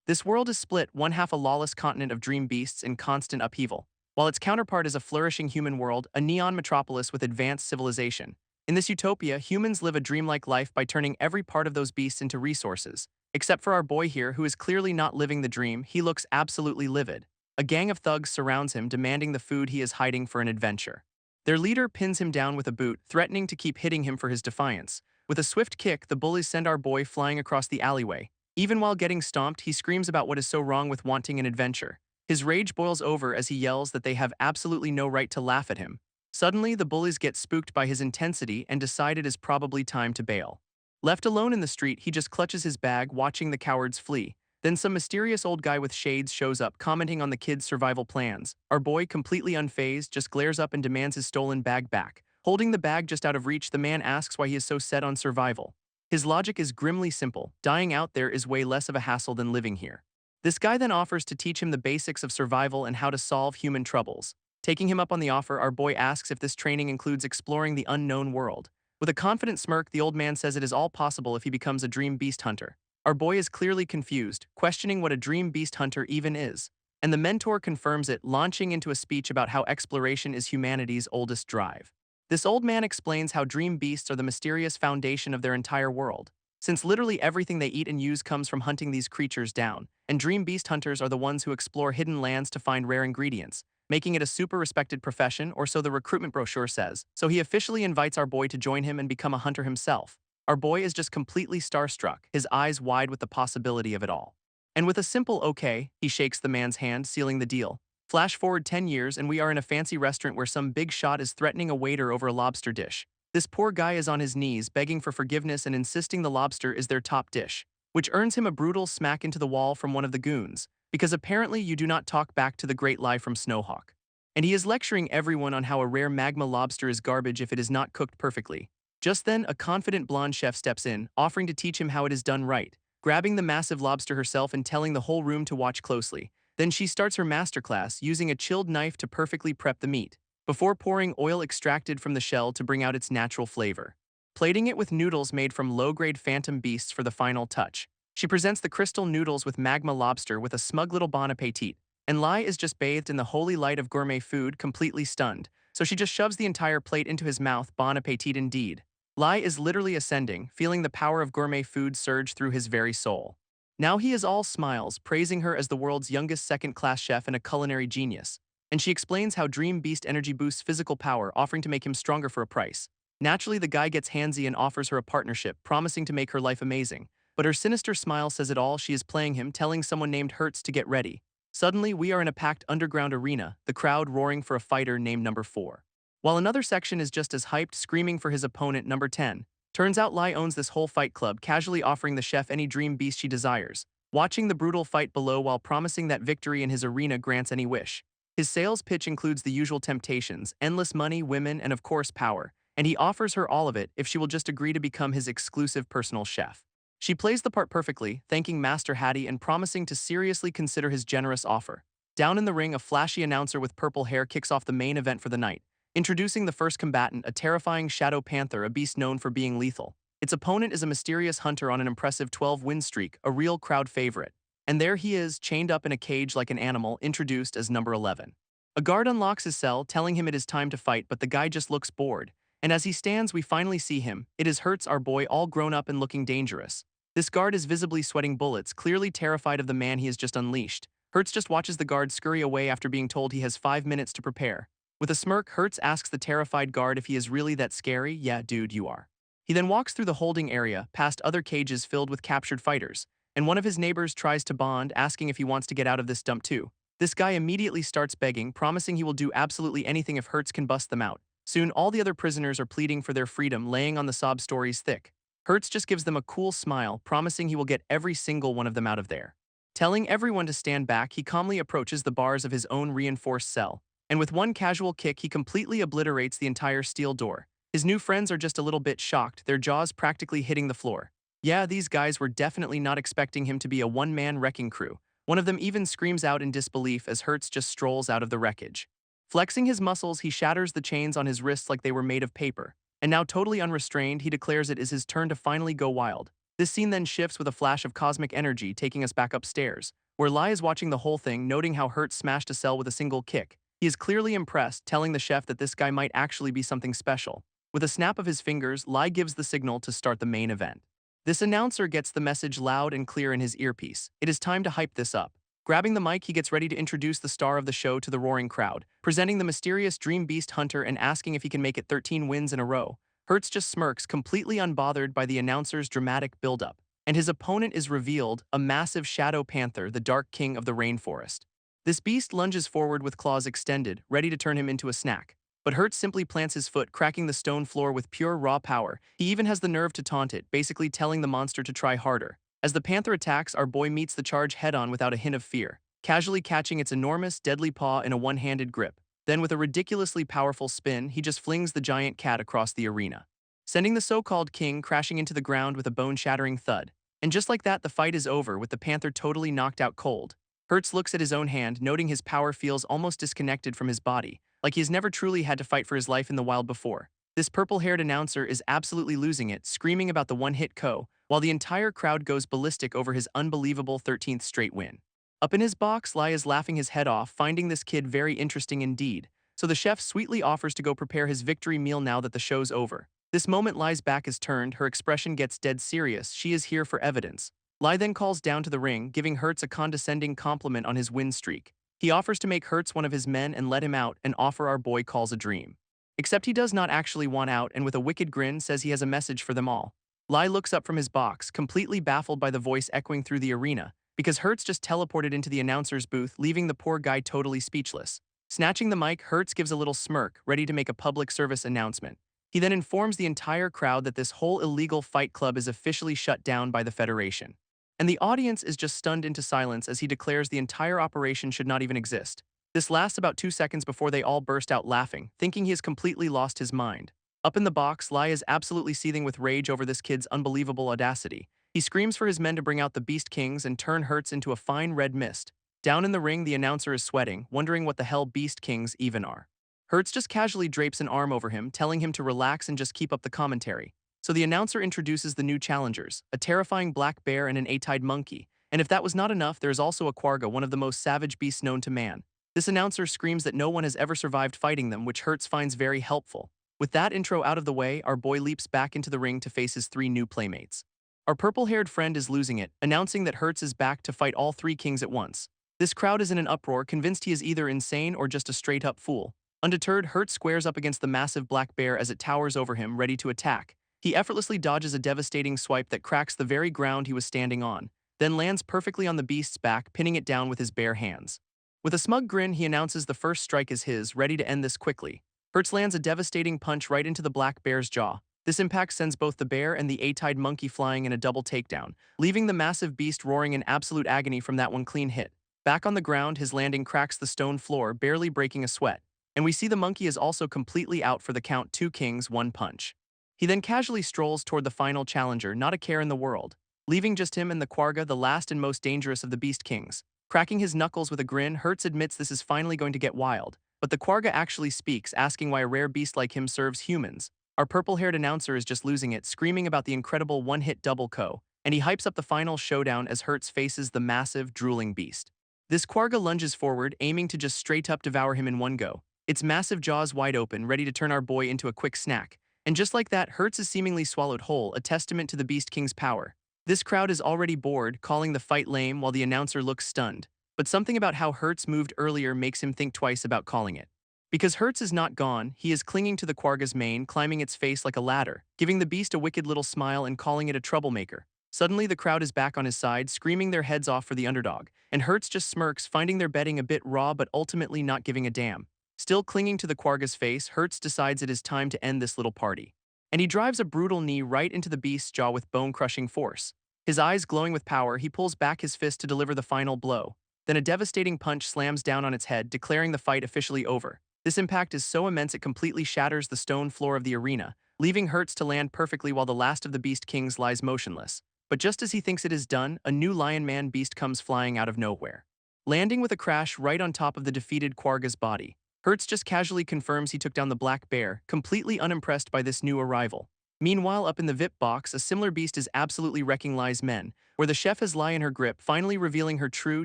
This world is split, one half a lawless continent of dream beasts in constant upheaval, while its counterpart is a flourishing human world, a neon metropolis with advanced civilization. In this utopia, humans live a dreamlike life by turning every part of those beasts into resources. Except for our boy here, who is clearly not living the dream. He looks absolutely livid. A gang of thugs surrounds him, demanding the food he is hiding for an adventure. Their leader pins him down with a boot, threatening to keep hitting him for his defiance. With a swift kick, the bullies send our boy flying across the alleyway. Even while getting stomped, he screams about what is so wrong with wanting an adventure. His rage boils over as he yells that they have absolutely no right to laugh at him. Suddenly, the bullies get spooked by his intensity and decide it is probably time to bail. Left alone in the street, he just clutches his bag, watching the cowards flee. Then some mysterious old guy with shades shows up, commenting on the kid's survival plans. Our boy, completely unfazed, just glares up and demands his stolen bag back. Holding the bag just out of reach, the man asks why he is so set on survival. His logic is grimly simple: dying out there is way less of a hassle than living here. This guy then offers to teach him the basics of survival and how to solve human troubles. Taking him up on the offer, our boy asks if this training includes exploring the unknown world. With a confident smirk, the old man says it is all possible if he becomes a dream beast hunter. Our boy is clearly confused, questioning what a dream beast hunter even is. And the mentor confirms it, launching into a speech about how exploration is humanity's oldest drive. This old man explains how dream beasts are the mysterious foundation of their entire world, since literally everything they eat and use comes from hunting these creatures down, and dream beast hunters are the ones who explore hidden lands to find rare ingredients, making it a super respected profession, or so the recruitment brochure says. So he officially invites our boy to join him and become a hunter himself. Our boy is just completely starstruck, his eyes wide with the possibility of it all. And with a simple okay, he shakes the man's hand, sealing the deal. Flash forward 10 years and we are in a fancy restaurant where some big shot is threatening a waiter over a lobster dish. This poor guy is on his knees, begging for forgiveness and insisting the lobster is their top dish, which earns him a brutal smack into the wall from one of the goons, because apparently you do not talk back to the great lie from Snowhawk. And he is lecturing everyone on how a rare magma lobster is garbage if it is not cooked perfectly. Just then, a confident blonde chef steps in, offering to teach him how it is done right, grabbing the massive lobster herself and telling the whole room to watch closely. Then she starts her masterclass, using a chilled knife to perfectly prep the meat, before pouring oil extracted from the shell to bring out its natural flavor. Plating it with noodles made from low-grade phantom beasts for the final touch. She presents the crystal noodles with magma lobster with a smug little bon appetit, and Lai is just bathed in the holy light of gourmet food, completely stunned, so she just shoves the entire plate into his mouth. Bon appetit indeed. Lai is literally ascending, feeling the power of gourmet food surge through his very soul. Now he is all smiles, praising her as the world's youngest second-class chef and a culinary genius. And she explains how Dream Beast energy boosts physical power, offering to make him stronger for a price. Naturally, the guy gets handsy and offers her a partnership, promising to make her life amazing. But her sinister smile says it all. She is playing him, telling someone named Hertz to get ready. Suddenly, we are in a packed underground arena, the crowd roaring for a fighter named Number 4. While another section is just as hyped, screaming for his opponent, Number 10. Turns out Lai owns this whole fight club, casually offering the chef any dream beast she desires, watching the brutal fight below while promising that victory in his arena grants any wish. His sales pitch includes the usual temptations: endless money, women, and of course power, and he offers her all of it if she will just agree to become his exclusive personal chef. She plays the part perfectly, thanking Master Hattie and promising to seriously consider his generous offer. Down in the ring, a flashy announcer with purple hair kicks off the main event for the night, introducing the first combatant, a terrifying shadow panther, a beast known for being lethal. Its opponent is a mysterious hunter on an impressive 12-win streak, a real crowd favorite. And there he is, chained up in a cage like an animal, introduced as Number 11. A guard unlocks his cell, telling him it is time to fight, but the guy just looks bored. And as he stands, we finally see him. It is Hertz, our boy, all grown up and looking dangerous. This guard is visibly sweating bullets, clearly terrified of the man he has just unleashed. Hertz just watches the guard scurry away after being told he has 5 minutes to prepare. With a smirk, Hertz asks the terrified guard if he is really that scary. Yeah, dude, you are. He then walks through the holding area, past other cages filled with captured fighters, and one of his neighbors tries to bond, asking if he wants to get out of this dump too. This guy immediately starts begging, promising he will do absolutely anything if Hertz can bust them out. Soon, all the other prisoners are pleading for their freedom, laying on the sob stories thick. Hertz just gives them a cool smile, promising he will get every single one of them out of there. Telling everyone to stand back, he calmly approaches the bars of his own reinforced cell, and with one casual kick, he completely obliterates the entire steel door. His new friends are just a little bit shocked, their jaws practically hitting the floor. Yeah, these guys were definitely not expecting him to be a one-man wrecking crew. One of them even screams out in disbelief as Hertz just strolls out of the wreckage. Flexing his muscles, he shatters the chains on his wrists like they were made of paper. And now totally unrestrained, he declares it is his turn to finally go wild. This scene then shifts with a flash of cosmic energy taking us back upstairs, where Lai is watching the whole thing, noting how Hertz smashed a cell with a single kick. He is clearly impressed, telling the chef that this guy might actually be something special. With a snap of his fingers, Lai gives the signal to start the main event. This announcer gets the message loud and clear in his earpiece. It is time to hype this up. Grabbing the mic, he gets ready to introduce the star of the show to the roaring crowd, presenting the mysterious Dream Beast Hunter and asking if he can make it 13 wins in a row. Hertz just smirks, completely unbothered by the announcer's dramatic buildup. And his opponent is revealed, a massive shadow panther, the Dark King of the rainforest. This beast lunges forward with claws extended, ready to turn him into a snack. But Hertz simply plants his foot, cracking the stone floor with pure raw power. He even has the nerve to taunt it, basically telling the monster to try harder. As the panther attacks, our boy meets the charge head-on without a hint of fear, casually catching its enormous, deadly paw in a one-handed grip. Then with a ridiculously powerful spin, he just flings the giant cat across the arena, sending the so-called king crashing into the ground with a bone-shattering thud. And just like that, the fight is over, with the panther totally knocked out cold. Hertz looks at his own hand, noting his power feels almost disconnected from his body, like he has never truly had to fight for his life in the wild before. This purple-haired announcer is absolutely losing it, screaming about the one-hit KO, while the entire crowd goes ballistic over his unbelievable 13th straight win. Up in his box, Lai is laughing his head off, finding this kid very interesting indeed. So the chef sweetly offers to go prepare his victory meal now that the show's over. This moment Lai's back is turned, her expression gets dead serious, she is here for evidence. Lai then calls down to the ring, giving Hertz a condescending compliment on his win streak. He offers to make Hertz one of his men and let him out, an offer our boy calls a dream. Except he does not actually want out, and with a wicked grin says he has a message for them all. Lai looks up from his box, completely baffled by the voice echoing through the arena, because Hertz just teleported into the announcer's booth, leaving the poor guy totally speechless. Snatching the mic, Hertz gives a little smirk, ready to make a public service announcement. He then informs the entire crowd that this whole illegal fight club is officially shut down by the Federation. And the audience is just stunned into silence as he declares the entire operation should not even exist. This lasts about 2 seconds before they all burst out laughing, thinking he has completely lost his mind. Up in the box, Lai is absolutely seething with rage over this kid's unbelievable audacity. He screams for his men to bring out the Beast Kings and turn Hertz into a fine red mist. Down in the ring, the announcer is sweating, wondering what the hell Beast Kings even are. Hertz just casually drapes an arm over him, telling him to relax and just keep up the commentary. So the announcer introduces the new challengers, a terrifying black bear and an eight-eyed monkey. And if that was not enough, there is also a quagga, one of the most savage beasts known to man. This announcer screams that no one has ever survived fighting them, which Hertz finds very helpful. With that intro out of the way, our boy leaps back into the ring to face his 3 new playmates. Our purple-haired friend is losing it, announcing that Hertz is back to fight all 3 kings at once. This crowd is in an uproar, convinced he is either insane or just a straight-up fool. Undeterred, Hertz squares up against the massive black bear as it towers over him, ready to attack. He effortlessly dodges a devastating swipe that cracks the very ground he was standing on, then lands perfectly on the beast's back, pinning it down with his bare hands. With a smug grin, he announces the first strike is his, ready to end this quickly. Hertz lands a devastating punch right into the black bear's jaw. This impact sends both the bear and the eight-eyed monkey flying in a double takedown, leaving the massive beast roaring in absolute agony from that one clean hit. Back on the ground, his landing cracks the stone floor, barely breaking a sweat. And we see the monkey is also completely out for the count, 2 kings, 1 punch. He then casually strolls toward the final challenger, not a care in the world, leaving just him and the quagga, the last and most dangerous of the beast kings. Cracking his knuckles with a grin, Hertz admits this is finally going to get wild. But the quagga actually speaks, asking why a rare beast like him serves humans. Our purple-haired announcer is just losing it, screaming about the incredible one-hit double KO, and he hypes up the final showdown as Hertz faces the massive, drooling beast. This quagga lunges forward, aiming to just straight-up devour him in one go, its massive jaws wide open, ready to turn our boy into a quick snack. And just like that, Hertz is seemingly swallowed whole, a testament to the Beast King's power. This crowd is already bored, calling the fight lame while the announcer looks stunned. But something about how Hertz moved earlier makes him think twice about calling it. Because Hertz is not gone, he is clinging to the quagga's mane, climbing its face like a ladder, giving the beast a wicked little smile and calling it a troublemaker. Suddenly, the crowd is back on his side, screaming their heads off for the underdog, and Hertz just smirks, finding their betting a bit raw but ultimately not giving a damn. Still clinging to the quagga's face, Hertz decides it is time to end this little party. And he drives a brutal knee right into the beast's jaw with bone-crushing force. His eyes glowing with power, he pulls back his fist to deliver the final blow. Then a devastating punch slams down on its head, declaring the fight officially over. This impact is so immense it completely shatters the stone floor of the arena, leaving Hertz to land perfectly while the last of the Beast Kings lies motionless. But just as he thinks it is done, a new Lion Man beast comes flying out of nowhere, landing with a crash right on top of the defeated quagga's body. Hertz just casually confirms he took down the black bear, completely unimpressed by this new arrival. Meanwhile, up in the VIP box, a similar beast is absolutely wrecking Lai's men, where the chef has Lai in her grip, finally revealing her true,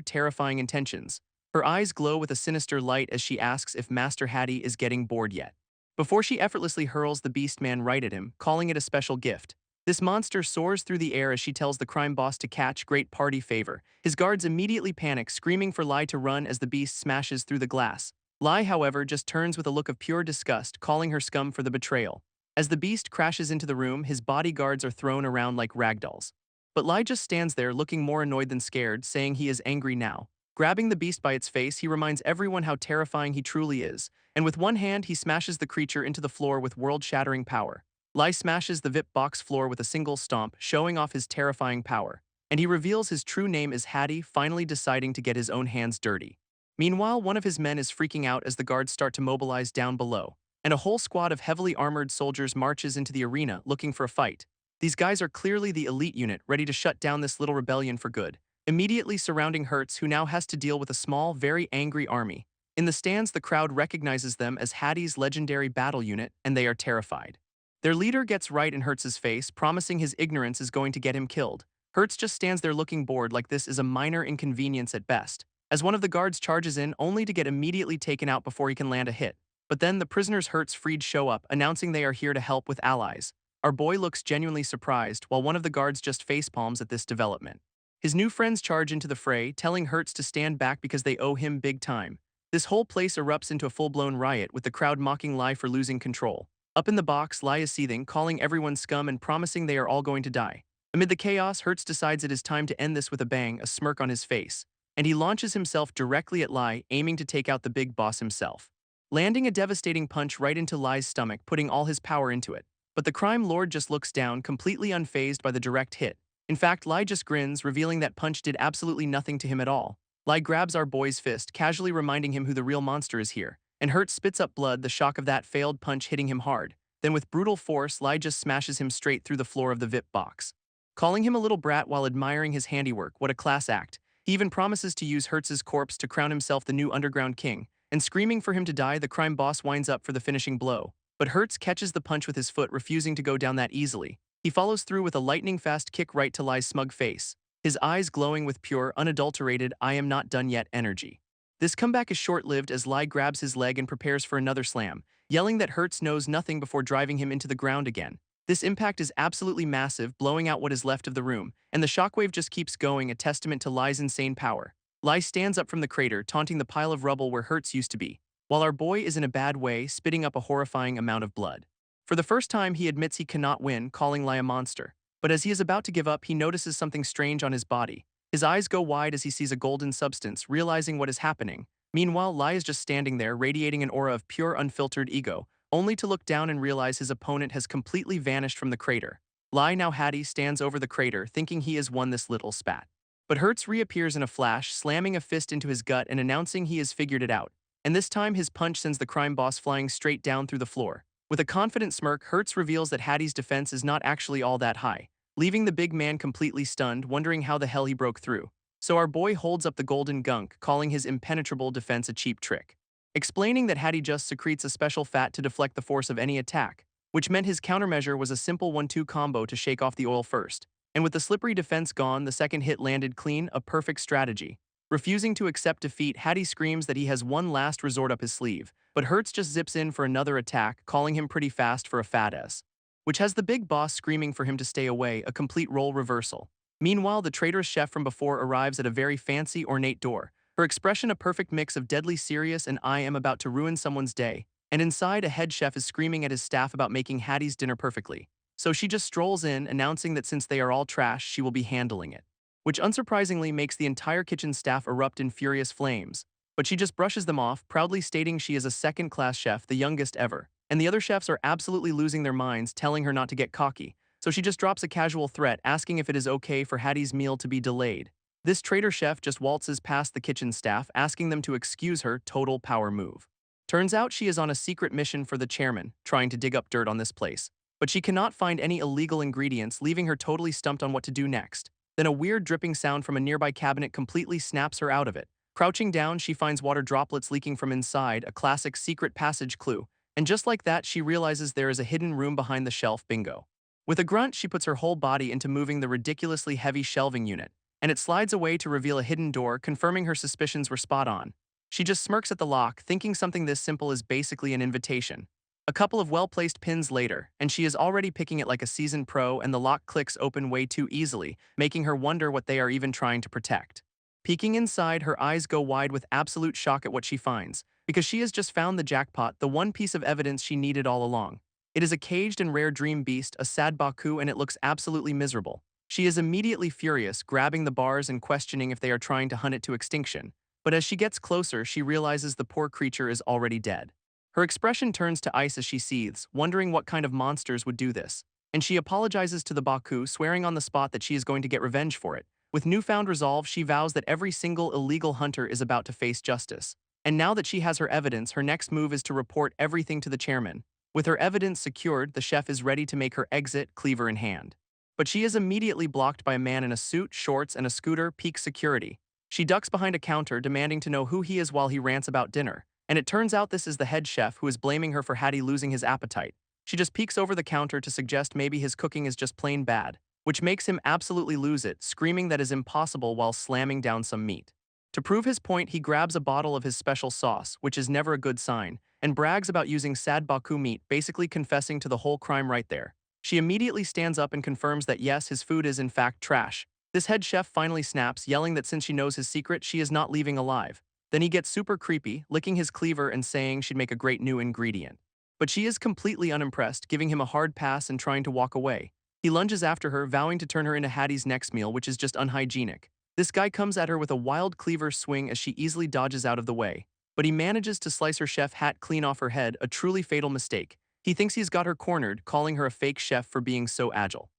terrifying intentions. Her eyes glow with a sinister light as she asks if Master Hattie is getting bored yet. Before she effortlessly hurls the beast man right at him, calling it a special gift. This monster soars through the air as she tells the crime boss to catch great party favor. His guards immediately panic, screaming for Lai to run as the beast smashes through the glass. Lai, however, just turns with a look of pure disgust, calling her scum for the betrayal. As the beast crashes into the room, his bodyguards are thrown around like ragdolls. But Lai just stands there looking more annoyed than scared, saying he is angry now. Grabbing the beast by its face, he reminds everyone how terrifying he truly is, and with one hand he smashes the creature into the floor with world-shattering power. Lai smashes the VIP box floor with a single stomp, showing off his terrifying power. And he reveals his true name is Hattie, finally deciding to get his own hands dirty. Meanwhile, one of his men is freaking out as the guards start to mobilize down below, and a whole squad of heavily armored soldiers marches into the arena looking for a fight. These guys are clearly the elite unit, ready to shut down this little rebellion for good, immediately surrounding Hertz, who now has to deal with a small, very angry army. In the stands, the crowd recognizes them as Hattie's legendary battle unit, and they are terrified. Their leader gets right in Hertz's face, promising his ignorance is going to get him killed. Hertz just stands there looking bored, like this is a minor inconvenience at best, as one of the guards charges in only to get immediately taken out before he can land a hit. But then the prisoners Hertz freed show up, announcing they are here to help with allies. Our boy looks genuinely surprised, while one of the guards just facepalms at this development. His new friends charge into the fray, telling Hertz to stand back because they owe him big time. This whole place erupts into a full-blown riot, with the crowd mocking Lai for losing control. Up in the box, Lai is seething, calling everyone scum and promising they are all going to die. Amid the chaos, Hertz decides it is time to end this with a bang, a smirk on his face. And he launches himself directly at Lai, aiming to take out the big boss himself. Landing a devastating punch right into Lai's stomach, putting all his power into it. But the crime lord just looks down, completely unfazed by the direct hit. In fact, Lai just grins, revealing that punch did absolutely nothing to him at all. Lai grabs our boy's fist, casually reminding him who the real monster is here. And Hertz spits up blood, the shock of that failed punch hitting him hard. Then with brutal force, Lai just smashes him straight through the floor of the VIP box. Calling him a little brat while admiring his handiwork, what a class act. He even promises to use Hertz's corpse to crown himself the new underground king. And screaming for him to die, the crime boss winds up for the finishing blow. But Hertz catches the punch with his foot, refusing to go down that easily. He follows through with a lightning-fast kick right to Lai's smug face, his eyes glowing with pure, unadulterated, I am not done yet energy. This comeback is short-lived as Lai grabs his leg and prepares for another slam, yelling that Hertz knows nothing before driving him into the ground again. This impact is absolutely massive, blowing out what is left of the room, and the shockwave just keeps going, a testament to Lai's insane power. Lai stands up from the crater, taunting the pile of rubble where Hertz used to be, while our boy is in a bad way, spitting up a horrifying amount of blood. For the first time, he admits he cannot win, calling Lai a monster. But as he is about to give up, he notices something strange on his body. His eyes go wide as he sees a golden substance, realizing what is happening. Meanwhile, Lai is just standing there, radiating an aura of pure, unfiltered ego, only to look down and realize his opponent has completely vanished from the crater. Lai, now Hattie, stands over the crater, thinking he has won this little spat. But Hertz reappears in a flash, slamming a fist into his gut and announcing he has figured it out. And this time, his punch sends the crime boss flying straight down through the floor. With a confident smirk, Hertz reveals that Hattie's defense is not actually all that high, leaving the big man completely stunned, wondering how the hell he broke through. So our boy holds up the golden gunk, calling his impenetrable defense a cheap trick, explaining that Hattie just secretes a special fat to deflect the force of any attack, which meant his countermeasure was a simple 1-2 combo to shake off the oil first. And with the slippery defense gone, the second hit landed clean, a perfect strategy. Refusing to accept defeat, Hattie screams that he has one last resort up his sleeve, but Hertz just zips in for another attack, calling him pretty fast for a fat ass, which has the big boss screaming for him to stay away, a complete role reversal. Meanwhile, the traitorous chef from before arrives at a very fancy, ornate door, her expression a perfect mix of deadly serious and I am about to ruin someone's day, and inside a head chef is screaming at his staff about making Hattie's dinner perfectly. So she just strolls in, announcing that since they are all trash, she will be handling it, which unsurprisingly makes the entire kitchen staff erupt in furious flames. But she just brushes them off, proudly stating she is a second-class chef, the youngest ever. And the other chefs are absolutely losing their minds, telling her not to get cocky. So she just drops a casual threat, asking if it is okay for Hattie's meal to be delayed. This traitor chef just waltzes past the kitchen staff, asking them to excuse her, total power move. Turns out she is on a secret mission for the chairman, trying to dig up dirt on this place. But she cannot find any illegal ingredients, leaving her totally stumped on what to do next. Then a weird dripping sound from a nearby cabinet completely snaps her out of it. Crouching down, she finds water droplets leaking from inside, a classic secret passage clue. And just like that, she realizes there is a hidden room behind the shelf, bingo. With a grunt, she puts her whole body into moving the ridiculously heavy shelving unit, and it slides away to reveal a hidden door, confirming her suspicions were spot on. She just smirks at the lock, thinking something this simple is basically an invitation. A couple of well-placed pins later, and she is already picking it like a seasoned pro, and the lock clicks open way too easily, making her wonder what they are even trying to protect. Peeking inside, her eyes go wide with absolute shock at what she finds, because she has just found the jackpot, the one piece of evidence she needed all along. It is a caged and rare dream beast, a sad Baku, and it looks absolutely miserable. She is immediately furious, grabbing the bars and questioning if they are trying to hunt it to extinction. But as she gets closer, she realizes the poor creature is already dead. Her expression turns to ice as she seethes, wondering what kind of monsters would do this. And she apologizes to the Baku, swearing on the spot that she is going to get revenge for it. With newfound resolve, she vows that every single illegal hunter is about to face justice. And now that she has her evidence, her next move is to report everything to the chairman. With her evidence secured, the chef is ready to make her exit, cleaver in hand. But she is immediately blocked by a man in a suit, shorts, and a scooter, peak security. She ducks behind a counter, demanding to know who he is while he rants about dinner. And it turns out this is the head chef, who is blaming her for Hattie losing his appetite. She just peeks over the counter to suggest maybe his cooking is just plain bad, which makes him absolutely lose it, screaming that is impossible while slamming down some meat. To prove his point, he grabs a bottle of his special sauce, which is never a good sign, and brags about using sad Baku meat, basically confessing to the whole crime right there. She immediately stands up and confirms that yes, his food is in fact trash. This head chef finally snaps, yelling that since she knows his secret, she is not leaving alive. Then he gets super creepy, licking his cleaver and saying she'd make a great new ingredient. But she is completely unimpressed, giving him a hard pass and trying to walk away. He lunges after her, vowing to turn her into Hattie's next meal, which is just unhygienic. This guy comes at her with a wild cleaver swing as she easily dodges out of the way. But he manages to slice her chef hat clean off her head, a truly fatal mistake. He thinks he's got her cornered, calling her a fake chef for being so agile.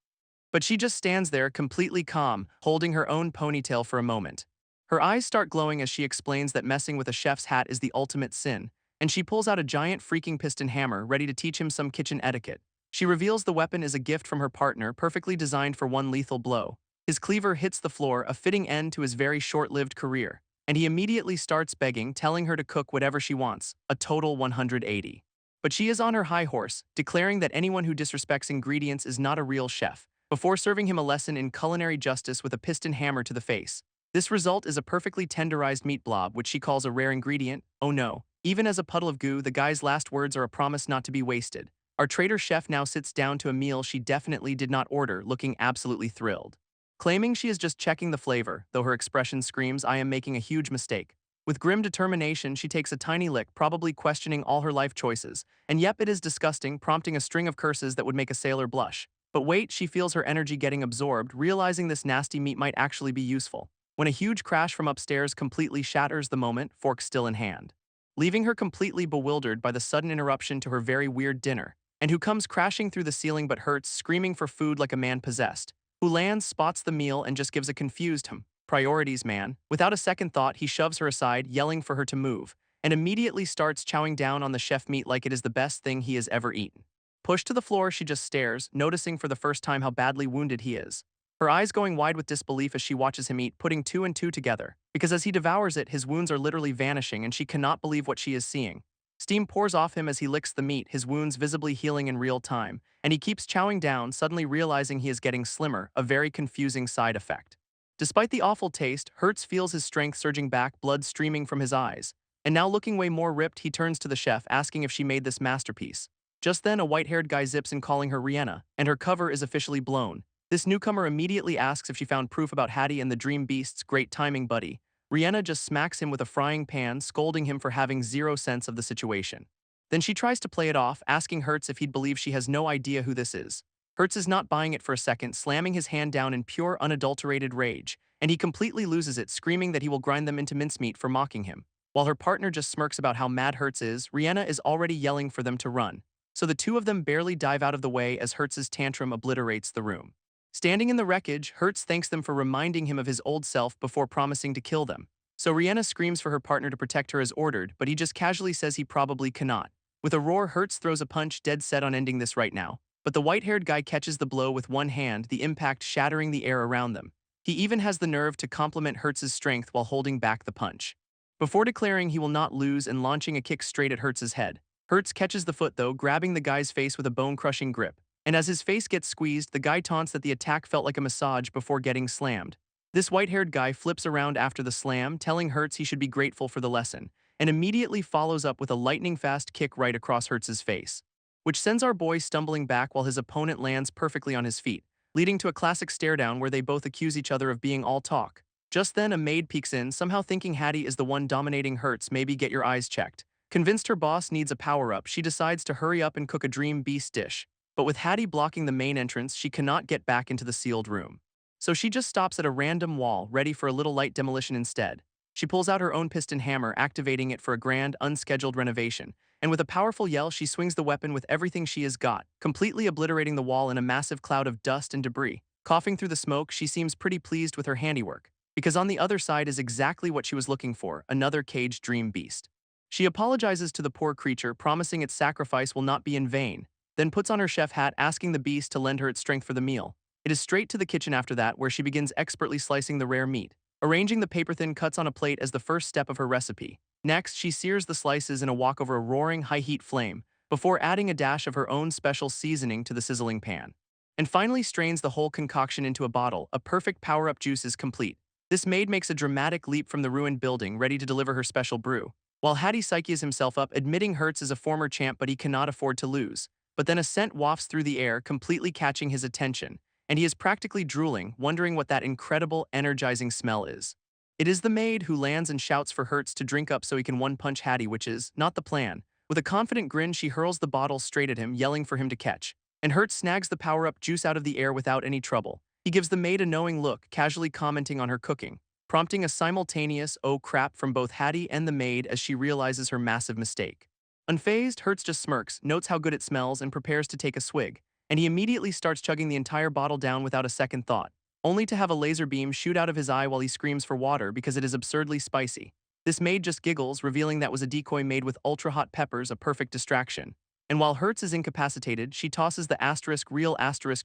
But she just stands there, completely calm, holding her own ponytail for a moment. Her eyes start glowing as she explains that messing with a chef's hat is the ultimate sin, and she pulls out a giant freaking piston hammer, ready to teach him some kitchen etiquette. She reveals the weapon is a gift from her partner, perfectly designed for one lethal blow. His cleaver hits the floor, a fitting end to his very short-lived career, and he immediately starts begging, telling her to cook whatever she wants, a total 180. But she is on her high horse, declaring that anyone who disrespects ingredients is not a real chef, before serving him a lesson in culinary justice with a piston hammer to the face. This result is a perfectly tenderized meat blob, which she calls a rare ingredient. Oh no. Even as a puddle of goo, the guy's last words are a promise not to be wasted. Our traitor chef now sits down to a meal she definitely did not order, looking absolutely thrilled. Claiming she is just checking the flavor, though her expression screams, I am making a huge mistake. With grim determination, she takes a tiny lick, probably questioning all her life choices. And yep, it is disgusting, prompting a string of curses that would make a sailor blush. But wait, she feels her energy getting absorbed, realizing this nasty meat might actually be useful. When a huge crash from upstairs completely shatters the moment, fork still in hand. Leaving her completely bewildered by the sudden interruption to her very weird dinner. And who comes crashing through the ceiling but hurts, screaming for food like a man possessed. Who lands, spots the meal, and just gives a confused priorities, man. Without a second thought, he shoves her aside, yelling for her to move, and immediately starts chowing down on the chef meat like it is the best thing he has ever eaten. Pushed to the floor, she just stares, noticing for the first time how badly wounded he is. Her eyes going wide with disbelief as she watches him eat, putting two and two together, because as he devours it, his wounds are literally vanishing and she cannot believe what she is seeing. Steam pours off him as he licks the meat, his wounds visibly healing in real time, and he keeps chowing down, suddenly realizing he is getting slimmer, a very confusing side effect. Despite the awful taste, Hertz feels his strength surging back, blood streaming from his eyes. And now looking way more ripped, he turns to the chef, asking if she made this masterpiece. Just then, a white-haired guy zips in calling her Rihanna, and her cover is officially blown. This newcomer immediately asks if she found proof about Hattie and the Dream Beast's great timing buddy. Rihanna just smacks him with a frying pan, scolding him for having zero sense of the situation. Then she tries to play it off, asking Hertz if he'd believe she has no idea who this is. Hertz is not buying it for a second, slamming his hand down in pure, unadulterated rage, and he completely loses it, screaming that he will grind them into mincemeat for mocking him. While her partner just smirks about how mad Hertz is, Rihanna is already yelling for them to run. So the two of them barely dive out of the way as Hertz's tantrum obliterates the room. Standing in the wreckage, Hertz thanks them for reminding him of his old self before promising to kill them. So Rihanna screams for her partner to protect her as ordered, but he just casually says he probably cannot. With a roar, Hertz throws a punch, dead set on ending this right now. But the white-haired guy catches the blow with one hand, the impact shattering the air around them. He even has the nerve to compliment Hertz's strength while holding back the punch. Before declaring he will not lose and launching a kick straight at Hertz's head. Hertz catches the foot though, grabbing the guy's face with a bone-crushing grip. And as his face gets squeezed, the guy taunts that the attack felt like a massage before getting slammed. This white-haired guy flips around after the slam, telling Hertz he should be grateful for the lesson, and immediately follows up with a lightning-fast kick right across Hertz's face, which sends our boy stumbling back while his opponent lands perfectly on his feet, leading to a classic stare-down where they both accuse each other of being all talk. Just then, a maid peeks in, somehow thinking Hattie is the one dominating Hertz. Maybe get your eyes checked. Convinced her boss needs a power-up, she decides to hurry up and cook a dream beast dish. But with Hattie blocking the main entrance, she cannot get back into the sealed room. So she just stops at a random wall, ready for a little light demolition instead. She pulls out her own piston hammer, activating it for a grand, unscheduled renovation, and with a powerful yell, she swings the weapon with everything she has got, completely obliterating the wall in a massive cloud of dust and debris. Coughing through the smoke, she seems pretty pleased with her handiwork, because on the other side is exactly what she was looking for, another caged dream beast. She apologizes to the poor creature, promising its sacrifice will not be in vain, then puts on her chef hat, asking the beast to lend her its strength for the meal. It is straight to the kitchen after that, where she begins expertly slicing the rare meat, arranging the paper-thin cuts on a plate as the first step of her recipe. Next, she sears the slices in a wok over a roaring, high-heat flame, before adding a dash of her own special seasoning to the sizzling pan. And finally strains the whole concoction into a bottle. A perfect power-up juice is complete. This maid makes a dramatic leap from the ruined building, ready to deliver her special brew, while Hattie psyches himself up, admitting Hertz is a former champ but he cannot afford to lose. But then a scent wafts through the air, completely catching his attention, and he is practically drooling, wondering what that incredible, energizing smell is. It is the maid who lands and shouts for Hertz to drink up so he can one-punch Hattie, which is not the plan. With a confident grin, she hurls the bottle straight at him, yelling for him to catch. And Hertz snags the power-up juice out of the air without any trouble. He gives the maid a knowing look, casually commenting on her cooking, prompting a simultaneous "oh crap" from both Hattie and the maid as she realizes her massive mistake. Unfazed, Hertz just smirks, notes how good it smells, and prepares to take a swig, and he immediately starts chugging the entire bottle down without a second thought, only to have a laser beam shoot out of his eye while he screams for water because it is absurdly spicy. This maid just giggles, revealing that was a decoy made with ultra-hot peppers, a perfect distraction. And while Hertz is incapacitated, she tosses the real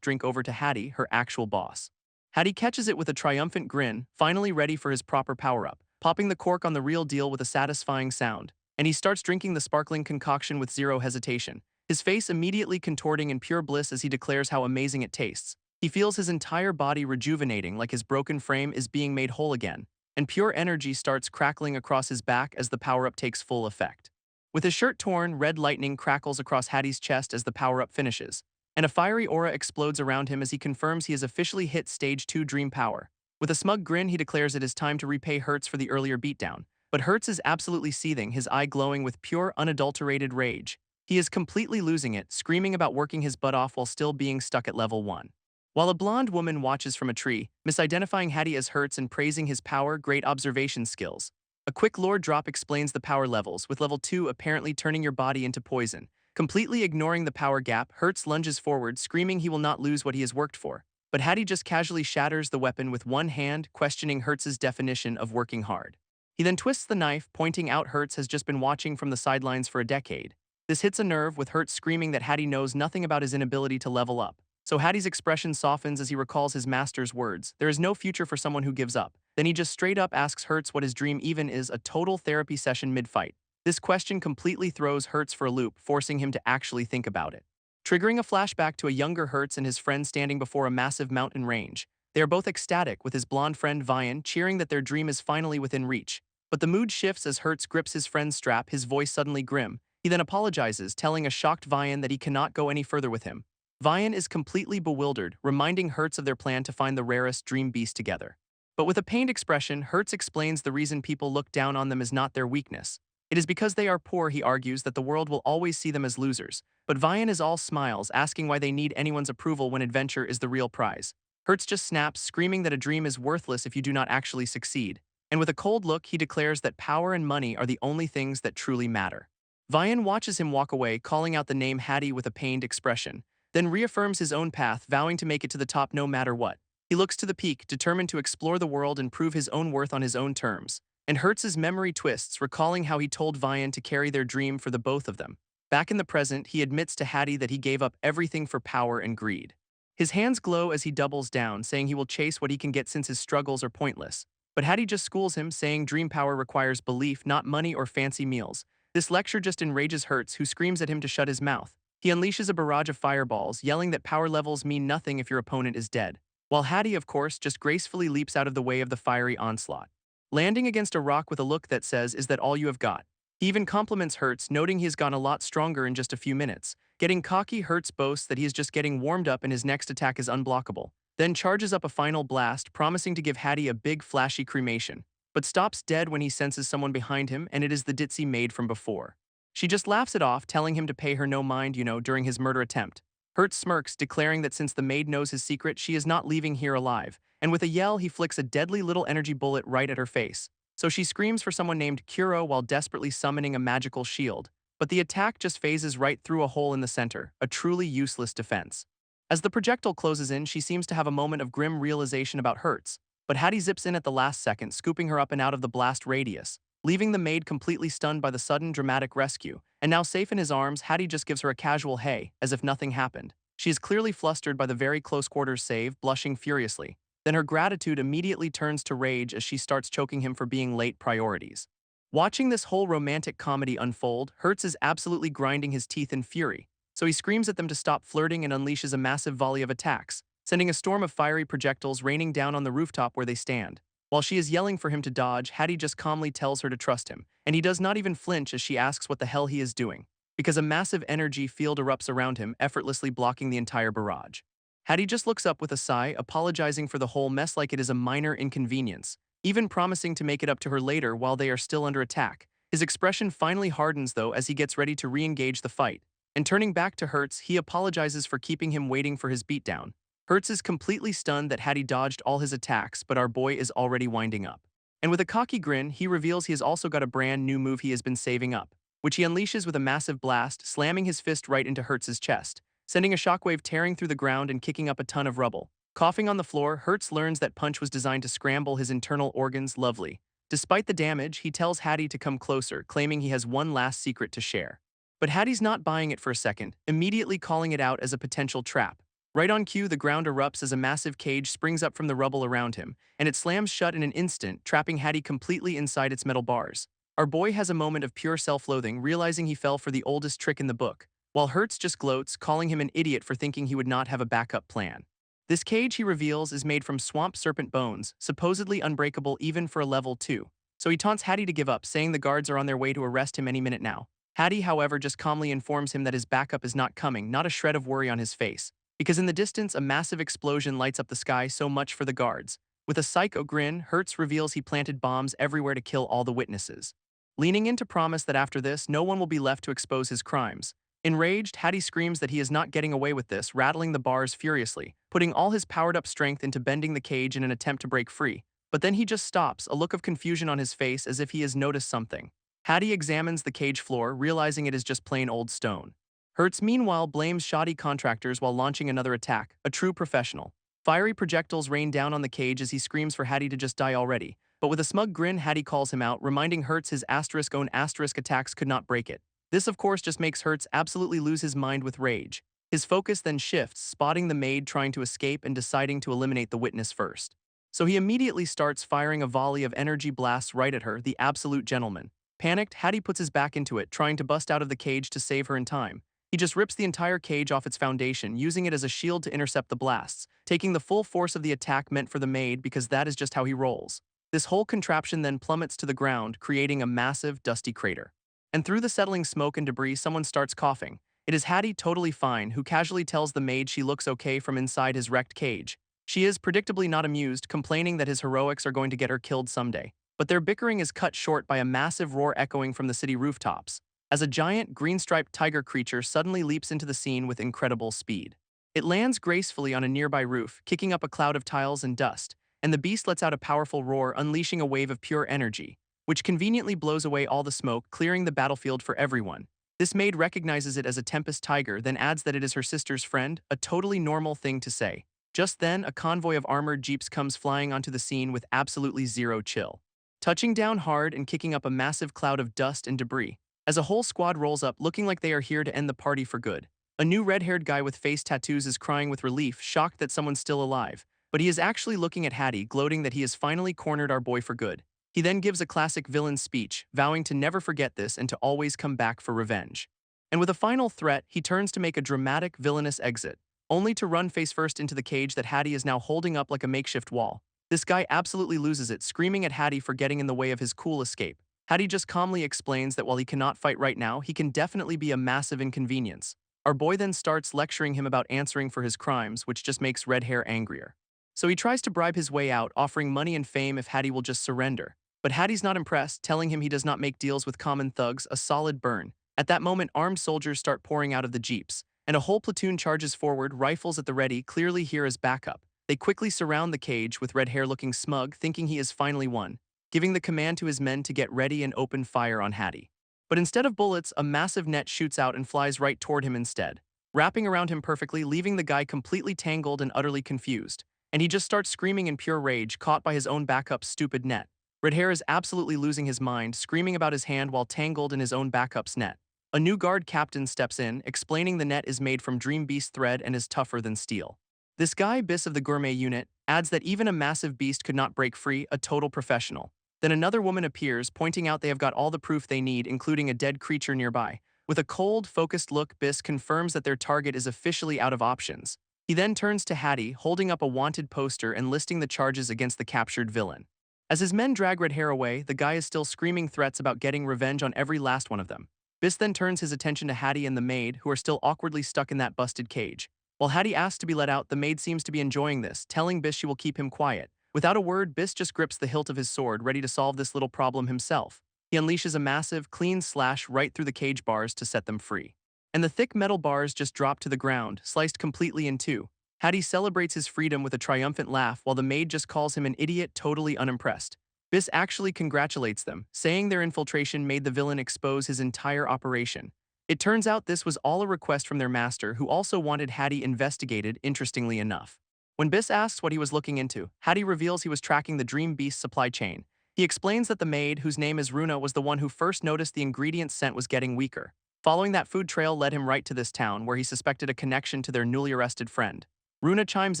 drink over to Hattie, her actual boss. Hattie catches it with a triumphant grin, finally ready for his proper power-up, popping the cork on the real deal with a satisfying sound, and he starts drinking the sparkling concoction with zero hesitation, his face immediately contorting in pure bliss as he declares how amazing it tastes. He feels his entire body rejuvenating, like his broken frame is being made whole again, and pure energy starts crackling across his back as the power-up takes full effect. With his shirt torn, red lightning crackles across Hattie's chest as the power-up finishes, and a fiery aura explodes around him as he confirms he has officially hit Stage 2 Dream Power. With a smug grin, he declares it is time to repay Hertz for the earlier beatdown, but Hertz is absolutely seething, his eye glowing with pure, unadulterated rage. He is completely losing it, screaming about working his butt off while still being stuck at level 1. While a blonde woman watches from a tree, misidentifying Hattie as Hertz and praising his power, great observation skills. A quick lore drop explains the power levels, with level 2 apparently turning your body into poison. Completely ignoring the power gap, Hertz lunges forward, screaming he will not lose what he has worked for. But Hattie just casually shatters the weapon with one hand, questioning Hertz's definition of working hard. He then twists the knife, pointing out Hertz has just been watching from the sidelines for a decade. This hits a nerve, with Hertz screaming that Hattie knows nothing about his inability to level up. So Hattie's expression softens as he recalls his master's words, "There is no future for someone who gives up." Then he just straight up asks Hertz what his dream even is, a total therapy session mid-fight. This question completely throws Hertz for a loop, forcing him to actually think about it, triggering a flashback to a younger Hertz and his friend standing before a massive mountain range. They are both ecstatic, with his blonde friend Vian cheering that their dream is finally within reach. But the mood shifts as Hertz grips his friend's strap, his voice suddenly grim. He then apologizes, telling a shocked Vian that he cannot go any further with him. Vian is completely bewildered, reminding Hertz of their plan to find the rarest dream beast together. But with a pained expression, Hertz explains the reason people look down on them is not their weakness. It is because they are poor. He argues that the world will always see them as losers. But Vian is all smiles, asking why they need anyone's approval when adventure is the real prize. Hertz just snaps, screaming that a dream is worthless if you do not actually succeed. And with a cold look, he declares that power and money are the only things that truly matter. Vian watches him walk away, calling out the name Hattie with a pained expression, then reaffirms his own path, vowing to make it to the top no matter what. He looks to the peak, determined to explore the world and prove his own worth on his own terms. And Hertz's memory twists, recalling how he told Vian to carry their dream for the both of them. Back in the present, he admits to Hattie that he gave up everything for power and greed. His hands glow as he doubles down, saying he will chase what he can get since his struggles are pointless. But Hattie just schools him, saying dream power requires belief, not money or fancy meals. This lecture just enrages Hertz, who screams at him to shut his mouth. He unleashes a barrage of fireballs, yelling that power levels mean nothing if your opponent is dead, while Hattie, of course, just gracefully leaps out of the way of the fiery onslaught. Landing against a rock with a look that says, "Is that all you have got?" He even compliments Hertz, noting he has gone a lot stronger in just a few minutes. Getting cocky, Hertz boasts that he is just getting warmed up and his next attack is unblockable, then charges up a final blast, promising to give Hattie a big flashy cremation, but stops dead when he senses someone behind him, and it is the ditzy maid from before. She just laughs it off, telling him to pay her no mind, during his murder attempt. Hertz smirks, declaring that since the maid knows his secret, she is not leaving here alive, and with a yell, he flicks a deadly little energy bullet right at her face. So she screams for someone named Kuro while desperately summoning a magical shield, but the attack just phases right through a hole in the center, a truly useless defense. As the projectile closes in, she seems to have a moment of grim realization about Hertz, but Hattie zips in at the last second, scooping her up and out of the blast radius, leaving the maid completely stunned by the sudden dramatic rescue. And now safe in his arms, Hattie just gives her a casual hey, as if nothing happened. She is clearly flustered by the very close quarters save, blushing furiously. Then her gratitude immediately turns to rage as she starts choking him for being late priorities. Watching this whole romantic comedy unfold, Hertz is absolutely grinding his teeth in fury, so he screams at them to stop flirting and unleashes a massive volley of attacks, sending a storm of fiery projectiles raining down on the rooftop where they stand. While she is yelling for him to dodge, Hattie just calmly tells her to trust him, and he does not even flinch as she asks what the hell he is doing, because a massive energy field erupts around him, effortlessly blocking the entire barrage. Hattie just looks up with a sigh, apologizing for the whole mess like it is a minor inconvenience, even promising to make it up to her later while they are still under attack. His expression finally hardens though as he gets ready to re-engage the fight, and turning back to Hertz, he apologizes for keeping him waiting for his beatdown. Hertz is completely stunned that Hattie dodged all his attacks, but our boy is already winding up. And with a cocky grin, he reveals he has also got a brand new move he has been saving up, which he unleashes with a massive blast, slamming his fist right into Hertz's chest, sending a shockwave tearing through the ground and kicking up a ton of rubble. Coughing on the floor, Hertz learns that punch was designed to scramble his internal organs. Lovely. Despite the damage, he tells Hattie to come closer, claiming he has one last secret to share. But Hattie's not buying it for a second, immediately calling it out as a potential trap. Right on cue, the ground erupts as a massive cage springs up from the rubble around him, and it slams shut in an instant, trapping Hattie completely inside its metal bars. Our boy has a moment of pure self-loathing, realizing he fell for the oldest trick in the book, while Hertz just gloats, calling him an idiot for thinking he would not have a backup plan. This cage, he reveals, is made from swamp serpent bones, supposedly unbreakable even for a level 2. So he taunts Hattie to give up, saying the guards are on their way to arrest him any minute now. Hattie, however, just calmly informs him that his backup is not coming, not a shred of worry on his face, because in the distance, a massive explosion lights up the sky. So much for the guards. With a psycho grin, Hertz reveals he planted bombs everywhere to kill all the witnesses, leaning in to promise that after this, no one will be left to expose his crimes. Enraged, Hattie screams that he is not getting away with this, rattling the bars furiously, putting all his powered-up strength into bending the cage in an attempt to break free. But then he just stops, a look of confusion on his face as if he has noticed something. Hattie examines the cage floor, realizing it is just plain old stone. Hertz, meanwhile, blames shoddy contractors while launching another attack, a true professional. Fiery projectiles rain down on the cage as he screams for Hattie to just die already. But with a smug grin, Hattie calls him out, reminding Hertz his own asterisk attacks could not break it. This, of course, just makes Hertz absolutely lose his mind with rage. His focus then shifts, spotting the maid trying to escape and deciding to eliminate the witness first. So he immediately starts firing a volley of energy blasts right at her, the absolute gentleman. Panicked, Hattie puts his back into it, trying to bust out of the cage to save her in time. He just rips the entire cage off its foundation, using it as a shield to intercept the blasts, taking the full force of the attack meant for the maid because that is just how he rolls. This whole contraption then plummets to the ground, creating a massive, dusty crater. And through the settling smoke and debris, someone starts coughing. It is Hattie, totally fine, who casually tells the maid she looks okay from inside his wrecked cage. She is predictably not amused, complaining that his heroics are going to get her killed someday. But their bickering is cut short by a massive roar echoing from the city rooftops, as a giant, green-striped tiger creature suddenly leaps into the scene with incredible speed. It lands gracefully on a nearby roof, kicking up a cloud of tiles and dust, and the beast lets out a powerful roar, unleashing a wave of pure energy, which conveniently blows away all the smoke, clearing the battlefield for everyone. This maid recognizes it as a tempest tiger, then adds that it is her sister's friend, a totally normal thing to say. Just then, a convoy of armored jeeps comes flying onto the scene with absolutely zero chill, touching down hard and kicking up a massive cloud of dust and debris, as a whole squad rolls up looking like they are here to end the party for good. A new red-haired guy with face tattoos is crying with relief, shocked that someone's still alive, but he is actually looking at Hattie, gloating that he has finally cornered our boy for good. He then gives a classic villain speech, vowing to never forget this and to always come back for revenge. And with a final threat, he turns to make a dramatic, villainous exit, only to run face first into the cage that Hattie is now holding up like a makeshift wall. This guy absolutely loses it, screaming at Hattie for getting in the way of his cool escape. Hattie just calmly explains that while he cannot fight right now, he can definitely be a massive inconvenience. Our boy then starts lecturing him about answering for his crimes, which just makes Red Hair angrier. So he tries to bribe his way out, offering money and fame if Hattie will just surrender. But Hattie's not impressed, telling him he does not make deals with common thugs, a solid burn. At that moment, armed soldiers start pouring out of the jeeps, and a whole platoon charges forward, rifles at the ready, clearly here as backup. They quickly surround the cage, with Red Hair looking smug, thinking he has finally won, giving the command to his men to get ready and open fire on Hattie. But instead of bullets, a massive net shoots out and flies right toward him instead, wrapping around him perfectly, leaving the guy completely tangled and utterly confused. And he just starts screaming in pure rage, caught by his own backup's stupid net. Red Hair is absolutely losing his mind, screaming about his hand while tangled in his own backup's net. A new guard captain steps in, explaining the net is made from Dream Beast thread and is tougher than steel. This guy, Biss of the Gourmet unit, adds that even a massive beast could not break free, a total professional. Then another woman appears, pointing out they have got all the proof they need, including a dead creature nearby. With a cold, focused look, Biss confirms that their target is officially out of options. He then turns to Hattie, holding up a wanted poster and listing the charges against the captured villain. As his men drag Red Hair away, the guy is still screaming threats about getting revenge on every last one of them. Biss then turns his attention to Hattie and the maid, who are still awkwardly stuck in that busted cage. While Hattie asks to be let out, the maid seems to be enjoying this, telling Biss she will keep him quiet. Without a word, Biss just grips the hilt of his sword, ready to solve this little problem himself. He unleashes a massive, clean slash right through the cage bars to set them free. And the thick metal bars just drop to the ground, sliced completely in two. Hattie celebrates his freedom with a triumphant laugh, while the maid just calls him an idiot, totally unimpressed. Biss actually congratulates them, saying their infiltration made the villain expose his entire operation. It turns out this was all a request from their master, who also wanted Hattie investigated, interestingly enough. When Biss asks what he was looking into, Hattie reveals he was tracking the Dream Beast supply chain. He explains that the maid, whose name is Runa, was the one who first noticed the ingredient scent was getting weaker. Following that food trail led him right to this town, where he suspected a connection to their newly arrested friend. Runa chimes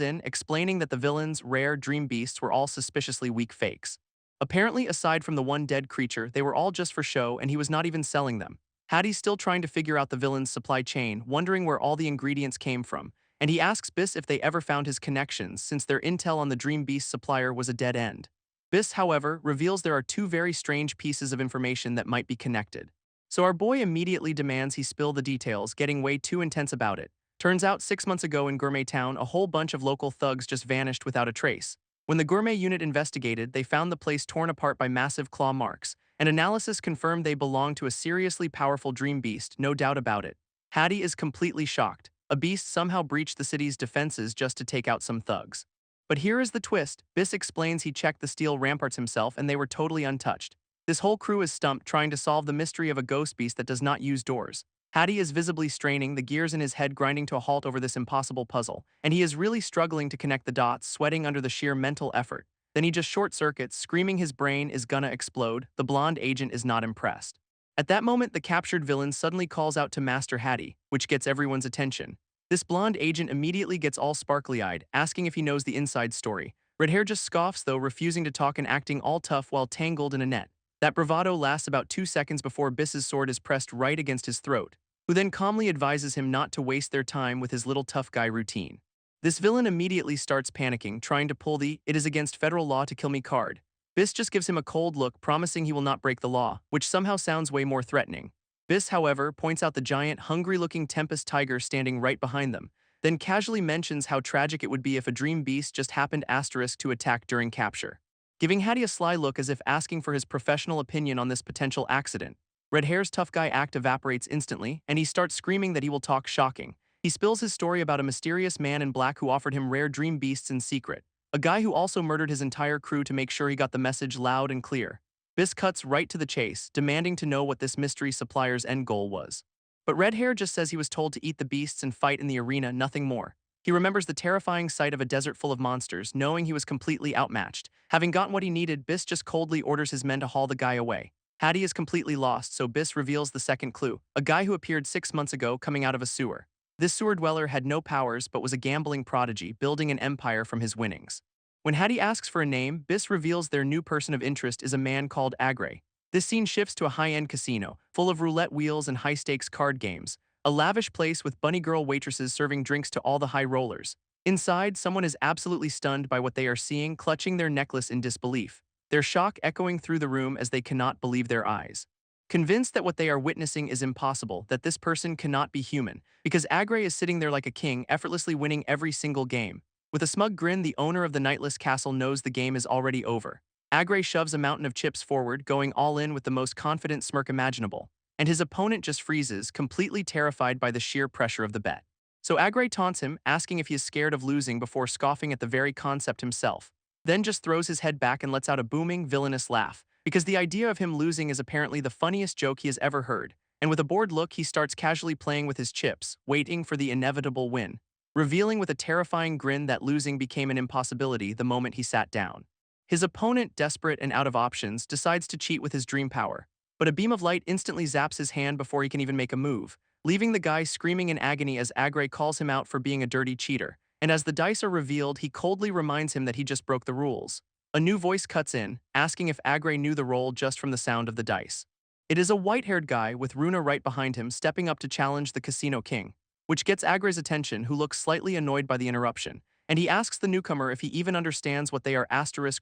in, explaining that the villain's rare dream beasts were all suspiciously weak fakes. Apparently, aside from the one dead creature, they were all just for show, and he was not even selling them. Hattie's still trying to figure out the villain's supply chain, wondering where all the ingredients came from, and he asks Biss if they ever found his connections, since their intel on the Dream Beast supplier was a dead end. Biss, however, reveals there are two very strange pieces of information that might be connected. So our boy immediately demands he spill the details, getting way too intense about it. Turns out 6 months ago in Gourmet Town, a whole bunch of local thugs just vanished without a trace. When the Gourmet unit investigated, they found the place torn apart by massive claw marks, and analysis confirmed they belonged to a seriously powerful dream beast, no doubt about it. Hattie is completely shocked. A beast somehow breached the city's defenses just to take out some thugs. But here is the twist. Biss explains he checked the steel ramparts himself and they were totally untouched. This whole crew is stumped trying to solve the mystery of a ghost beast that does not use doors. Hattie is visibly straining, the gears in his head grinding to a halt over this impossible puzzle, and he is really struggling to connect the dots, sweating under the sheer mental effort. Then he just short-circuits, screaming his brain is gonna explode. The blonde agent is not impressed. At that moment, the captured villain suddenly calls out to Master Hattie, which gets everyone's attention. This blonde agent immediately gets all sparkly-eyed, asking if he knows the inside story. Red Hair just scoffs though, refusing to talk and acting all tough while tangled in a net. That bravado lasts about 2 seconds before Biss's sword is pressed right against his throat, who then calmly advises him not to waste their time with his little tough guy routine. This villain immediately starts panicking, trying to pull the "it is against federal law to kill me" card. Biss just gives him a cold look, promising he will not break the law, which somehow sounds way more threatening. Biss, however, points out the giant, hungry-looking Tempest tiger standing right behind them, then casually mentions how tragic it would be if a dream beast just happened to attack during capture, giving Hattie a sly look as if asking for his professional opinion on this potential accident. Red Hair's tough guy act evaporates instantly, and he starts screaming that he will talk shocking. He spills his story about a mysterious man in black who offered him rare dream beasts in secret, a guy who also murdered his entire crew to make sure he got the message loud and clear. Biss cuts right to the chase, demanding to know what this mystery supplier's end goal was. But Red Hair just says he was told to eat the beasts and fight in the arena, nothing more. He remembers the terrifying sight of a desert full of monsters, knowing he was completely outmatched. Having gotten what he needed, Biss just coldly orders his men to haul the guy away. Hattie is completely lost, so Biss reveals the second clue, a guy who appeared 6 months ago coming out of a sewer. This sewer dweller had no powers but was a gambling prodigy, building an empire from his winnings. When Hattie asks for a name, Biss reveals their new person of interest is a man called Agre. This scene shifts to a high-end casino, full of roulette wheels and high-stakes card games, a lavish place with bunny girl waitresses serving drinks to all the high rollers. Inside, someone is absolutely stunned by what they are seeing, clutching their necklace in disbelief, their shock echoing through the room as they cannot believe their eyes. Convinced that what they are witnessing is impossible, that this person cannot be human, because Agre is sitting there like a king, effortlessly winning every single game. With a smug grin, the owner of the nightless castle knows the game is already over. Agre shoves a mountain of chips forward, going all in with the most confident smirk imaginable, and his opponent just freezes, completely terrified by the sheer pressure of the bet. So Agre taunts him, asking if he is scared of losing before scoffing at the very concept himself, then just throws his head back and lets out a booming, villainous laugh, because the idea of him losing is apparently the funniest joke he has ever heard, and with a bored look he starts casually playing with his chips, waiting for the inevitable win, revealing with a terrifying grin that losing became an impossibility the moment he sat down. His opponent, desperate and out of options, decides to cheat with his dream power, but a beam of light instantly zaps his hand before he can even make a move, leaving the guy screaming in agony as Agre calls him out for being a dirty cheater, and as the dice are revealed, he coldly reminds him that he just broke the rules. A new voice cuts in, asking if Agre knew the roll just from the sound of the dice. It is a white-haired guy with Runa right behind him stepping up to challenge the casino king, which gets Agre's attention, who looks slightly annoyed by the interruption, and he asks the newcomer if he even understands what they are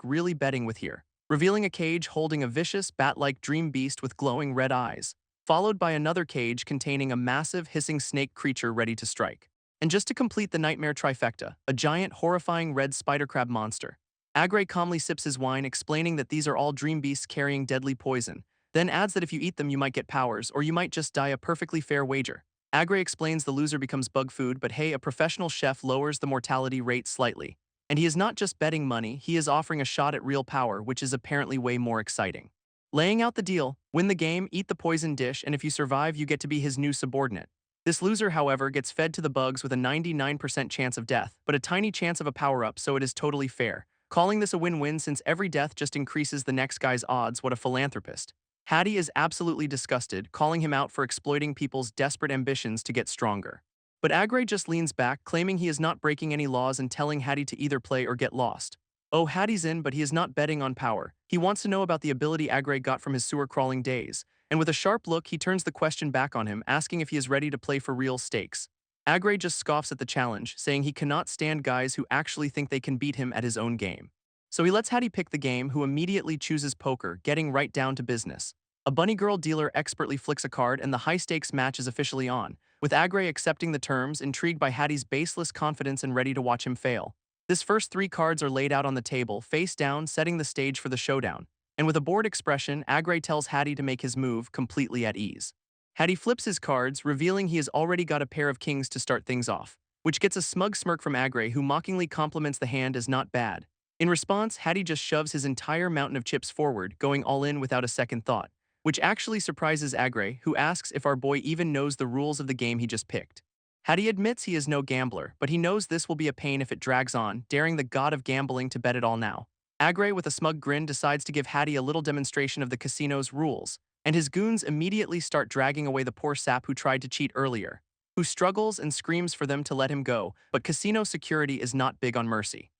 really betting with here, revealing a cage holding a vicious, bat-like dream beast with glowing red eyes, followed by another cage containing a massive, hissing snake creature ready to strike. And just to complete the nightmare trifecta, a giant, horrifying red spider crab monster. Agre calmly sips his wine, explaining that these are all dream beasts carrying deadly poison, then adds that if you eat them you might get powers, or you might just die, a perfectly fair wager. Agre explains the loser becomes bug food, but hey, a professional chef lowers the mortality rate slightly. And he is not just betting money, he is offering a shot at real power, which is apparently way more exciting. Laying out the deal: win the game, eat the poison dish, and if you survive you get to be his new subordinate. This loser, however, gets fed to the bugs with a 99% chance of death, but a tiny chance of a power-up, so it is totally fair, calling this a win-win since every death just increases the next guy's odds. What a philanthropist. Hattie is absolutely disgusted, calling him out for exploiting people's desperate ambitions to get stronger. But Agre just leans back, claiming he is not breaking any laws and telling Hattie to either play or get lost. Oh, Hattie's in, but he is not betting on power. He wants to know about the ability Agre got from his sewer-crawling days, and with a sharp look he turns the question back on him, asking if he is ready to play for real stakes. Agre just scoffs at the challenge, saying he cannot stand guys who actually think they can beat him at his own game. So he lets Hattie pick the game, who immediately chooses poker, getting right down to business. A bunny girl dealer expertly flicks a card and the high-stakes match is officially on, with Agre accepting the terms, intrigued by Hattie's baseless confidence and ready to watch him fail. This first 3 cards are laid out on the table, face down, setting the stage for the showdown. And with a bored expression, Agre tells Hattie to make his move, completely at ease. Hattie flips his cards, revealing he has already got a pair of kings to start things off, which gets a smug smirk from Agre, who mockingly compliments the hand as not bad. In response, Hattie just shoves his entire mountain of chips forward, going all in without a second thought, which actually surprises Agre, who asks if our boy even knows the rules of the game he just picked. Hattie admits he is no gambler, but he knows this will be a pain if it drags on, daring the god of gambling to bet it all now. Agre, with a smug grin, decides to give Hattie a little demonstration of the casino's rules, and his goons immediately start dragging away the poor sap who tried to cheat earlier, who struggles and screams for them to let him go, but casino security is not big on mercy,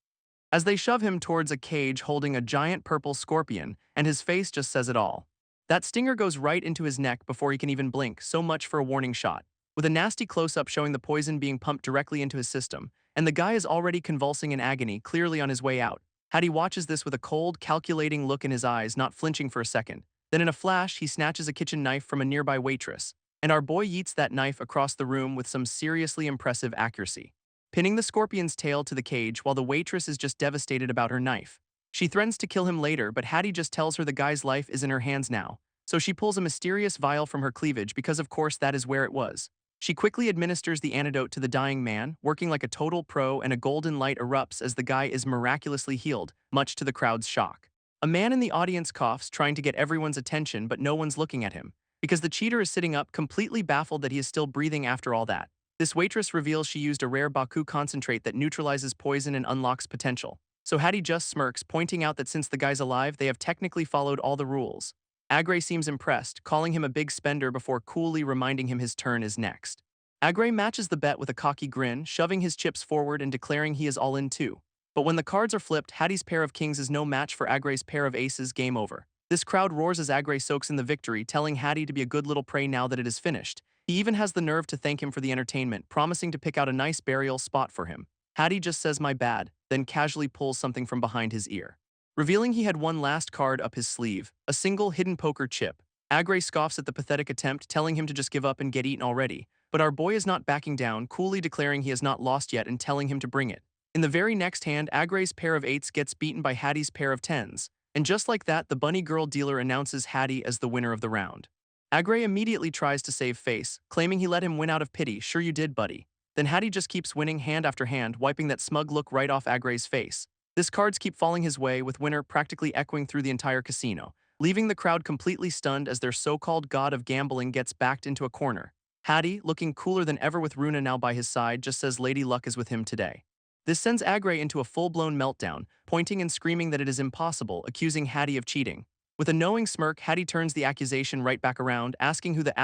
as they shove him towards a cage holding a giant purple scorpion, and his face just says it all. That stinger goes right into his neck before he can even blink, so much for a warning shot, with a nasty close-up showing the poison being pumped directly into his system, and the guy is already convulsing in agony, clearly on his way out. Hattie watches this with a cold, calculating look in his eyes, not flinching for a second. Then in a flash, he snatches a kitchen knife from a nearby waitress, and our boy yeets that knife across the room with some seriously impressive accuracy, pinning the scorpion's tail to the cage while the waitress is just devastated about her knife. She threatens to kill him later, but Hattie just tells her the guy's life is in her hands now, so she pulls a mysterious vial from her cleavage because of course that is where it was. She quickly administers the antidote to the dying man, working like a total pro, and a golden light erupts as the guy is miraculously healed, much to the crowd's shock. A man in the audience coughs, trying to get everyone's attention, but no one's looking at him, because the cheater is sitting up, completely baffled that he is still breathing after all that. This waitress reveals she used a rare Baku concentrate that neutralizes poison and unlocks potential. So Hattie just smirks, pointing out that since the guy's alive, they have technically followed all the rules. Agre seems impressed, calling him a big spender before coolly reminding him his turn is next. Agre matches the bet with a cocky grin, shoving his chips forward and declaring he is all in too. But when the cards are flipped, Hattie's pair of kings is no match for Agre's pair of aces. Game over. This crowd roars as Agray soaks in the victory, telling Hattie to be a good little prey now that it is finished. He even has the nerve to thank him for the entertainment, promising to pick out a nice burial spot for him. Hattie just says my bad, then casually pulls something from behind his ear, revealing he had one last card up his sleeve, a single hidden poker chip. Agray scoffs at the pathetic attempt, telling him to just give up and get eaten already. But our boy is not backing down, coolly declaring he has not lost yet and telling him to bring it. In the very next hand, Agray's pair of 8s gets beaten by Hattie's pair of 10s. And just like that, the bunny girl dealer announces Hattie as the winner of the round. Agray immediately tries to save face, claiming he let him win out of pity. Sure you did, buddy. Then Hattie just keeps winning hand after hand, wiping that smug look right off Agray's face. His cards keep falling his way, with winner practically echoing through the entire casino, leaving the crowd completely stunned as their so-called god of gambling gets backed into a corner. Hattie, looking cooler than ever with Runa now by his side, just says Lady Luck is with him today. This sends Agray into a full-blown meltdown, pointing and screaming that it is impossible, accusing Hattie of cheating. With a knowing smirk, Hattie turns the accusation right back around, asking who the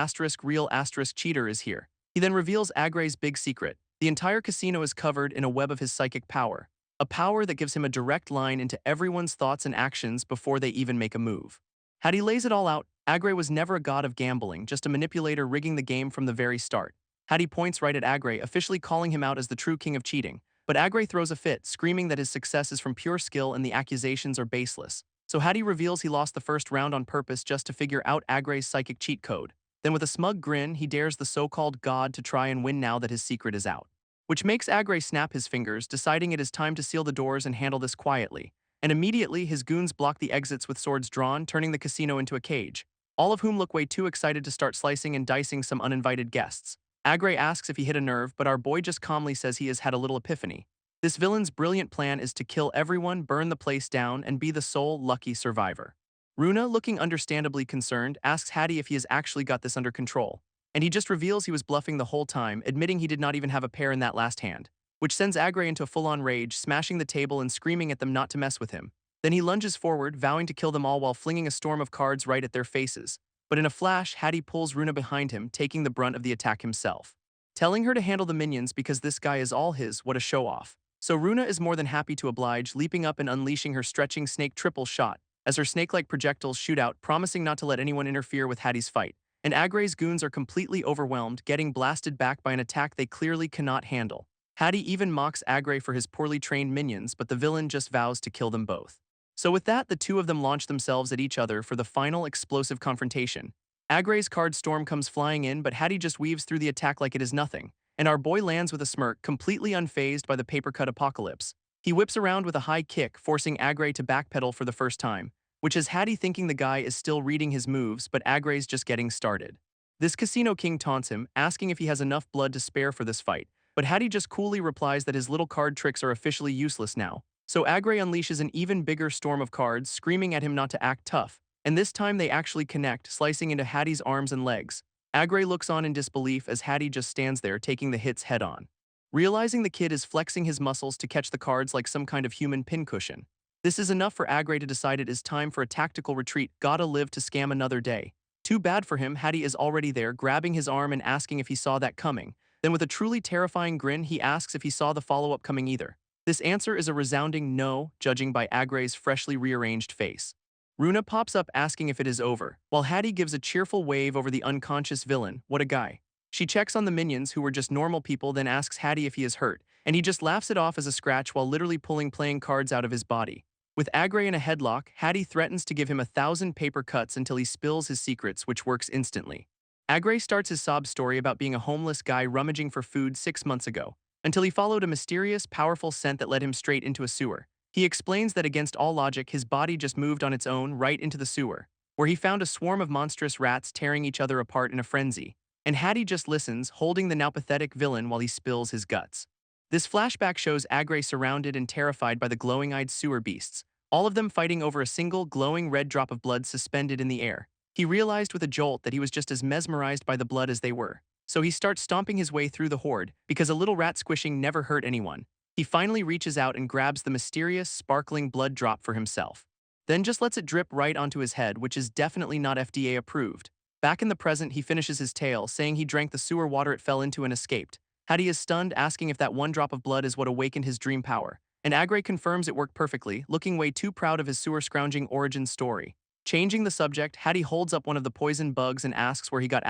real cheater is here. He then reveals Agray's big secret. The entire casino is covered in a web of his psychic power, a power that gives him a direct line into everyone's thoughts and actions before they even make a move. Hattie lays it all out. Agray was never a god of gambling, just a manipulator rigging the game from the very start. Hattie points right at Agray, officially calling him out as the true king of cheating. But Agray throws a fit, screaming that his success is from pure skill and the accusations are baseless. So Hattie reveals he lost the first round on purpose just to figure out Agray's psychic cheat code. Then with a smug grin, he dares the so-called god to try and win now that his secret is out, which makes Agray snap his fingers, deciding it is time to seal the doors and handle this quietly. And immediately, his goons block the exits with swords drawn, turning the casino into a cage, all of whom look way too excited to start slicing and dicing some uninvited guests. Agray asks if he hit a nerve, but our boy just calmly says he has had a little epiphany. This villain's brilliant plan is to kill everyone, burn the place down, and be the sole lucky survivor. Runa, looking understandably concerned, asks Hattie if he has actually got this under control, and he just reveals he was bluffing the whole time, admitting he did not even have a pair in that last hand, which sends Agray into a full-on rage, smashing the table and screaming at them not to mess with him. Then he lunges forward, vowing to kill them all while flinging a storm of cards right at their faces. But in a flash, Hattie pulls Runa behind him, taking the brunt of the attack himself, telling her to handle the minions because this guy is all his. What a show-off. So Runa is more than happy to oblige, leaping up and unleashing her stretching snake triple shot, as her snake-like projectiles shoot out, promising not to let anyone interfere with Hattie's fight. And Agray's goons are completely overwhelmed, getting blasted back by an attack they clearly cannot handle. Hattie even mocks Agray for his poorly trained minions, but the villain just vows to kill them both. So with that, the two of them launch themselves at each other for the final explosive confrontation. Agray's card storm comes flying in, but Hattie just weaves through the attack like it is nothing, and our boy lands with a smirk, completely unfazed by the paper-cut apocalypse. He whips around with a high kick, forcing Agray to backpedal for the first time, which has Hattie thinking the guy is still reading his moves, but Agray's just getting started. This casino king taunts him, asking if he has enough blood to spare for this fight, but Hattie just coolly replies that his little card tricks are officially useless now. So Agray unleashes an even bigger storm of cards, screaming at him not to act tough, and this time they actually connect, slicing into Hattie's arms and legs. Agray looks on in disbelief as Hattie just stands there taking the hits head-on, realizing the kid is flexing his muscles to catch the cards like some kind of human pincushion. This is enough for Agray to decide it is time for a tactical retreat. Gotta live to scam another day. Too bad for him, Hattie is already there, grabbing his arm and asking if he saw that coming. Then with a truly terrifying grin, he asks if he saw the follow-up coming either. This answer is a resounding no, judging by Agray's freshly rearranged face. Runa pops up asking if it is over, while Hattie gives a cheerful wave over the unconscious villain. What a guy. She checks on the minions, who were just normal people, then asks Hattie if he is hurt, and he just laughs it off as a scratch while literally pulling playing cards out of his body. With Agray in a headlock, Hattie threatens to give him 1,000 paper cuts until he spills his secrets, which works instantly. Agray starts his sob story about being a homeless guy rummaging for food 6 months ago, until he followed a mysterious, powerful scent that led him straight into a sewer. He explains that against all logic, his body just moved on its own right into the sewer, where he found a swarm of monstrous rats tearing each other apart in a frenzy. And Hattie just listens, holding the now pathetic villain while he spills his guts. This flashback shows Agray surrounded and terrified by the glowing-eyed sewer beasts, all of them fighting over a single glowing red drop of blood suspended in the air. He realized with a jolt that he was just as mesmerized by the blood as they were. So he starts stomping his way through the horde, because a little rat squishing never hurt anyone. He finally reaches out and grabs the mysterious, sparkling blood drop for himself. Then just lets it drip right onto his head, which is definitely not FDA approved. Back in the present, he finishes his tale, saying he drank the sewer water it fell into and escaped. Hattie is stunned, asking if that one drop of blood is what awakened his dream power. And Agray confirms it worked perfectly, looking way too proud of his sewer scrounging origin story. Changing the subject, Hattie holds up one of the poison bugs and asks where he got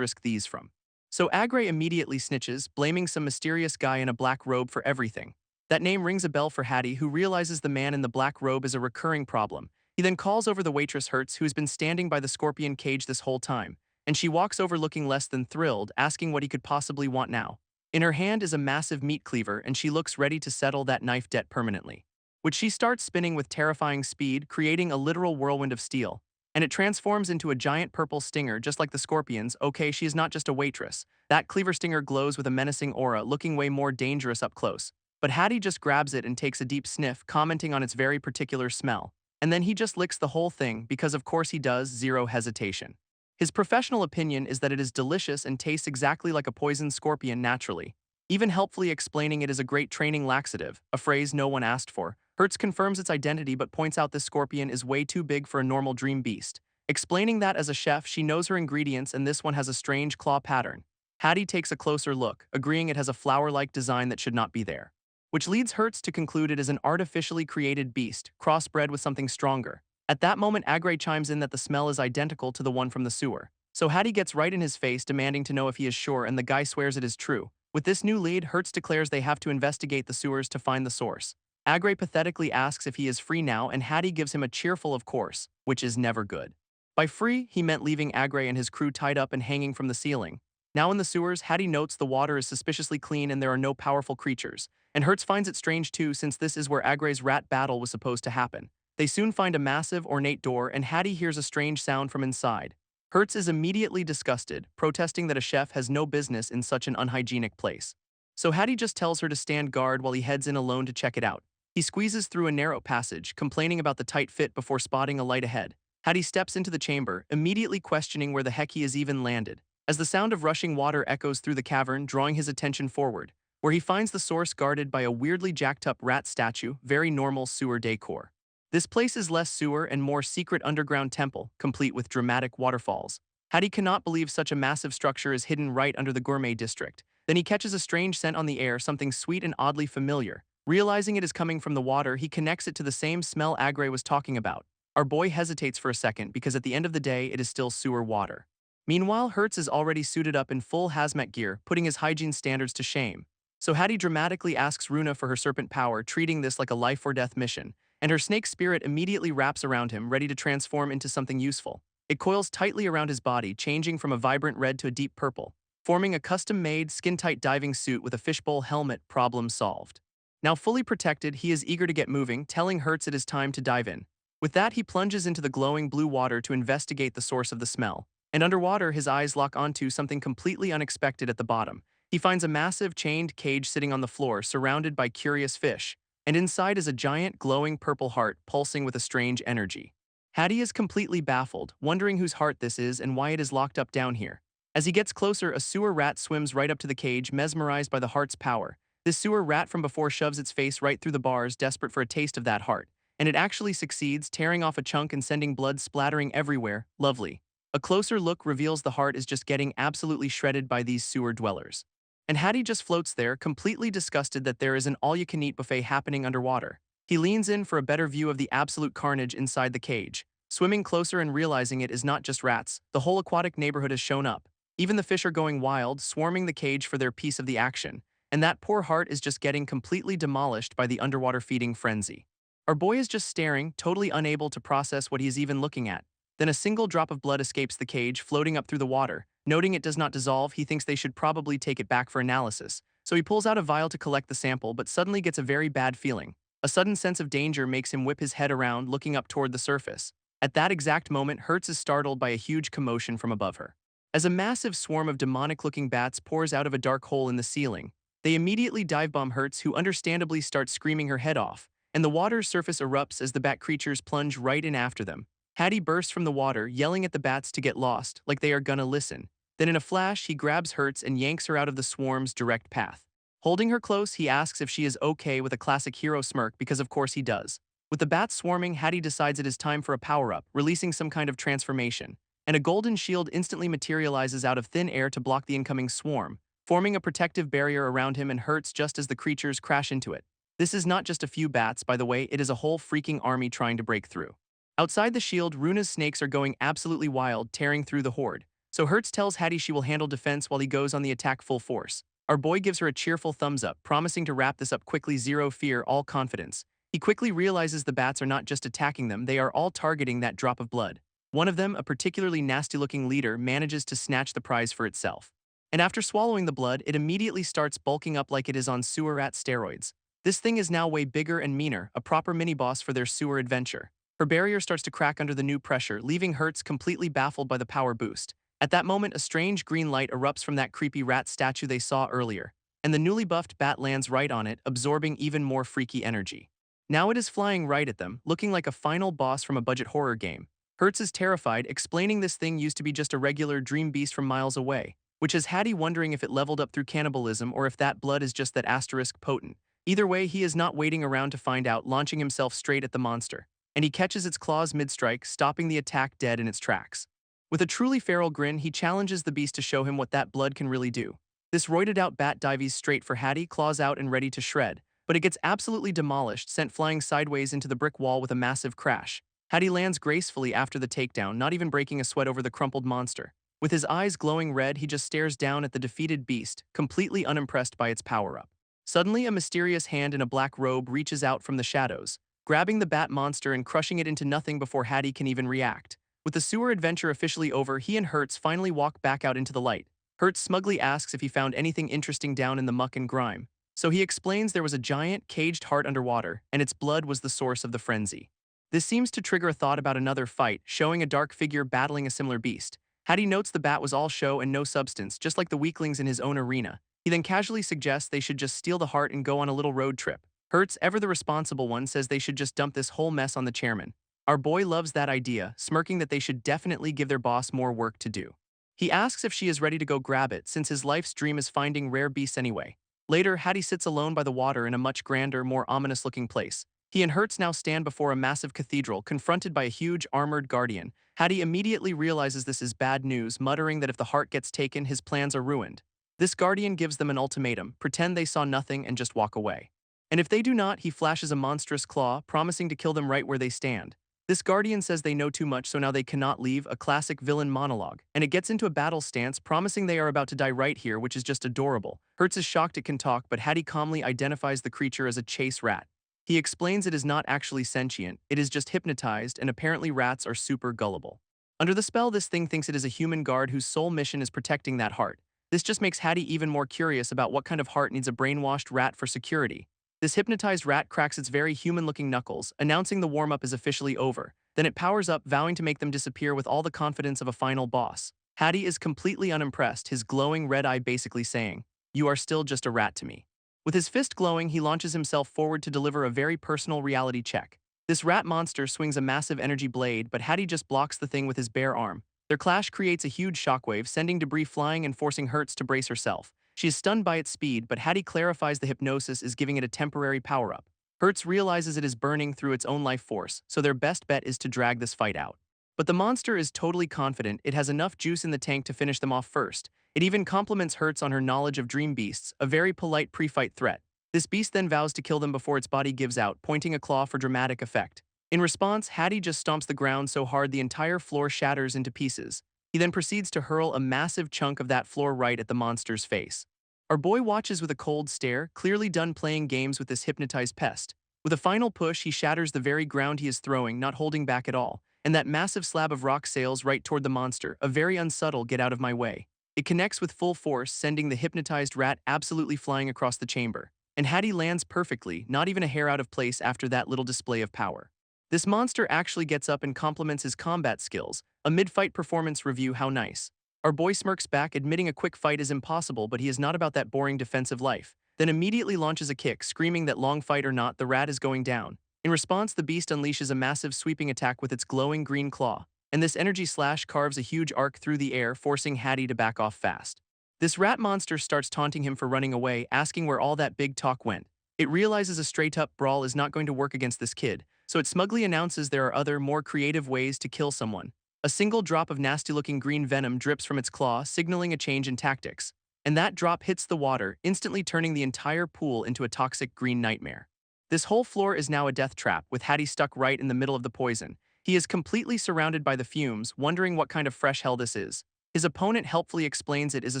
these from. So Agre immediately snitches, blaming some mysterious guy in a black robe for everything. That name rings a bell for Hattie, who realizes the man in the black robe is a recurring problem. He then calls over the waitress Hertz, who's been standing by the scorpion cage this whole time, and she walks over looking less than thrilled, asking what he could possibly want now. In her hand is a massive meat cleaver, and she looks ready to settle that knife debt permanently, which she starts spinning with terrifying speed, creating a literal whirlwind of steel. And it transforms into a giant purple stinger just like the scorpions. Okay, she is not just a waitress. That cleaver stinger glows with a menacing aura, looking way more dangerous up close. But Hattie just grabs it and takes a deep sniff, commenting on its very particular smell. And then he just licks the whole thing, because of course he does, zero hesitation. His professional opinion is that it is delicious and tastes exactly like a poisoned scorpion naturally, even helpfully explaining it is a great training laxative, a phrase no one asked for. Hertz confirms its identity but points out this scorpion is way too big for a normal dream beast, explaining that as a chef she knows her ingredients and this one has a strange claw pattern. Hattie takes a closer look, agreeing it has a flower-like design that should not be there, which leads Hertz to conclude it is an artificially created beast, crossbred with something stronger. At that moment, Agre chimes in that the smell is identical to the one from the sewer. So Hattie gets right in his face, demanding to know if he is sure, and the guy swears it is true. With this new lead, Hertz declares they have to investigate the sewers to find the source. Agre pathetically asks if he is free now, and Hattie gives him a cheerful of course, which is never good. By free, he meant leaving Agre and his crew tied up and hanging from the ceiling. Now in the sewers, Hattie notes the water is suspiciously clean and there are no powerful creatures. And Hertz finds it strange too, since this is where Agre's rat battle was supposed to happen. They soon find a massive, ornate door, and Hattie hears a strange sound from inside. Hertz is immediately disgusted, protesting that a chef has no business in such an unhygienic place. So Hattie just tells her to stand guard while he heads in alone to check it out. He squeezes through a narrow passage, complaining about the tight fit before spotting a light ahead. Hattie steps into the chamber, immediately questioning where the heck he has even landed, as the sound of rushing water echoes through the cavern, drawing his attention forward, where he finds the source guarded by a weirdly jacked-up rat statue, very normal sewer decor. This place is less sewer and more secret underground temple, complete with dramatic waterfalls. Hattie cannot believe such a massive structure is hidden right under the gourmet district. Then he catches a strange scent on the air, something sweet and oddly familiar. Realizing it is coming from the water, he connects it to the same smell Agre was talking about. Our boy hesitates for a second because at the end of the day, it is still sewer water. Meanwhile, Hertz is already suited up in full hazmat gear, putting his hygiene standards to shame. So Hattie dramatically asks Runa for her serpent power, treating this like a life-or-death mission, and her snake spirit immediately wraps around him, ready to transform into something useful. It coils tightly around his body, changing from a vibrant red to a deep purple, forming a custom-made, skin-tight diving suit with a fishbowl helmet. Problem solved. Now fully protected, he is eager to get moving, telling Hertz it is time to dive in. With that, he plunges into the glowing blue water to investigate the source of the smell. And underwater, his eyes lock onto something completely unexpected at the bottom. He finds a massive chained cage sitting on the floor, surrounded by curious fish. And inside is a giant, glowing purple heart pulsing with a strange energy. Hattie is completely baffled, wondering whose heart this is and why it is locked up down here. As he gets closer, a sewer rat swims right up to the cage, mesmerized by the heart's power. This sewer rat from before shoves its face right through the bars, desperate for a taste of that heart. And it actually succeeds, tearing off a chunk and sending blood splattering everywhere. Lovely. A closer look reveals the heart is just getting absolutely shredded by these sewer dwellers. And Hattie just floats there, completely disgusted that there is an all-you-can-eat buffet happening underwater. He leans in for a better view of the absolute carnage inside the cage. Swimming closer and realizing it is not just rats, the whole aquatic neighborhood has shown up. Even the fish are going wild, swarming the cage for their piece of the action. And that poor heart is just getting completely demolished by the underwater feeding frenzy. Our boy is just staring, totally unable to process what he is even looking at. Then a single drop of blood escapes the cage, floating up through the water. Noting it does not dissolve, he thinks they should probably take it back for analysis. So he pulls out a vial to collect the sample, but suddenly gets a very bad feeling. A sudden sense of danger makes him whip his head around, looking up toward the surface. At that exact moment, Hertz is startled by a huge commotion from above her. As a massive swarm of demonic-looking bats pours out of a dark hole in the ceiling, they immediately dive-bomb Hertz, who understandably starts screaming her head off, and the water's surface erupts as the bat creatures plunge right in after them. Hattie bursts from the water, yelling at the bats to get lost, like they are gonna listen. Then in a flash, he grabs Hertz and yanks her out of the swarm's direct path. Holding her close, he asks if she is okay, with a classic hero smirk, because of course he does. With the bats swarming, Hattie decides it is time for a power-up, releasing some kind of transformation. And a golden shield instantly materializes out of thin air to block the incoming swarm, forming a protective barrier around him and Hertz just as the creatures crash into it. This is not just a few bats, by the way, it is a whole freaking army trying to break through. Outside the shield, Runa's snakes are going absolutely wild, tearing through the horde. So Hertz tells Hattie she will handle defense while he goes on the attack full force. Our boy gives her a cheerful thumbs up, promising to wrap this up quickly. Zero fear, all confidence. He quickly realizes the bats are not just attacking them, they are all targeting that drop of blood. One of them, a particularly nasty-looking leader, manages to snatch the prize for itself. And after swallowing the blood, it immediately starts bulking up like it is on sewer rat steroids. This thing is now way bigger and meaner, a proper mini-boss for their sewer adventure. Her barrier starts to crack under the new pressure, leaving Hertz completely baffled by the power boost. At that moment, a strange green light erupts from that creepy rat statue they saw earlier, and the newly buffed bat lands right on it, absorbing even more freaky energy. Now it is flying right at them, looking like a final boss from a budget horror game. Hertz is terrified, explaining this thing used to be just a regular dream beast from miles away, which has Hattie wondering if it leveled up through cannibalism or if that blood is just that asterisk potent. Either way, he is not waiting around to find out, launching himself straight at the monster. And he catches its claws mid-strike, stopping the attack dead in its tracks. With a truly feral grin, he challenges the beast to show him what that blood can really do. This roided-out bat dives straight for Hattie, claws out and ready to shred, but it gets absolutely demolished, sent flying sideways into the brick wall with a massive crash. Hattie lands gracefully after the takedown, not even breaking a sweat over the crumpled monster. With his eyes glowing red, he just stares down at the defeated beast, completely unimpressed by its power-up. Suddenly, a mysterious hand in a black robe reaches out from the shadows, grabbing the bat monster and crushing it into nothing before Hattie can even react. With the sewer adventure officially over, he and Hertz finally walk back out into the light. Hertz smugly asks if he found anything interesting down in the muck and grime. So he explains there was a giant, caged heart underwater, and its blood was the source of the frenzy. This seems to trigger a thought about another fight, showing a dark figure battling a similar beast. Hattie notes the bat was all show and no substance, just like the weaklings in his own arena. He then casually suggests they should just steal the heart and go on a little road trip. Hertz, ever the responsible one, says they should just dump this whole mess on the chairman. Our boy loves that idea, smirking that they should definitely give their boss more work to do. He asks if she is ready to go grab it, since his life's dream is finding rare beasts anyway. Later, Hattie sits alone by the water in a much grander, more ominous-looking place. He and Hertz now stand before a massive cathedral, confronted by a huge, armored guardian. Hattie immediately realizes this is bad news, muttering that if the heart gets taken, his plans are ruined. This guardian gives them an ultimatum: pretend they saw nothing and just walk away. And if they do not, he flashes a monstrous claw, promising to kill them right where they stand. This guardian says they know too much, so now they cannot leave, a classic villain monologue, and it gets into a battle stance, promising they are about to die right here, which is just adorable. Hertz is shocked it can talk, but Hattie calmly identifies the creature as a chase rat. He explains it is not actually sentient, it is just hypnotized, and apparently rats are super gullible. Under the spell, this thing thinks it is a human guard whose sole mission is protecting that heart. This just makes Hattie even more curious about what kind of heart needs a brainwashed rat for security. This hypnotized rat cracks its very human-looking knuckles, announcing the warm-up is officially over. Then it powers up, vowing to make them disappear with all the confidence of a final boss. Hattie is completely unimpressed, his glowing red eye basically saying, "You are still just a rat to me." With his fist glowing, he launches himself forward to deliver a very personal reality check. This rat monster swings a massive energy blade, but Hattie just blocks the thing with his bare arm. Their clash creates a huge shockwave, sending debris flying and forcing Hertz to brace herself. She is stunned by its speed, but Hattie clarifies the hypnosis is giving it a temporary power-up. Hertz realizes it is burning through its own life force, so their best bet is to drag this fight out. But the monster is totally confident it has enough juice in the tank to finish them off first. It even compliments Hertz on her knowledge of dream beasts, a very polite pre-fight threat. This beast then vows to kill them before its body gives out, pointing a claw for dramatic effect. In response, Hattie just stomps the ground so hard the entire floor shatters into pieces. He then proceeds to hurl a massive chunk of that floor right at the monster's face. Our boy watches with a cold stare, clearly done playing games with this hypnotized pest. With a final push, he shatters the very ground he is throwing, not holding back at all, and that massive slab of rock sails right toward the monster, a very unsubtle "get out of my way." It connects with full force, sending the hypnotized rat absolutely flying across the chamber. And Hattie lands perfectly, not even a hair out of place after that little display of power. This monster actually gets up and compliments his combat skills, a mid-fight performance review. How nice. Our boy smirks back, admitting a quick fight is impossible, but he is not about that boring defensive life. Then immediately launches a kick, screaming that long fight or not, the rat is going down. In response, the beast unleashes a massive sweeping attack with its glowing green claw, and this energy slash carves a huge arc through the air, forcing Hattie to back off fast. This rat monster starts taunting him for running away, asking where all that big talk went. It realizes a straight-up brawl is not going to work against this kid, so it smugly announces there are other, more creative ways to kill someone. A single drop of nasty-looking green venom drips from its claw, signaling a change in tactics. And that drop hits the water, instantly turning the entire pool into a toxic green nightmare. This whole floor is now a death trap, with Hattie stuck right in the middle of the poison. He is completely surrounded by the fumes, wondering what kind of fresh hell this is. His opponent helpfully explains it is a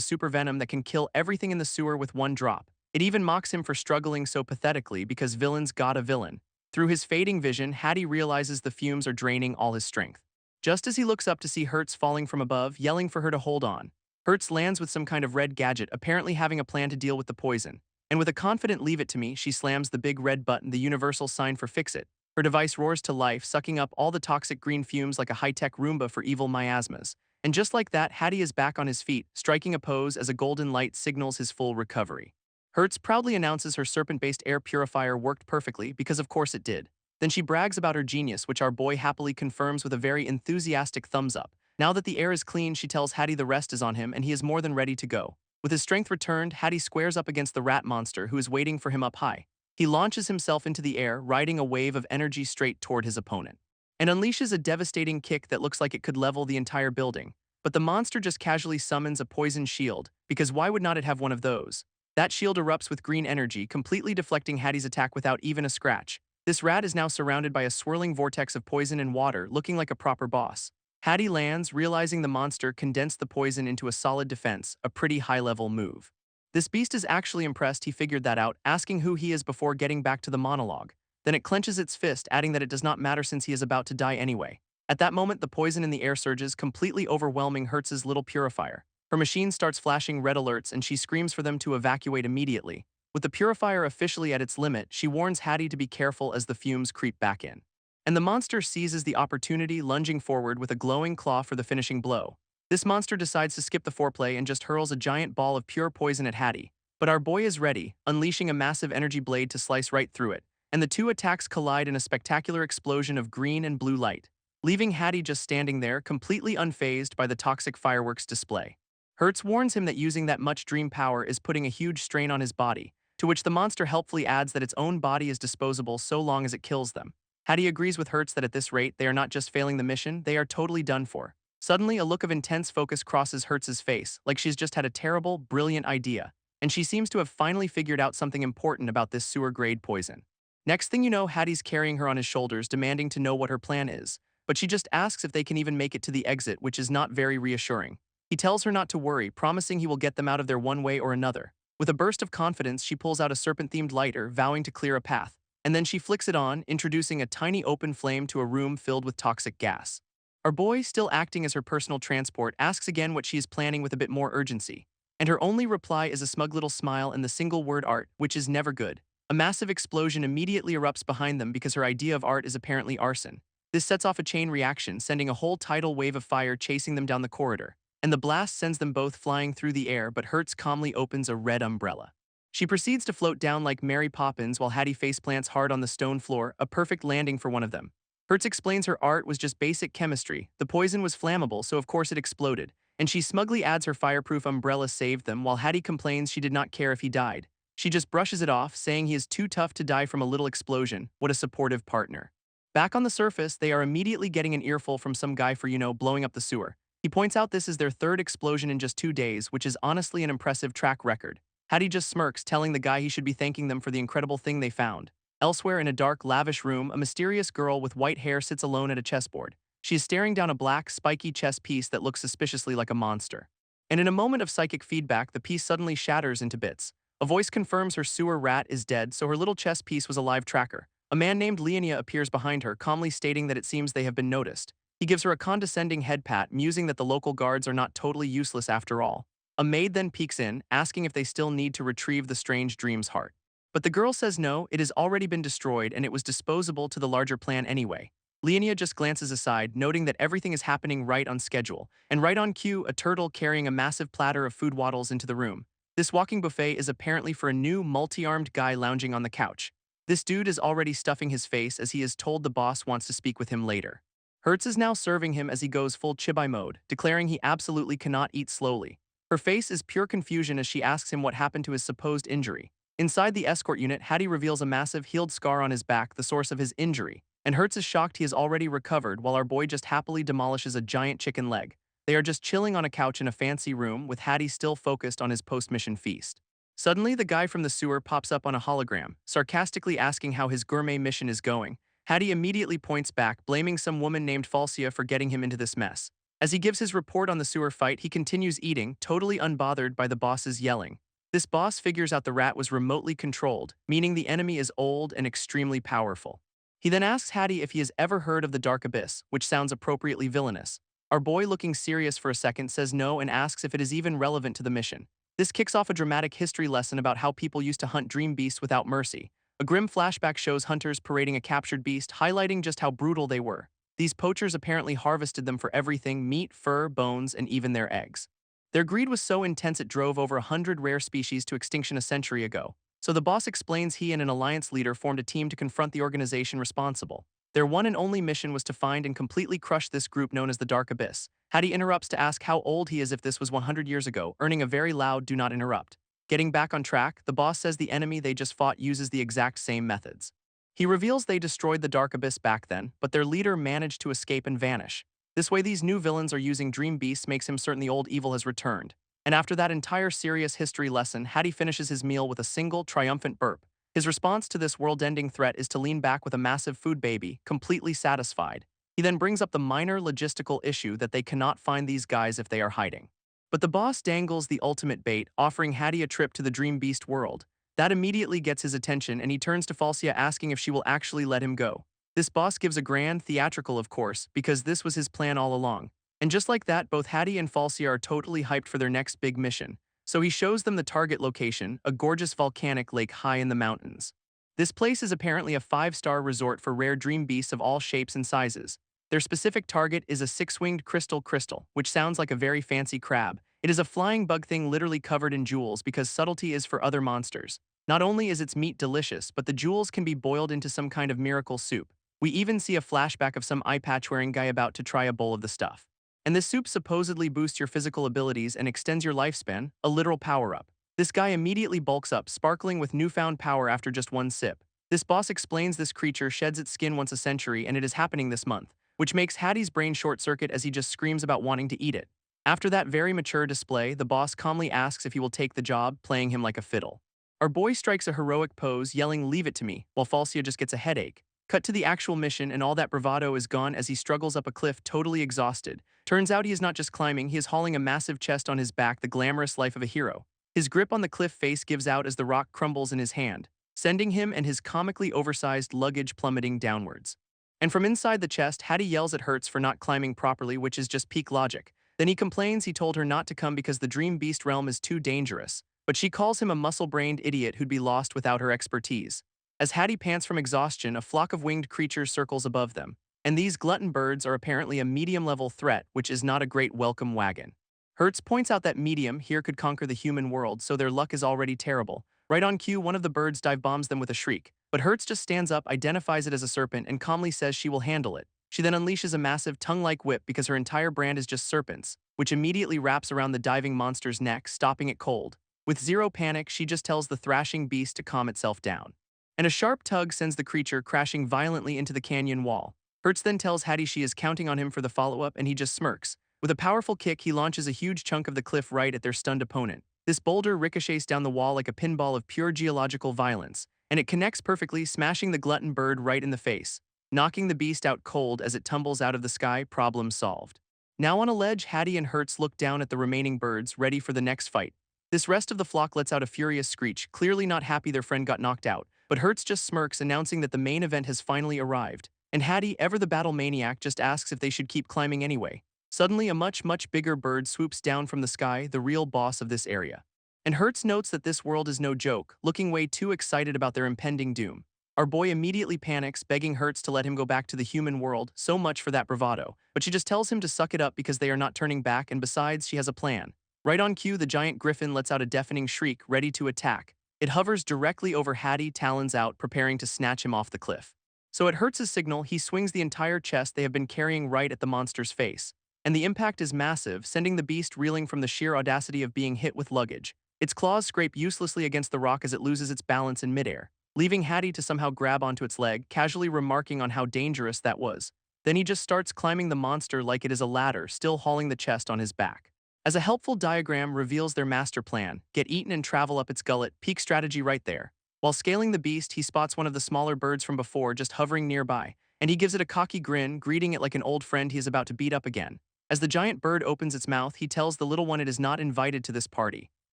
supervenom that can kill everything in the sewer with one drop. It even mocks him for struggling so pathetically because villains got a villain. Through his fading vision, Hattie realizes the fumes are draining all his strength. Just as he looks up to see Hertz falling from above, yelling for her to hold on, Hertz lands with some kind of red gadget, apparently having a plan to deal with the poison. And with a confident "leave it to me," she slams the big red button, the universal sign for fix it. Her device roars to life, sucking up all the toxic green fumes like a high-tech Roomba for evil miasmas. And just like that, Hattie is back on his feet, striking a pose as a golden light signals his full recovery. Hertz proudly announces her serpent-based air purifier worked perfectly, because of course it did. Then she brags about her genius, which our boy happily confirms with a very enthusiastic thumbs up. Now that the air is clean, she tells Hattie the rest is on him and he is more than ready to go. With his strength returned, Hattie squares up against the rat monster who is waiting for him up high. He launches himself into the air, riding a wave of energy straight toward his opponent, and unleashes a devastating kick that looks like it could level the entire building. But the monster just casually summons a poison shield, because why would not it have one of those? That shield erupts with green energy, completely deflecting Hattie's attack without even a scratch. This rat is now surrounded by a swirling vortex of poison and water, looking like a proper boss. Hattie lands, realizing the monster condensed the poison into a solid defense, a pretty high-level move. This beast is actually impressed he figured that out, asking who he is before getting back to the monologue. Then it clenches its fist, adding that it does not matter since he is about to die anyway. At that moment, the poison in the air surges, completely overwhelming Hertz's little purifier. Her machine starts flashing red alerts and she screams for them to evacuate immediately. With the purifier officially at its limit, she warns Hattie to be careful as the fumes creep back in. And the monster seizes the opportunity, lunging forward with a glowing claw for the finishing blow. This monster decides to skip the foreplay and just hurls a giant ball of pure poison at Hattie. But our boy is ready, unleashing a massive energy blade to slice right through it, and the two attacks collide in a spectacular explosion of green and blue light, leaving Hattie just standing there, completely unfazed by the toxic fireworks display. Hertz warns him that using that much dream power is putting a huge strain on his body, to which the monster helpfully adds that its own body is disposable so long as it kills them. Hattie agrees with Hertz that at this rate, they are not just failing the mission, they are totally done for. Suddenly, a look of intense focus crosses Hertz's face, like she's just had a terrible, brilliant idea, and she seems to have finally figured out something important about this sewer-grade poison. Next thing you know, Hattie's carrying her on his shoulders, demanding to know what her plan is, but she just asks if they can even make it to the exit, which is not very reassuring. He tells her not to worry, promising he will get them out of there one way or another. With a burst of confidence, she pulls out a serpent-themed lighter, vowing to clear a path, and then she flicks it on, introducing a tiny open flame to a room filled with toxic gas. Our boy, still acting as her personal transport, asks again what she is planning with a bit more urgency, and her only reply is a smug little smile and the single word art, which is never good. A massive explosion immediately erupts behind them because her idea of art is apparently arson. This sets off a chain reaction, sending a whole tidal wave of fire chasing them down the corridor, and the blast sends them both flying through the air, but Hertz calmly opens a red umbrella. She proceeds to float down like Mary Poppins while Hattie faceplants hard on the stone floor, a perfect landing for one of them. Hertz explains her art was just basic chemistry. The poison was flammable, so of course it exploded, and she smugly adds her fireproof umbrella saved them while Hattie complains she did not care if he died. She just brushes it off, saying he is too tough to die from a little explosion. What a supportive partner. Back on the surface, they are immediately getting an earful from some guy for, blowing up the sewer. He points out this is their third explosion in just 2 days, which is honestly an impressive track record. Hattie just smirks, telling the guy he should be thanking them for the incredible thing they found. Elsewhere in a dark, lavish room, a mysterious girl with white hair sits alone at a chessboard. She is staring down a black, spiky chess piece that looks suspiciously like a monster. And in a moment of psychic feedback, the piece suddenly shatters into bits. A voice confirms her sewer rat is dead, so her little chess piece was a live tracker. A man named Leonia appears behind her, calmly stating that it seems they have been noticed. He gives her a condescending head pat, musing that the local guards are not totally useless after all. A maid then peeks in, asking if they still need to retrieve the strange dream's heart. But the girl says no, it has already been destroyed and it was disposable to the larger plan anyway. Leonia just glances aside, noting that everything is happening right on schedule, and right on cue, a turtle carrying a massive platter of food waddles into the room. This walking buffet is apparently for a new, multi-armed guy lounging on the couch. This dude is already stuffing his face as he is told the boss wants to speak with him later. Hertz is now serving him as he goes full chibai mode, declaring he absolutely cannot eat slowly. Her face is pure confusion as she asks him what happened to his supposed injury. Inside the escort unit, Hattie reveals a massive healed scar on his back, the source of his injury, and Hertz is shocked he has already recovered while our boy just happily demolishes a giant chicken leg. They are just chilling on a couch in a fancy room with Hattie still focused on his post-mission feast. Suddenly, the guy from the sewer pops up on a hologram, sarcastically asking how his gourmet mission is going, Hattie immediately points back, blaming some woman named Falsia for getting him into this mess. As he gives his report on the sewer fight, he continues eating, totally unbothered by the boss's yelling. This boss figures out the rat was remotely controlled, meaning the enemy is old and extremely powerful. He then asks Hattie if he has ever heard of the Dark Abyss, which sounds appropriately villainous. Our boy, looking serious for a second, says no and asks if it is even relevant to the mission. This kicks off a dramatic history lesson about how people used to hunt dream beasts without mercy. A grim flashback shows hunters parading a captured beast, highlighting just how brutal they were. These poachers apparently harvested them for everything: meat, fur, bones, and even their eggs. Their greed was so intense it drove over 100 rare species to extinction a century ago. So the boss explains he and an alliance leader formed a team to confront the organization responsible. Their one and only mission was to find and completely crush this group known as the Dark Abyss. Hattie interrupts to ask how old he is if this was 100 years ago, earning a very loud "do not interrupt." Getting back on track, the boss says the enemy they just fought uses the exact same methods. He reveals they destroyed the Dark Abyss back then, but their leader managed to escape and vanish. This way these new villains are using dream beasts makes him certain the old evil has returned. And after that entire serious history lesson, Hattie finishes his meal with a single, triumphant burp. His response to this world-ending threat is to lean back with a massive food baby, completely satisfied. He then brings up the minor logistical issue that they cannot find these guys if they are hiding. But the boss dangles the ultimate bait, offering Hattie a trip to the Dream Beast world. That immediately gets his attention, and he turns to Falsia asking if she will actually let him go. This boss gives a grand theatrical, of course, because this was his plan all along. And just like that, both Hattie and Falsia are totally hyped for their next big mission. So he shows them the target location, a gorgeous volcanic lake high in the mountains. This place is apparently a 5-star resort for rare dream beasts of all shapes and sizes. Their specific target is a 6-winged crystal, which sounds like a very fancy crab. It is a flying bug thing literally covered in jewels because subtlety is for other monsters. Not only is its meat delicious, but the jewels can be boiled into some kind of miracle soup. We even see a flashback of some eye patch-wearing guy about to try a bowl of the stuff. And this soup supposedly boosts your physical abilities and extends your lifespan, a literal power-up. This guy immediately bulks up, sparkling with newfound power after just one sip. This boss explains this creature sheds its skin once a century and it is happening this month, which makes Hattie's brain short-circuit as he just screams about wanting to eat it. After that very mature display, the boss calmly asks if he will take the job, playing him like a fiddle. Our boy strikes a heroic pose, yelling "leave it to me," while Falsia just gets a headache. Cut to the actual mission and all that bravado is gone as he struggles up a cliff totally exhausted. Turns out he is not just climbing, he is hauling a massive chest on his back, the glamorous life of a hero. His grip on the cliff face gives out as the rock crumbles in his hand, sending him and his comically oversized luggage plummeting downwards. And from inside the chest, Hattie yells at Hertz for not climbing properly, which is just peak logic. Then he complains he told her not to come because the Dream Beast realm is too dangerous, but she calls him a muscle-brained idiot who'd be lost without her expertise. As Hattie pants from exhaustion, a flock of winged creatures circles above them, and these glutton birds are apparently a medium-level threat, which is not a great welcome wagon. Hertz points out that medium here could conquer the human world, so their luck is already terrible. Right on cue, one of the birds dive-bombs them with a shriek, but Hertz just stands up, identifies it as a serpent, and calmly says she will handle it. She then unleashes a massive tongue-like whip because her entire brand is just serpents, which immediately wraps around the diving monster's neck, stopping it cold. With zero panic, she just tells the thrashing beast to calm itself down. And a sharp tug sends the creature crashing violently into the canyon wall. Hertz then tells Hattie she is counting on him for the follow-up, and he just smirks. With a powerful kick, he launches a huge chunk of the cliff right at their stunned opponent. This boulder ricochets down the wall like a pinball of pure geological violence, and it connects perfectly, smashing the glutton bird right in the face, knocking the beast out cold as it tumbles out of the sky. Problem solved. Now on a ledge, Hattie and Hertz look down at the remaining birds, ready for the next fight. This rest of the flock lets out a furious screech, clearly not happy their friend got knocked out, but Hertz just smirks, announcing that the main event has finally arrived. And Hattie, ever the battle maniac, just asks if they should keep climbing anyway. Suddenly, a much bigger bird swoops down from the sky, the real boss of this area. And Hertz notes that this world is no joke, looking way too excited about their impending doom. Our boy immediately panics, begging Hertz to let him go back to the human world, so much for that bravado, but she just tells him to suck it up because they are not turning back, and besides, she has a plan. Right on cue, the giant griffin lets out a deafening shriek, ready to attack. It hovers directly over Hattie, talons out, preparing to snatch him off the cliff. So at Hertz's signal, he swings the entire chest they have been carrying right at the monster's face. And the impact is massive, sending the beast reeling from the sheer audacity of being hit with luggage. Its claws scrape uselessly against the rock as it loses its balance in midair, leaving Hattie to somehow grab onto its leg, casually remarking on how dangerous that was. Then he just starts climbing the monster like it is a ladder, still hauling the chest on his back. As a helpful diagram reveals their master plan, get eaten and travel up its gullet, peak strategy right there. While scaling the beast, he spots one of the smaller birds from before just hovering nearby, and he gives it a cocky grin, greeting it like an old friend he is about to beat up again. As the giant bird opens its mouth, he tells the little one it is not invited to this party.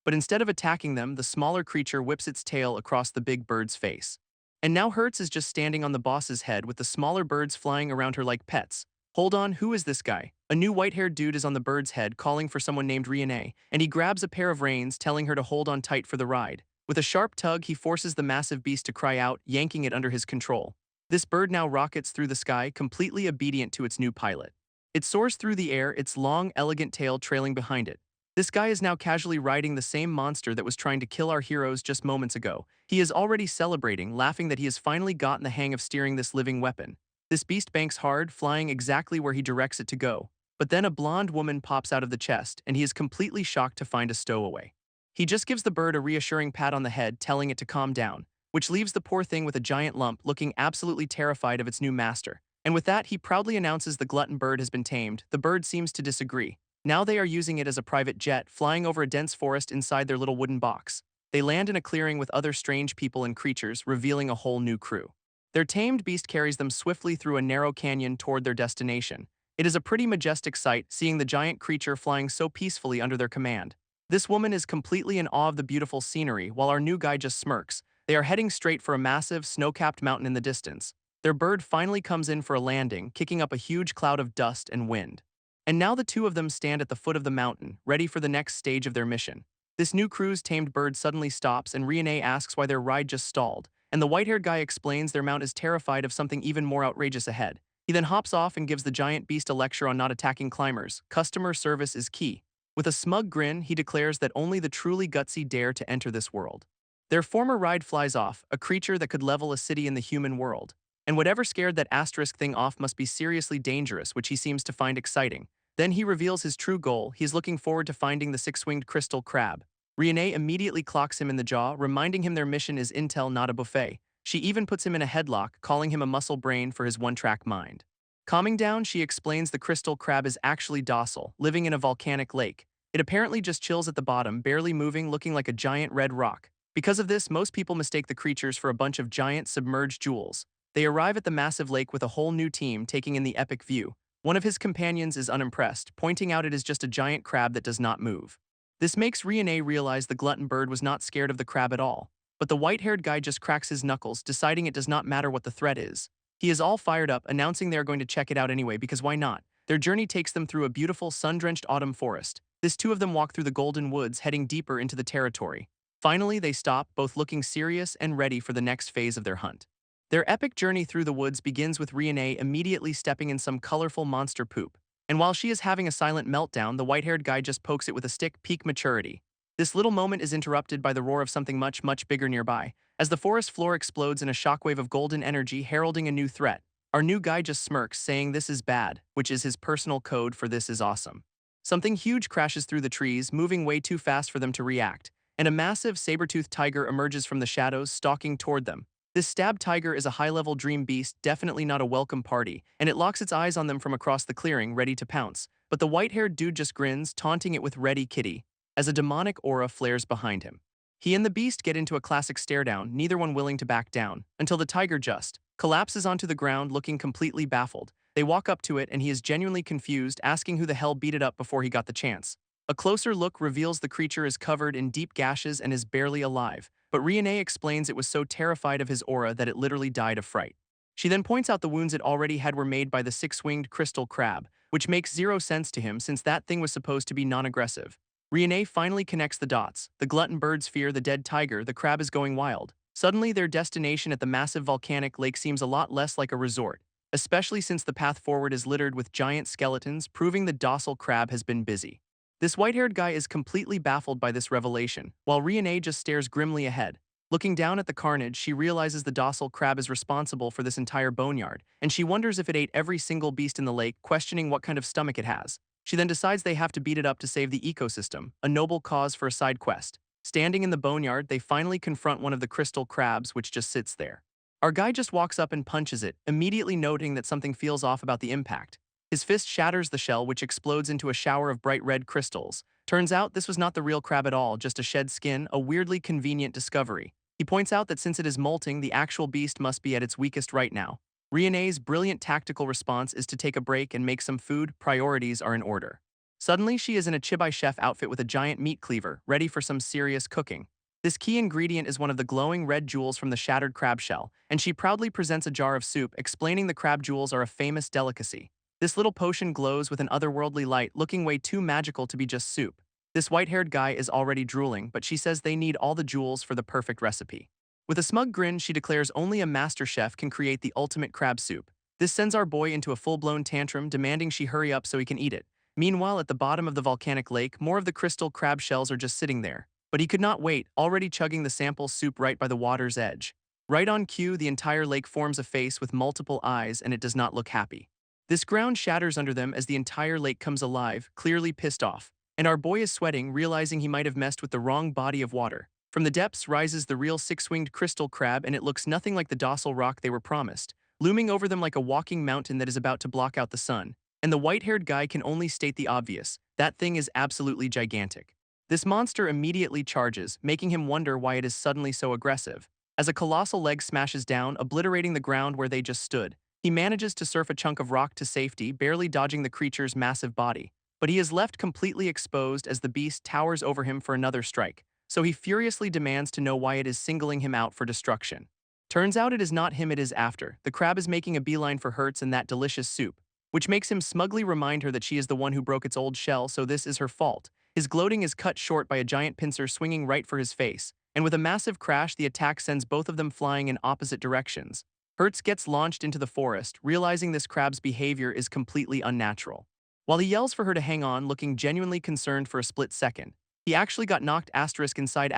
But instead of attacking them, the smaller creature whips its tail across the big bird's face. And now Hertz is just standing on the boss's head with the smaller birds flying around her like pets. Hold on, who is this guy? A new white-haired dude is on the bird's head calling for someone named Riene, and he grabs a pair of reins, telling her to hold on tight for the ride. With a sharp tug, he forces the massive beast to cry out, yanking it under his control. This bird now rockets through the sky, completely obedient to its new pilot. It soars through the air, its long, elegant tail trailing behind it. This guy is now casually riding the same monster that was trying to kill our heroes just moments ago. He is already celebrating, laughing that he has finally gotten the hang of steering this living weapon. This beast banks hard, flying exactly where he directs it to go. But then a blonde woman pops out of the chest, and he is completely shocked to find a stowaway. He just gives the bird a reassuring pat on the head, telling it to calm down, which leaves the poor thing with a giant lump, looking absolutely terrified of its new master. And with that, he proudly announces the glutton bird has been tamed. The bird seems to disagree. Now they are using it as a private jet, flying over a dense forest inside their little wooden box. They land in a clearing with other strange people and creatures, revealing a whole new crew. Their tamed beast carries them swiftly through a narrow canyon toward their destination. It is a pretty majestic sight, seeing the giant creature flying so peacefully under their command. This woman is completely in awe of the beautiful scenery, while our new guy just smirks. They are heading straight for a massive, snow-capped mountain in the distance. Their bird finally comes in for a landing, kicking up a huge cloud of dust and wind. And now the two of them stand at the foot of the mountain, ready for the next stage of their mission. This new crew's tamed bird suddenly stops, and Riene asks why their ride just stalled, and the white-haired guy explains their mount is terrified of something even more outrageous ahead. He then hops off and gives the giant beast a lecture on not attacking climbers. Customer service is key. With a smug grin, he declares that only the truly gutsy dare to enter this world. Their former ride flies off, a creature that could level a city in the human world. And whatever scared that asterisk thing off must be seriously dangerous, which he seems to find exciting. Then he reveals his true goal. He is looking forward to finding the six-winged crystal crab. Riene immediately clocks him in the jaw, reminding him their mission is intel, not a buffet. She even puts him in a headlock, calling him a muscle brain for his one-track mind. Calming down, she explains the crystal crab is actually docile, living in a volcanic lake. It apparently just chills at the bottom, barely moving, looking like a giant red rock. Because of this, most people mistake the creatures for a bunch of giant submerged jewels. They arrive at the massive lake with a whole new team, taking in the epic view. One of his companions is unimpressed, pointing out it is just a giant crab that does not move. This makes Riene realize the glutton bird was not scared of the crab at all. But the white-haired guy just cracks his knuckles, deciding it does not matter what the threat is. He is all fired up, announcing they are going to check it out anyway because why not? Their journey takes them through a beautiful, sun-drenched autumn forest. This two of them walk through the golden woods, heading deeper into the territory. Finally, they stop, both looking serious and ready for the next phase of their hunt. Their epic journey through the woods begins with Riene immediately stepping in some colorful monster poop. And while she is having a silent meltdown, the white-haired guy just pokes it with a stick, peak maturity. This little moment is interrupted by the roar of something much, much bigger nearby, as the forest floor explodes in a shockwave of golden energy heralding a new threat. Our new guy just smirks, saying this is bad, which is his personal code for this is awesome. Something huge crashes through the trees, moving way too fast for them to react, and a massive saber-toothed tiger emerges from the shadows, stalking toward them. This stabbed tiger is a high-level dream beast, definitely not a welcome party, and it locks its eyes on them from across the clearing, ready to pounce. But the white-haired dude just grins, taunting it with "Ready, kitty," as a demonic aura flares behind him. He and the beast get into a classic stare-down, neither one willing to back down, until the tiger just collapses onto the ground, looking completely baffled. They walk up to it, and he is genuinely confused, asking who the hell beat it up before he got the chance. A closer look reveals the creature is covered in deep gashes and is barely alive, but Riene explains it was so terrified of his aura that it literally died of fright. She then points out the wounds it already had were made by the six-winged crystal crab, which makes zero sense to him since that thing was supposed to be non-aggressive. Riene finally connects the dots. The glutton birds fear the dead tiger, the crab is going wild. Suddenly, their destination at the massive volcanic lake seems a lot less like a resort, especially since the path forward is littered with giant skeletons, proving the docile crab has been busy. This white-haired guy is completely baffled by this revelation, while Riene just stares grimly ahead. Looking down at the carnage, she realizes the docile crab is responsible for this entire boneyard, and she wonders if it ate every single beast in the lake, questioning what kind of stomach it has. She then decides they have to beat it up to save the ecosystem, a noble cause for a side quest. Standing in the boneyard, they finally confront one of the crystal crabs, which just sits there. Our guy just walks up and punches it, immediately noting that something feels off about the impact. His fist shatters the shell, which explodes into a shower of bright red crystals. Turns out this was not the real crab at all, just a shed skin, a weirdly convenient discovery. He points out that since it is molting, the actual beast must be at its weakest right now. Riene's brilliant tactical response is to take a break and make some food. Priorities are in order. Suddenly, she is in a chibai chef outfit with a giant meat cleaver, ready for some serious cooking. This key ingredient is one of the glowing red jewels from the shattered crab shell, and she proudly presents a jar of soup, explaining the crab jewels are a famous delicacy. This little potion glows with an otherworldly light, looking way too magical to be just soup. This white-haired guy is already drooling, but she says they need all the jewels for the perfect recipe. With a smug grin, she declares only a master chef can create the ultimate crab soup. This sends our boy into a full-blown tantrum, demanding she hurry up so he can eat it. Meanwhile, at the bottom of the volcanic lake, more of the crystal crab shells are just sitting there. But he could not wait, already chugging the sample soup right by the water's edge. Right on cue, the entire lake forms a face with multiple eyes, and it does not look happy. This ground shatters under them as the entire lake comes alive, clearly pissed off. And our boy is sweating, realizing he might have messed with the wrong body of water. From the depths rises the real six-winged crystal crab, and it looks nothing like the docile rock they were promised, looming over them like a walking mountain that is about to block out the sun. And the white-haired guy can only state the obvious: that thing is absolutely gigantic. This monster immediately charges, making him wonder why it is suddenly so aggressive. As a colossal leg smashes down, obliterating the ground where they just stood, he manages to surf a chunk of rock to safety, barely dodging the creature's massive body. But he is left completely exposed as the beast towers over him for another strike, so he furiously demands to know why it is singling him out for destruction. Turns out it is not him it is after. The crab is making a beeline for Hertz and that delicious soup, which makes him smugly remind her that she is the one who broke its old shell, so this is her fault. His gloating is cut short by a giant pincer swinging right for his face, and with a massive crash, the attack sends both of them flying in opposite directions. Hertz gets launched into the forest, realizing this crab's behavior is completely unnatural. While he yells for her to hang on, looking genuinely concerned for a split second, he actually got knocked inside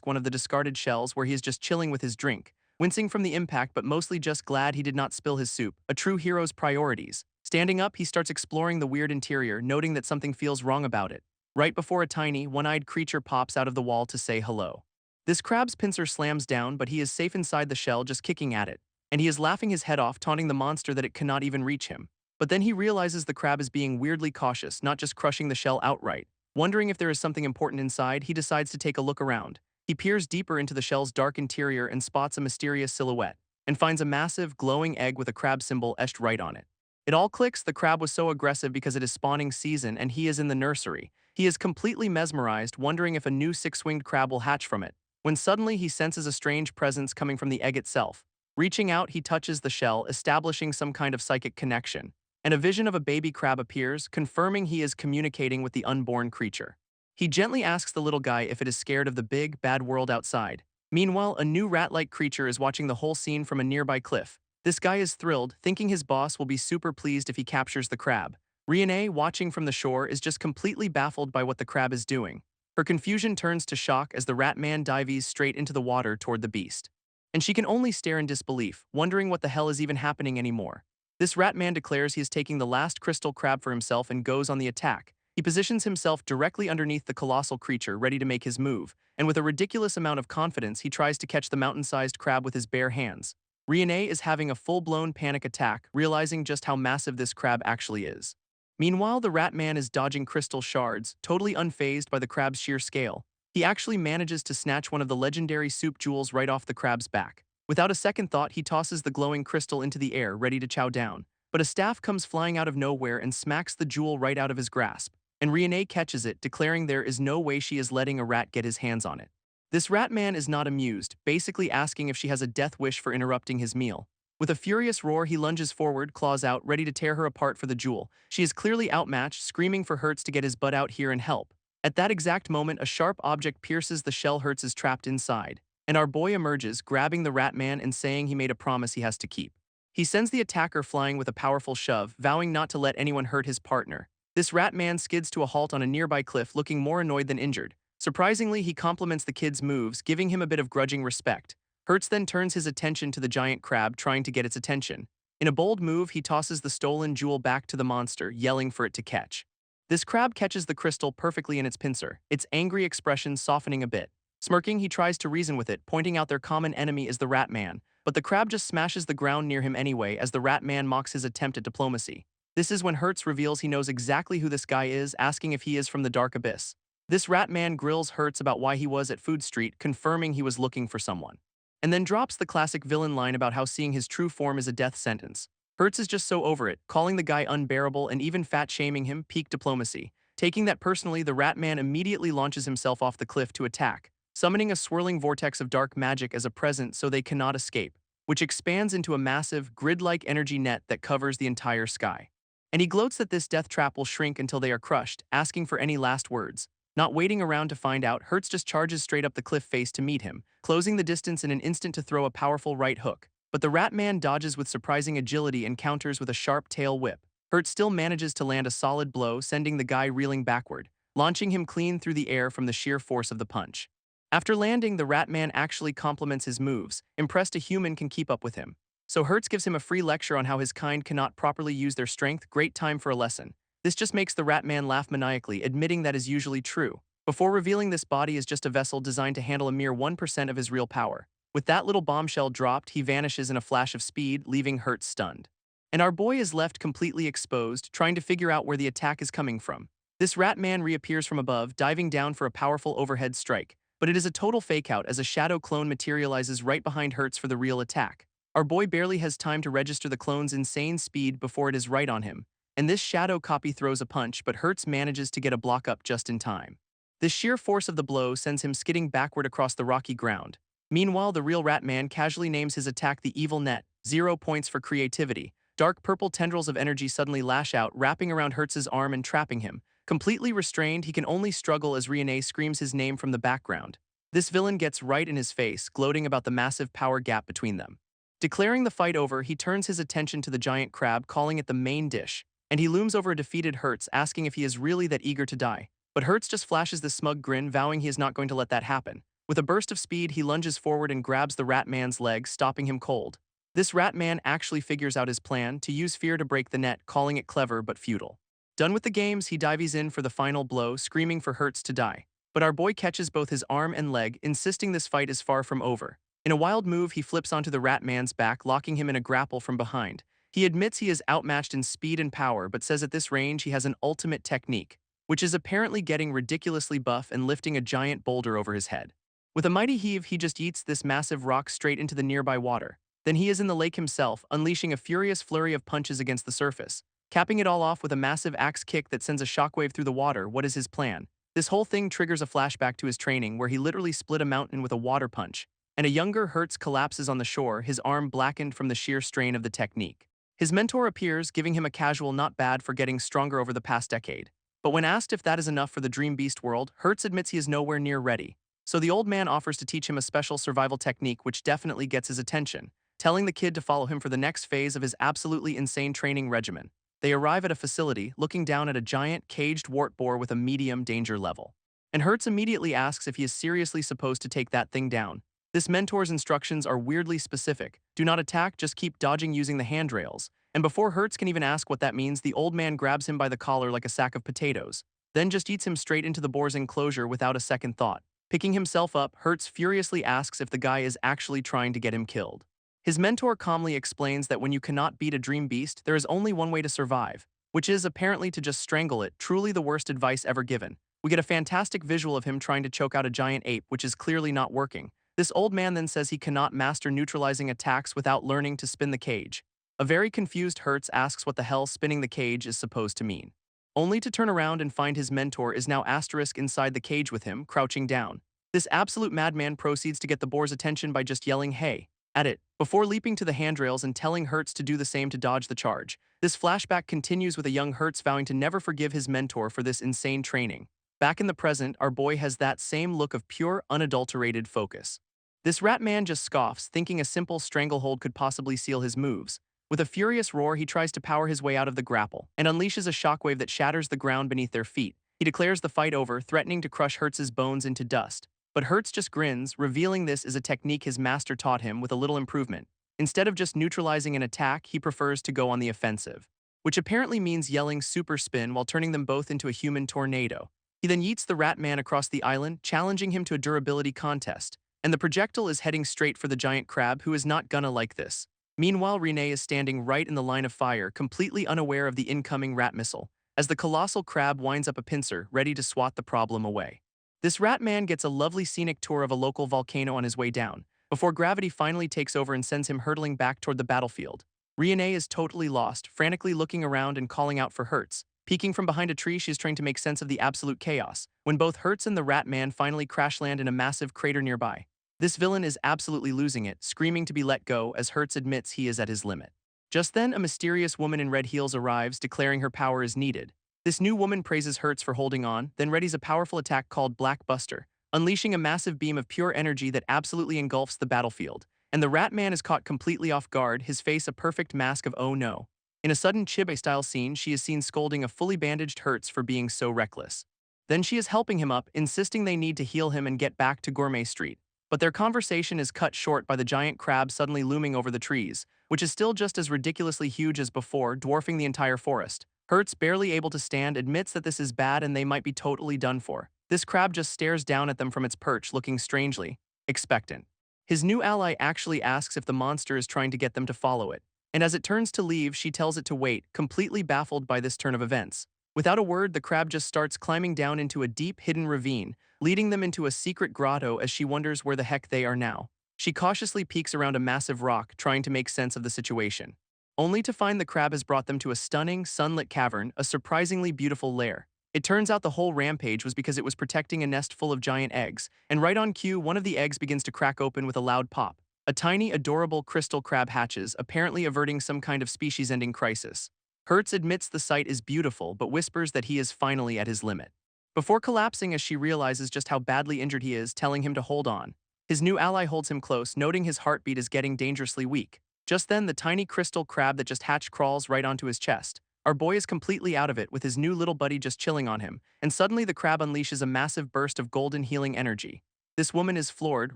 one of the discarded shells where he is just chilling with his drink, wincing from the impact but mostly just glad he did not spill his soup, a true hero's priorities. Standing up, he starts exploring the weird interior, noting that something feels wrong about it. Right before a tiny, one-eyed creature pops out of the wall to say hello. This crab's pincer slams down, but he is safe inside the shell, just kicking at it, and he is laughing his head off, taunting the monster that it cannot even reach him. But then he realizes the crab is being weirdly cautious, not just crushing the shell outright. Wondering if there is something important inside, he decides to take a look around. He peers deeper into the shell's dark interior and spots a mysterious silhouette, and finds a massive, glowing egg with a crab symbol etched right on it. It all clicks. The crab was so aggressive because it is spawning season and he is in the nursery. He is completely mesmerized, wondering if a new six-winged crab will hatch from it, when suddenly he senses a strange presence coming from the egg itself. Reaching out, he touches the shell, establishing some kind of psychic connection, and a vision of a baby crab appears, confirming he is communicating with the unborn creature. He gently asks the little guy if it is scared of the big, bad world outside. Meanwhile, a new rat-like creature is watching the whole scene from a nearby cliff. This guy is thrilled, thinking his boss will be super pleased if he captures the crab. Riene, watching from the shore, is just completely baffled by what the crab is doing. Her confusion turns to shock as the ratman dives straight into the water toward the beast. And she can only stare in disbelief, wondering what the hell is even happening anymore. This ratman declares he is taking the last crystal crab for himself and goes on the attack. He positions himself directly underneath the colossal creature, ready to make his move, and with a ridiculous amount of confidence, he tries to catch the mountain-sized crab with his bare hands. Riene is having a full-blown panic attack, realizing just how massive this crab actually is. Meanwhile, the ratman is dodging crystal shards, totally unfazed by the crab's sheer scale. He actually manages to snatch one of the legendary soup jewels right off the crab's back. Without a second thought, he tosses the glowing crystal into the air, ready to chow down. But a staff comes flying out of nowhere and smacks the jewel right out of his grasp, and Riene catches it, declaring there is no way she is letting a rat get his hands on it. This ratman is not amused, basically asking if she has a death wish for interrupting his meal. With a furious roar, he lunges forward, claws out, ready to tear her apart for the jewel. She is clearly outmatched, screaming for Hertz to get his butt out here and help. At that exact moment, a sharp object pierces the shell Hertz is trapped inside, and our boy emerges, grabbing the ratman and saying he made a promise he has to keep. He sends the attacker flying with a powerful shove, vowing not to let anyone hurt his partner. This ratman skids to a halt on a nearby cliff, looking more annoyed than injured. Surprisingly, he compliments the kid's moves, giving him a bit of grudging respect. Hertz then turns his attention to the giant crab, trying to get its attention. In a bold move, he tosses the stolen jewel back to the monster, yelling for it to catch. This crab catches the crystal perfectly in its pincer, its angry expression softening a bit. Smirking, he tries to reason with it, pointing out their common enemy is the ratman, but the crab just smashes the ground near him anyway as the ratman mocks his attempt at diplomacy. This is when Hertz reveals he knows exactly who this guy is, asking if he is from the dark abyss. This ratman grills Hertz about why he was at Food Street, confirming he was looking for someone. and then drops the classic villain line about how seeing his true form is a death sentence. Hertz is just so over it, calling the guy unbearable and even fat-shaming him, peak diplomacy. Taking that personally, the Ratman immediately launches himself off the cliff to attack, summoning a swirling vortex of dark magic as a present so they cannot escape, which expands into a massive, grid-like energy net that covers the entire sky. And he gloats that this death trap will shrink until they are crushed, asking for any last words. Not waiting around to find out, Hertz just charges straight up the cliff face to meet him, closing the distance in an instant to throw a powerful right hook. But the Ratman dodges with surprising agility and counters with a sharp tail whip. Hertz still manages to land a solid blow, sending the guy reeling backward, launching him clean through the air from the sheer force of the punch. After landing, the Ratman actually compliments his moves, impressed a human can keep up with him. So Hertz gives him a free lecture on how his kind cannot properly use their strength. Great time for a lesson. This just makes the Ratman laugh maniacally, admitting that is usually true, before revealing this body is just a vessel designed to handle a mere 1% of his real power. With that little bombshell dropped, he vanishes in a flash of speed, leaving Hertz stunned. And our boy is left completely exposed, trying to figure out where the attack is coming from. This Ratman reappears from above, diving down for a powerful overhead strike, but it is a total fake-out as a shadow clone materializes right behind Hertz for the real attack. Our boy barely has time to register the clone's insane speed before it is right on him, and this shadow copy throws a punch, but Hertz manages to get a block up just in time. The sheer force of the blow sends him skidding backward across the rocky ground. Meanwhile, the real Ratman casually names his attack the Evil Net, 0 points for creativity. Dark purple tendrils of energy suddenly lash out, wrapping around Hertz's arm and trapping him. Completely restrained, he can only struggle as Renee screams his name from the background. This villain gets right in his face, gloating about the massive power gap between them. Declaring the fight over, he turns his attention to the giant crab, calling it the main dish, and he looms over a defeated Hertz, asking if he is really that eager to die. But Hertz just flashes this smug grin, vowing he is not going to let that happen. With a burst of speed, he lunges forward and grabs the Ratman's leg, stopping him cold. This Ratman actually figures out his plan, to use fear to break the net, calling it clever but futile. Done with the games, he dives in for the final blow, screaming for Hertz to die. But our boy catches both his arm and leg, insisting this fight is far from over. In a wild move, he flips onto the Ratman's back, locking him in a grapple from behind. He admits he is outmatched in speed and power, but says at this range he has an ultimate technique, which is apparently getting ridiculously buff and lifting a giant boulder over his head. With a mighty heave, he just eats this massive rock straight into the nearby water. Then he is in the lake himself, unleashing a furious flurry of punches against the surface, capping it all off with a massive axe kick that sends a shockwave through the water. What is his plan? This whole thing triggers a flashback to his training, where he literally split a mountain with a water punch, and a younger Hertz collapses on the shore, his arm blackened from the sheer strain of the technique. His mentor appears, giving him a casual not bad for getting stronger over the past decade. But when asked if that is enough for the Dream Beast world, Hertz admits he is nowhere near ready. So the old man offers to teach him a special survival technique which definitely gets his attention, telling the kid to follow him for the next phase of his absolutely insane training regimen. They arrive at a facility, looking down at a giant, caged wart boar with a medium danger level. And Hertz immediately asks if he is seriously supposed to take that thing down. This mentor's instructions are weirdly specific. Do not attack, just keep dodging using the handrails. And before Hertz can even ask what that means, the old man grabs him by the collar like a sack of potatoes, then just eats him straight into the boar's enclosure without a second thought. Picking himself up, Hertz furiously asks if the guy is actually trying to get him killed. His mentor calmly explains that when you cannot beat a dream beast, there is only one way to survive, which is apparently to just strangle it, truly the worst advice ever given. We get a fantastic visual of him trying to choke out a giant ape, which is clearly not working. This old man then says he cannot master neutralizing attacks without learning to spin the cage. A very confused Hertz asks what the hell spinning the cage is supposed to mean, only to turn around and find his mentor is now asterisk inside the cage with him, crouching down. This absolute madman proceeds to get the boar's attention by just yelling "hey" at it, before leaping to the handrails and telling Hertz to do the same to dodge the charge. This flashback continues with a young Hertz vowing to never forgive his mentor for this insane training. Back in the present, our boy has that same look of pure, unadulterated focus. This Ratman just scoffs, thinking a simple stranglehold could possibly seal his moves. With a furious roar, he tries to power his way out of the grapple, and unleashes a shockwave that shatters the ground beneath their feet. He declares the fight over, threatening to crush Hertz's bones into dust. But Hertz just grins, revealing this is a technique his master taught him with a little improvement. Instead of just neutralizing an attack, he prefers to go on the offensive, which apparently means yelling super spin while turning them both into a human tornado. He then yeets the Ratman across the island, challenging him to a durability contest, and the projectile is heading straight for the giant crab, who is not gonna like this. Meanwhile, Renee is standing right in the line of fire, completely unaware of the incoming rat missile, as the colossal crab winds up a pincer, ready to swat the problem away. This Ratman gets a lovely scenic tour of a local volcano on his way down, before gravity finally takes over and sends him hurtling back toward the battlefield. Riene is totally lost, frantically looking around and calling out for Hertz. Peeking from behind a tree, she is trying to make sense of the absolute chaos, when both Hertz and the Ratman finally crash land in a massive crater nearby. This villain is absolutely losing it, screaming to be let go as Hertz admits he is at his limit. Just then, a mysterious woman in red heels arrives, declaring her power is needed. This new woman praises Hertz for holding on, then readies a powerful attack called Black Buster, unleashing a massive beam of pure energy that absolutely engulfs the battlefield. And the Ratman is caught completely off guard, his face a perfect mask of oh no. In a sudden Chibe-style scene, she is seen scolding a fully bandaged Hertz for being so reckless. Then she is helping him up, insisting they need to heal him and get back to Gourmet Street. But their conversation is cut short by the giant crab suddenly looming over the trees, which is still just as ridiculously huge as before, dwarfing the entire forest. Hertz, barely able to stand, admits that this is bad and they might be totally done for. This crab just stares down at them from its perch, looking strangely expectant. His new ally actually asks if the monster is trying to get them to follow it, and as it turns to leave, she tells it to wait, completely baffled by this turn of events. Without a word, the crab just starts climbing down into a deep, hidden ravine, leading them into a secret grotto as she wonders where the heck they are now. She cautiously peeks around a massive rock, trying to make sense of the situation, only to find the crab has brought them to a stunning, sunlit cavern, a surprisingly beautiful lair. It turns out the whole rampage was because it was protecting a nest full of giant eggs, and right on cue, one of the eggs begins to crack open with a loud pop. A tiny, adorable crystal crab hatches, apparently averting some kind of species-ending crisis. Hertz admits the sight is beautiful, but whispers that he is finally at his limit, before collapsing as she realizes just how badly injured he is, telling him to hold on. His new ally holds him close, noting his heartbeat is getting dangerously weak. Just then, the tiny crystal crab that just hatched crawls right onto his chest. Our boy is completely out of it, with his new little buddy just chilling on him, and suddenly the crab unleashes a massive burst of golden healing energy. This woman is floored,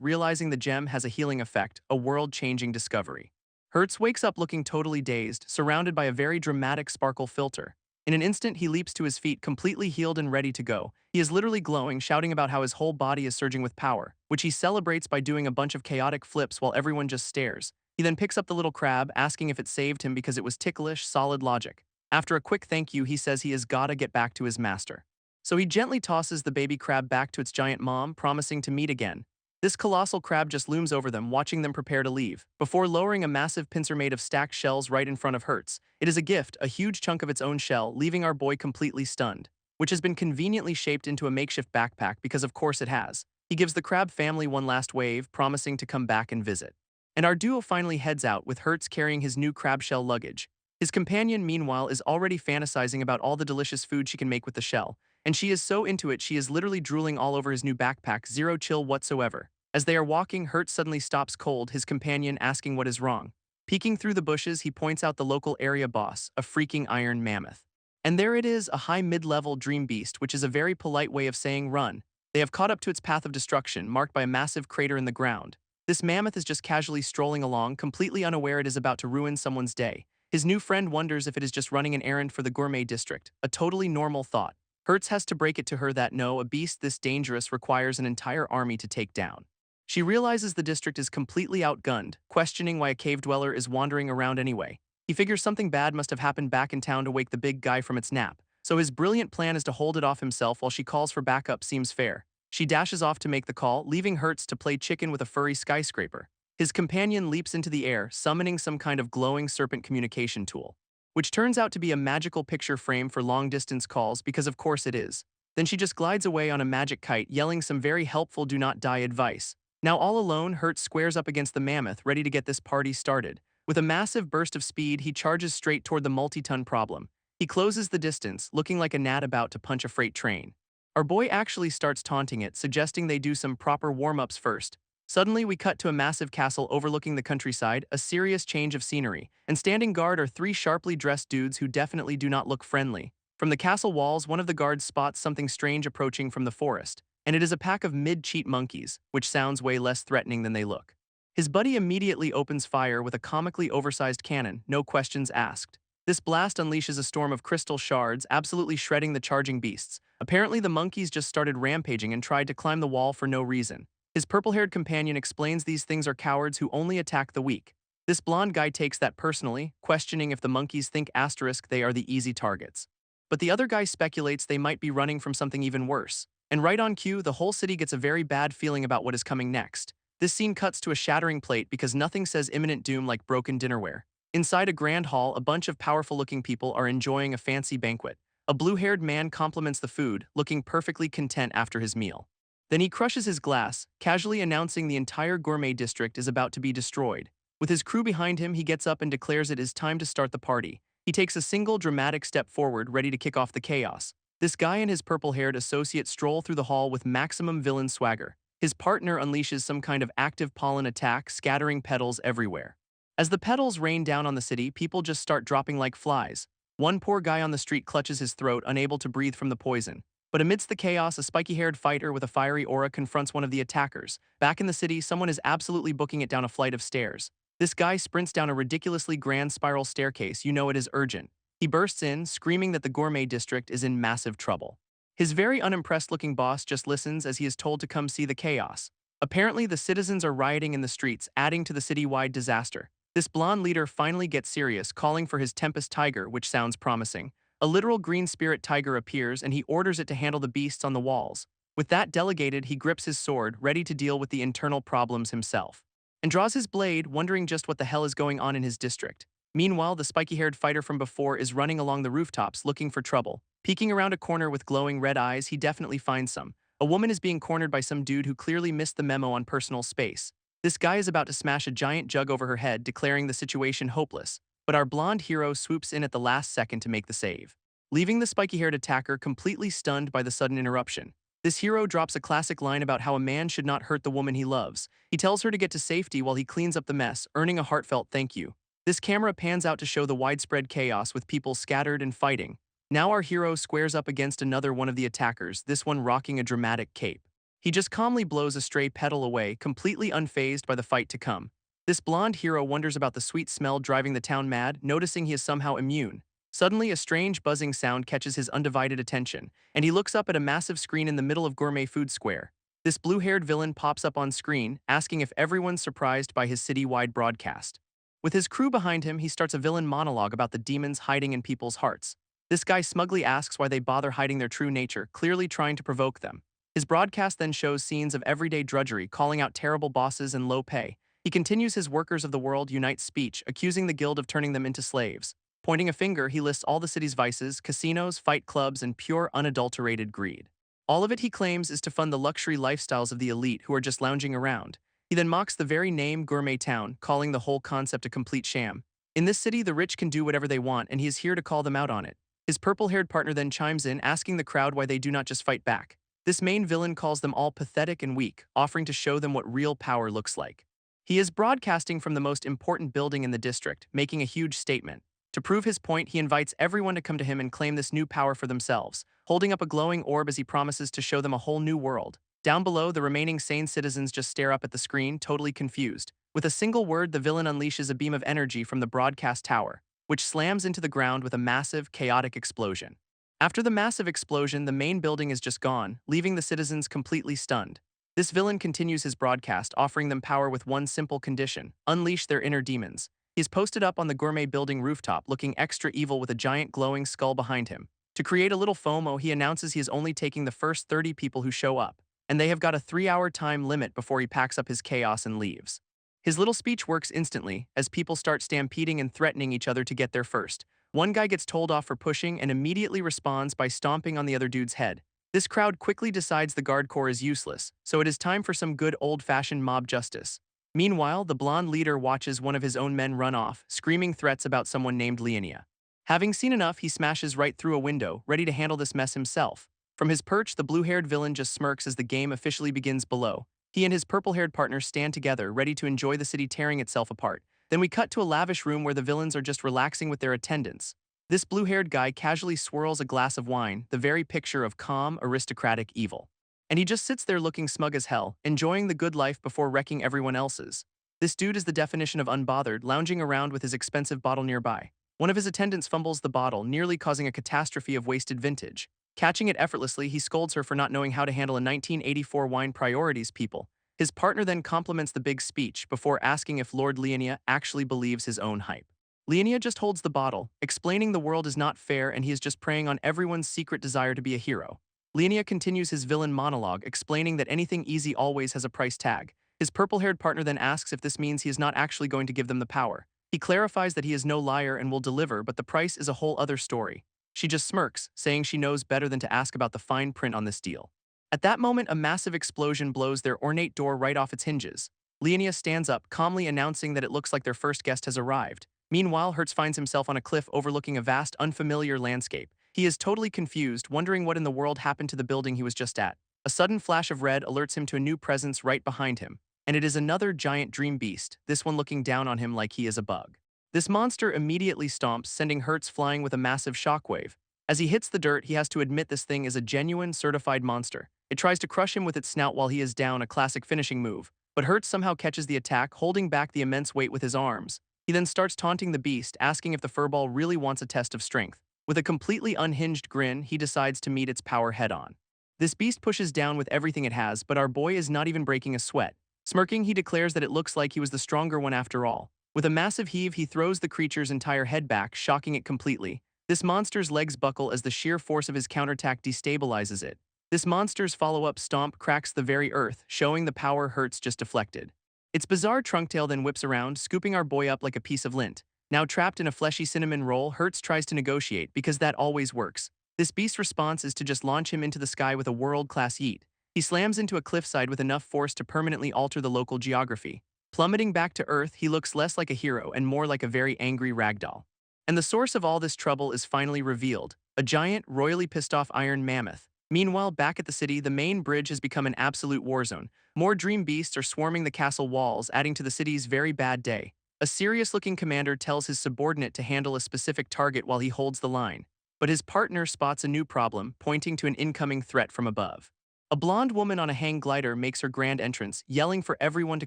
realizing the gem has a healing effect, a world-changing discovery. Hertz wakes up looking totally dazed, surrounded by a very dramatic sparkle filter. In an instant, he leaps to his feet, completely healed and ready to go. He is literally glowing, shouting about how his whole body is surging with power, which he celebrates by doing a bunch of chaotic flips while everyone just stares. He then picks up the little crab, asking if it saved him because it was ticklish, solid logic. After a quick thank you, he says he has gotta get back to his master. So he gently tosses the baby crab back to its giant mom, promising to meet again. This colossal crab just looms over them, watching them prepare to leave, before lowering a massive pincer made of stacked shells right in front of Hertz. It is a gift, a huge chunk of its own shell, leaving our boy completely stunned, which has been conveniently shaped into a makeshift backpack because of course it has. He gives the crab family one last wave, promising to come back and visit. And our duo finally heads out, with Hertz carrying his new crab shell luggage. His companion, meanwhile, is already fantasizing about all the delicious food she can make with the shell, and she is so into it she is literally drooling all over his new backpack, zero chill whatsoever. As they are walking, Hertz suddenly stops cold, his companion asking what is wrong. Peeking through the bushes, he points out the local area boss, a freaking iron mammoth. And there it is, a high mid-level dream beast, which is a very polite way of saying run. They have caught up to its path of destruction, marked by a massive crater in the ground. This mammoth is just casually strolling along, completely unaware it is about to ruin someone's day. His new friend wonders if it is just running an errand for the Gourmet District, a totally normal thought. Hertz has to break it to her that no, a beast this dangerous requires an entire army to take down. She realizes the district is completely outgunned, questioning why a cave dweller is wandering around anyway. He figures something bad must have happened back in town to wake the big guy from its nap, so his brilliant plan is to hold it off himself while she calls for backup seems fair. She dashes off to make the call, leaving Hertz to play chicken with a furry skyscraper. His companion leaps into the air, summoning some kind of glowing serpent communication tool, which turns out to be a magical picture frame for long-distance calls because of course it is. Then she just glides away on a magic kite, yelling some very helpful do not die advice. Now all alone, Hertz squares up against the mammoth, ready to get this party started. With a massive burst of speed, he charges straight toward the multi-ton problem. He closes the distance, looking like a gnat about to punch a freight train. Our boy actually starts taunting it, suggesting they do some proper warm-ups first. Suddenly, we cut to a massive castle overlooking the countryside, a serious change of scenery, and standing guard are three sharply dressed dudes who definitely do not look friendly. From the castle walls, one of the guards spots something strange approaching from the forest, and it is a pack of mid-cheat monkeys, which sounds way less threatening than they look. His buddy immediately opens fire with a comically oversized cannon, no questions asked. This blast unleashes a storm of crystal shards, absolutely shredding the charging beasts. Apparently the monkeys just started rampaging and tried to climb the wall for no reason. His purple-haired companion explains these things are cowards who only attack the weak. This blonde guy takes that personally, questioning if the monkeys think asterisk they are the easy targets. But the other guy speculates they might be running from something even worse. And right on cue, the whole city gets a very bad feeling about what is coming next. This scene cuts to a shattering plate because nothing says imminent doom like broken dinnerware. Inside a grand hall, a bunch of powerful-looking people are enjoying a fancy banquet. A blue-haired man compliments the food, looking perfectly content after his meal. Then he crushes his glass, casually announcing the entire gourmet district is about to be destroyed. With his crew behind him, he gets up and declares it is time to start the party. He takes a single dramatic step forward, ready to kick off the chaos. This guy and his purple-haired associate stroll through the hall with maximum villain swagger. His partner unleashes some kind of active pollen attack, scattering petals everywhere. As the petals rain down on the city, people just start dropping like flies. One poor guy on the street clutches his throat, unable to breathe from the poison. But amidst the chaos, a spiky-haired fighter with a fiery aura confronts one of the attackers. Back in the city, someone is absolutely booking it down a flight of stairs. This guy sprints down a ridiculously grand spiral staircase. You know it is urgent. He bursts in, screaming that the gourmet district is in massive trouble. His very unimpressed-looking boss just listens as he is told to come see the chaos. Apparently, the citizens are rioting in the streets, adding to the citywide disaster. This blonde leader finally gets serious, calling for his Tempest Tiger, which sounds promising. A literal green spirit tiger appears and he orders it to handle the beasts on the walls. With that delegated, he grips his sword, ready to deal with the internal problems himself. And draws his blade, wondering just what the hell is going on in his district. Meanwhile, the spiky-haired fighter from before is running along the rooftops looking for trouble. Peeking around a corner with glowing red eyes, he definitely finds some. A woman is being cornered by some dude who clearly missed the memo on personal space. This guy is about to smash a giant jug over her head, declaring the situation hopeless. But our blonde hero swoops in at the last second to make the save, leaving the spiky-haired attacker completely stunned by the sudden interruption. This hero drops a classic line about how a man should not hurt the woman he loves. He tells her to get to safety while he cleans up the mess, earning a heartfelt thank you. This camera pans out to show the widespread chaos with people scattered and fighting. Now our hero squares up against another one of the attackers, this one rocking a dramatic cape. He just calmly blows a stray petal away, completely unfazed by the fight to come. This blonde hero wonders about the sweet smell driving the town mad, noticing he is somehow immune. Suddenly, a strange buzzing sound catches his undivided attention, and he looks up at a massive screen in the middle of Gourmet Food Square. This blue-haired villain pops up on screen, asking if everyone's surprised by his city-wide broadcast. With his crew behind him, he starts a villain monologue about the demons hiding in people's hearts. This guy smugly asks why they bother hiding their true nature, clearly trying to provoke them. His broadcast then shows scenes of everyday drudgery, calling out terrible bosses and low pay. He continues his Workers of the World Unite speech, accusing the guild of turning them into slaves. Pointing a finger, he lists all the city's vices, casinos, fight clubs, and pure, unadulterated greed. All of it, he claims, is to fund the luxury lifestyles of the elite who are just lounging around. He then mocks the very name Gourmet Town, calling the whole concept a complete sham. In this city, the rich can do whatever they want, and he is here to call them out on it. His purple-haired partner then chimes in, asking the crowd why they do not just fight back. This main villain calls them all pathetic and weak, offering to show them what real power looks like. He is broadcasting from the most important building in the district, making a huge statement. To prove his point, he invites everyone to come to him and claim this new power for themselves, holding up a glowing orb as he promises to show them a whole new world. Down below, the remaining sane citizens just stare up at the screen, totally confused. With a single word, the villain unleashes a beam of energy from the broadcast tower, which slams into the ground with a massive, chaotic explosion. After the massive explosion, the main building is just gone, leaving the citizens completely stunned. This villain continues his broadcast, offering them power with one simple condition: unleash their inner demons. He is posted up on the Gourmet building rooftop, looking extra evil with a giant glowing skull behind him. To create a little FOMO, he announces he is only taking the first 30 people who show up, and they have got a 3-hour time limit before he packs up his chaos and leaves. His little speech works instantly, as people start stampeding and threatening each other to get there first. One guy gets told off for pushing and immediately responds by stomping on the other dude's head. This crowd quickly decides the guard corps is useless, so it is time for some good old-fashioned mob justice. Meanwhile, the blonde leader watches one of his own men run off, screaming threats about someone named Leonia. Having seen enough, he smashes right through a window, ready to handle this mess himself. From his perch, the blue-haired villain just smirks as the game officially begins below. He and his purple-haired partner stand together, ready to enjoy the city tearing itself apart. Then we cut to a lavish room where the villains are just relaxing with their attendants. This blue-haired guy casually swirls a glass of wine, the very picture of calm, aristocratic evil. And he just sits there looking smug as hell, enjoying the good life before wrecking everyone else's. This dude is the definition of unbothered, lounging around with his expensive bottle nearby. One of his attendants fumbles the bottle, nearly causing a catastrophe of wasted vintage. Catching it effortlessly, he scolds her for not knowing how to handle a 1984 wine. Priorities, people. His partner then compliments the big speech before asking if Lord Leonia actually believes his own hype. Leonia just holds the bottle, explaining the world is not fair and he is just preying on everyone's secret desire to be a hero. Leonia continues his villain monologue, explaining that anything easy always has a price tag. His purple-haired partner then asks if this means he is not actually going to give them the power. He clarifies that he is no liar and will deliver, but the price is a whole other story. She just smirks, saying she knows better than to ask about the fine print on this deal. At that moment, a massive explosion blows their ornate door right off its hinges. Leonia stands up, calmly announcing that it looks like their first guest has arrived. Meanwhile, Hertz finds himself on a cliff overlooking a vast, unfamiliar landscape. He is totally confused, wondering what in the world happened to the building he was just at. A sudden flash of red alerts him to a new presence right behind him, and it is another giant dream beast, this one looking down on him like he is a bug. This monster immediately stomps, sending Hertz flying with a massive shockwave. As he hits the dirt, he has to admit this thing is a genuine, certified monster. It tries to crush him with its snout while he is down, a classic finishing move. But Hertz somehow catches the attack, holding back the immense weight with his arms. He then starts taunting the beast, asking if the furball really wants a test of strength. With a completely unhinged grin, he decides to meet its power head-on. This beast pushes down with everything it has, but our boy is not even breaking a sweat. Smirking, he declares that it looks like he was the stronger one after all. With a massive heave, he throws the creature's entire head back, shocking it completely. This monster's legs buckle as the sheer force of his counterattack destabilizes it. This monster's follow-up stomp cracks the very earth, showing the power Hertz just deflected. Its bizarre trunk tail then whips around, scooping our boy up like a piece of lint. Now trapped in a fleshy cinnamon roll, Hertz tries to negotiate, because that always works. This beast's response is to just launch him into the sky with a world-class yeet. He slams into a cliffside with enough force to permanently alter the local geography. Plummeting back to Earth, he looks less like a hero and more like a very angry ragdoll. And the source of all this trouble is finally revealed: a giant, royally pissed-off iron mammoth. Meanwhile, back at the city, the main bridge has become an absolute war zone. More dream beasts are swarming the castle walls, adding to the city's very bad day. A serious-looking commander tells his subordinate to handle a specific target while he holds the line. But his partner spots a new problem, pointing to an incoming threat from above. A blonde woman on a hang glider makes her grand entrance, yelling for everyone to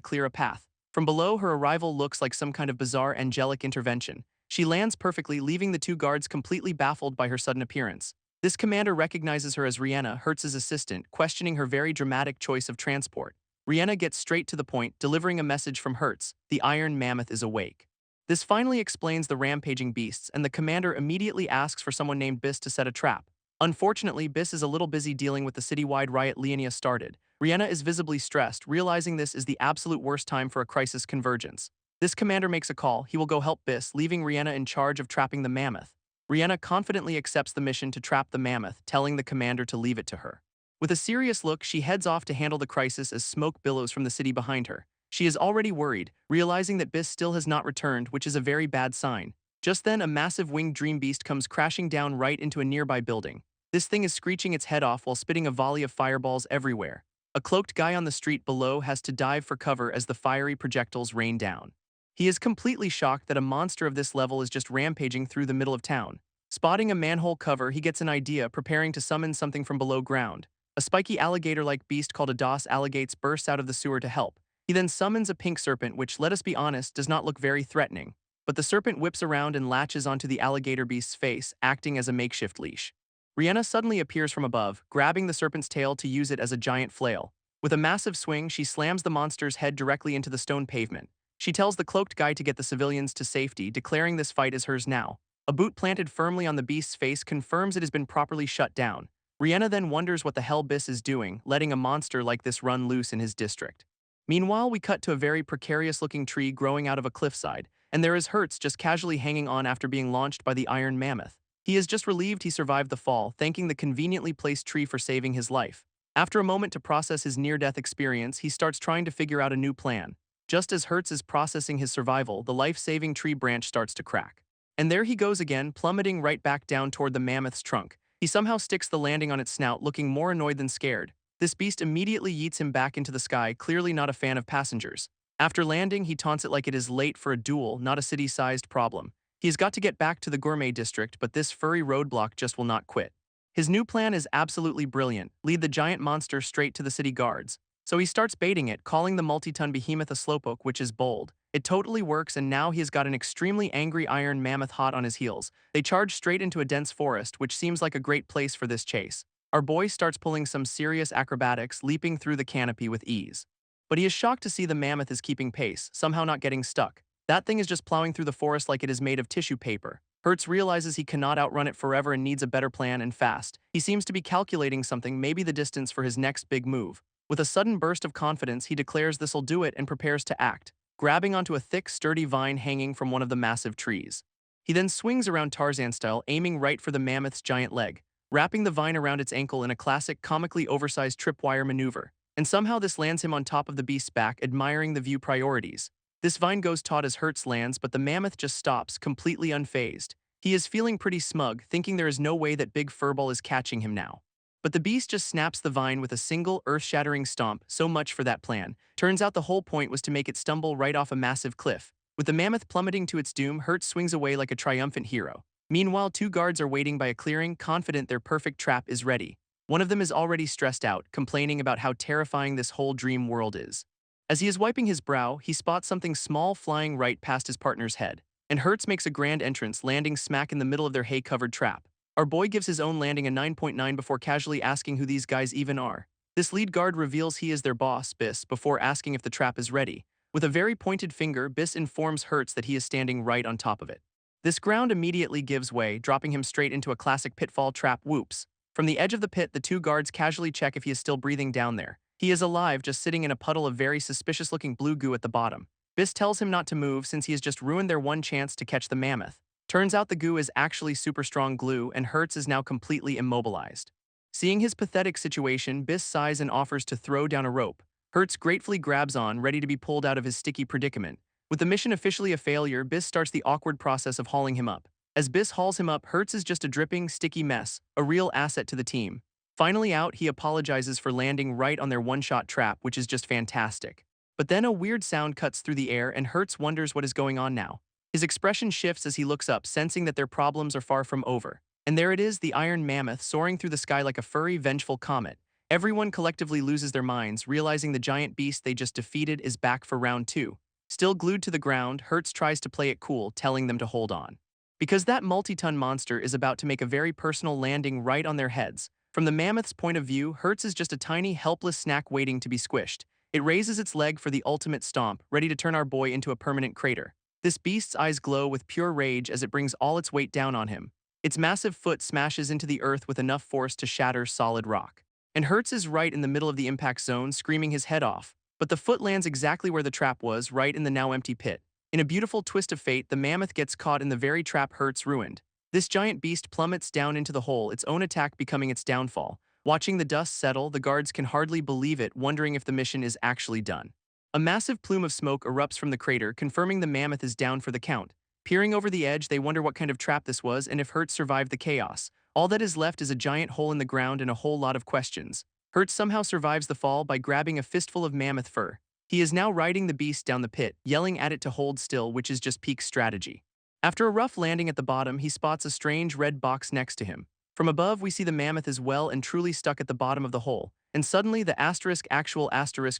clear a path. From below, her arrival looks like some kind of bizarre angelic intervention. She lands perfectly, leaving the two guards completely baffled by her sudden appearance. This commander recognizes her as Rihanna, Hertz's assistant, questioning her very dramatic choice of transport. Rihanna gets straight to the point, delivering a message from Hertz: the Iron Mammoth is awake. This finally explains the rampaging beasts, and the commander immediately asks for someone named Biss to set a trap. Unfortunately, Biss is a little busy dealing with the citywide riot Leonia started. Rihanna is visibly stressed, realizing this is the absolute worst time for a crisis convergence. This commander makes a call. He will go help Biss, leaving Rihanna in charge of trapping the mammoth. Rihanna confidently accepts the mission to trap the mammoth, telling the commander to leave it to her. With a serious look, she heads off to handle the crisis as smoke billows from the city behind her. She is already worried, realizing that Biss still has not returned, which is a very bad sign. Just then, a massive winged dream beast comes crashing down right into a nearby building. This thing is screeching its head off while spitting a volley of fireballs everywhere. A cloaked guy on the street below has to dive for cover as the fiery projectiles rain down. He is completely shocked that a monster of this level is just rampaging through the middle of town. Spotting a manhole cover, he gets an idea, preparing to summon something from below ground. A spiky alligator-like beast called a dos alligates bursts out of the sewer to help. He then summons a pink serpent which, let us be honest, does not look very threatening. But the serpent whips around and latches onto the alligator beast's face, acting as a makeshift leash. Rihanna suddenly appears from above, grabbing the serpent's tail to use it as a giant flail. With a massive swing, she slams the monster's head directly into the stone pavement. She tells the cloaked guy to get the civilians to safety, declaring this fight is hers now. A boot planted firmly on the beast's face confirms it has been properly shut down. Rihanna then wonders what the hell Biss is doing, letting a monster like this run loose in his district. Meanwhile, we cut to a very precarious-looking tree growing out of a cliffside, and there is Hertz just casually hanging on after being launched by the Iron Mammoth. He is just relieved he survived the fall, thanking the conveniently placed tree for saving his life. After a moment to process his near-death experience, he starts trying to figure out a new plan. Just as Hertz is processing his survival, the life-saving tree branch starts to crack. And there he goes again, plummeting right back down toward the mammoth's trunk. He somehow sticks the landing on its snout, looking more annoyed than scared. This beast immediately yeets him back into the sky, clearly not a fan of passengers. After landing, he taunts it like it is late for a duel, not a city-sized problem. He has got to get back to the gourmet district, but this furry roadblock just will not quit. His new plan is absolutely brilliant: lead the giant monster straight to the city guards. So he starts baiting it, calling the multi-ton behemoth a slowpoke, which is bold. It totally works, and now he has got an extremely angry iron mammoth hot on his heels. They charge straight into a dense forest, which seems like a great place for this chase. Our boy starts pulling some serious acrobatics, leaping through the canopy with ease. But he is shocked to see the mammoth is keeping pace, somehow not getting stuck. That thing is just plowing through the forest like it is made of tissue paper. Hertz realizes he cannot outrun it forever and needs a better plan, and fast. He seems to be calculating something, maybe the distance for his next big move. With a sudden burst of confidence, he declares this'll do it and prepares to act, grabbing onto a thick, sturdy vine hanging from one of the massive trees. He then swings around Tarzan style, aiming right for the mammoth's giant leg, wrapping the vine around its ankle in a classic, comically oversized tripwire maneuver. And somehow this lands him on top of the beast's back, admiring the view priorities. This vine goes taut as Hertz lands, but the mammoth just stops, completely unfazed. He is feeling pretty smug, thinking there is no way that Big Furball is catching him now. But the beast just snaps the vine with a single, earth-shattering stomp. So much for that plan. Turns out the whole point was to make it stumble right off a massive cliff. With the mammoth plummeting to its doom, Hertz swings away like a triumphant hero. Meanwhile, two guards are waiting by a clearing, confident their perfect trap is ready. One of them is already stressed out, complaining about how terrifying this whole dream world is. As he is wiping his brow, he spots something small flying right past his partner's head, and Hertz makes a grand entrance, landing smack in the middle of their hay-covered trap. Our boy gives his own landing a 9.9 before casually asking who these guys even are. This lead guard reveals he is their boss, Biss, before asking if the trap is ready. With a very pointed finger, Biss informs Hertz that he is standing right on top of it. This ground immediately gives way, dropping him straight into a classic pitfall trap. Whoops. From the edge of the pit, the two guards casually check if he is still breathing down there. He is alive, just sitting in a puddle of very suspicious-looking blue goo at the bottom. Biss tells him not to move since he has just ruined their one chance to catch the mammoth. Turns out the goo is actually super strong glue, and Hertz is now completely immobilized. Seeing his pathetic situation, Biss sighs and offers to throw down a rope. Hertz gratefully grabs on, ready to be pulled out of his sticky predicament. With the mission officially a failure, Biss starts the awkward process of hauling him up. As Biss hauls him up, Hertz is just a dripping, sticky mess, a real asset to the team. Finally out, he apologizes for landing right on their one-shot trap, which is just fantastic. But then a weird sound cuts through the air, and Hertz wonders what is going on now. His expression shifts as he looks up, sensing that their problems are far from over. And there it is, the Iron Mammoth, soaring through the sky like a furry, vengeful comet. Everyone collectively loses their minds, realizing the giant beast they just defeated is back for round 2. Still glued to the ground, Hertz tries to play it cool, telling them to hold on. Because that multi-ton monster is about to make a very personal landing right on their heads. From the mammoth's point of view, Hertz is just a tiny, helpless snack waiting to be squished. It raises its leg for the ultimate stomp, ready to turn our boy into a permanent crater. This beast's eyes glow with pure rage as it brings all its weight down on him. Its massive foot smashes into the earth with enough force to shatter solid rock. And Hertz is right in the middle of the impact zone, screaming his head off. But the foot lands exactly where the trap was, right in the now empty pit. In a beautiful twist of fate, the mammoth gets caught in the very trap Hertz ruined. This giant beast plummets down into the hole, its own attack becoming its downfall. Watching the dust settle, the guards can hardly believe it, wondering if the mission is actually done. A massive plume of smoke erupts from the crater, confirming the mammoth is down for the count. Peering over the edge, they wonder what kind of trap this was and if Hertz survived the chaos. All that is left is a giant hole in the ground and a whole lot of questions. Hertz somehow survives the fall by grabbing a fistful of mammoth fur. He is now riding the beast down the pit, yelling at it to hold still, which is just peak strategy. After a rough landing at the bottom, he spots a strange red box next to him. From above, we see the mammoth is well and truly stuck at the bottom of the hole, and suddenly the actual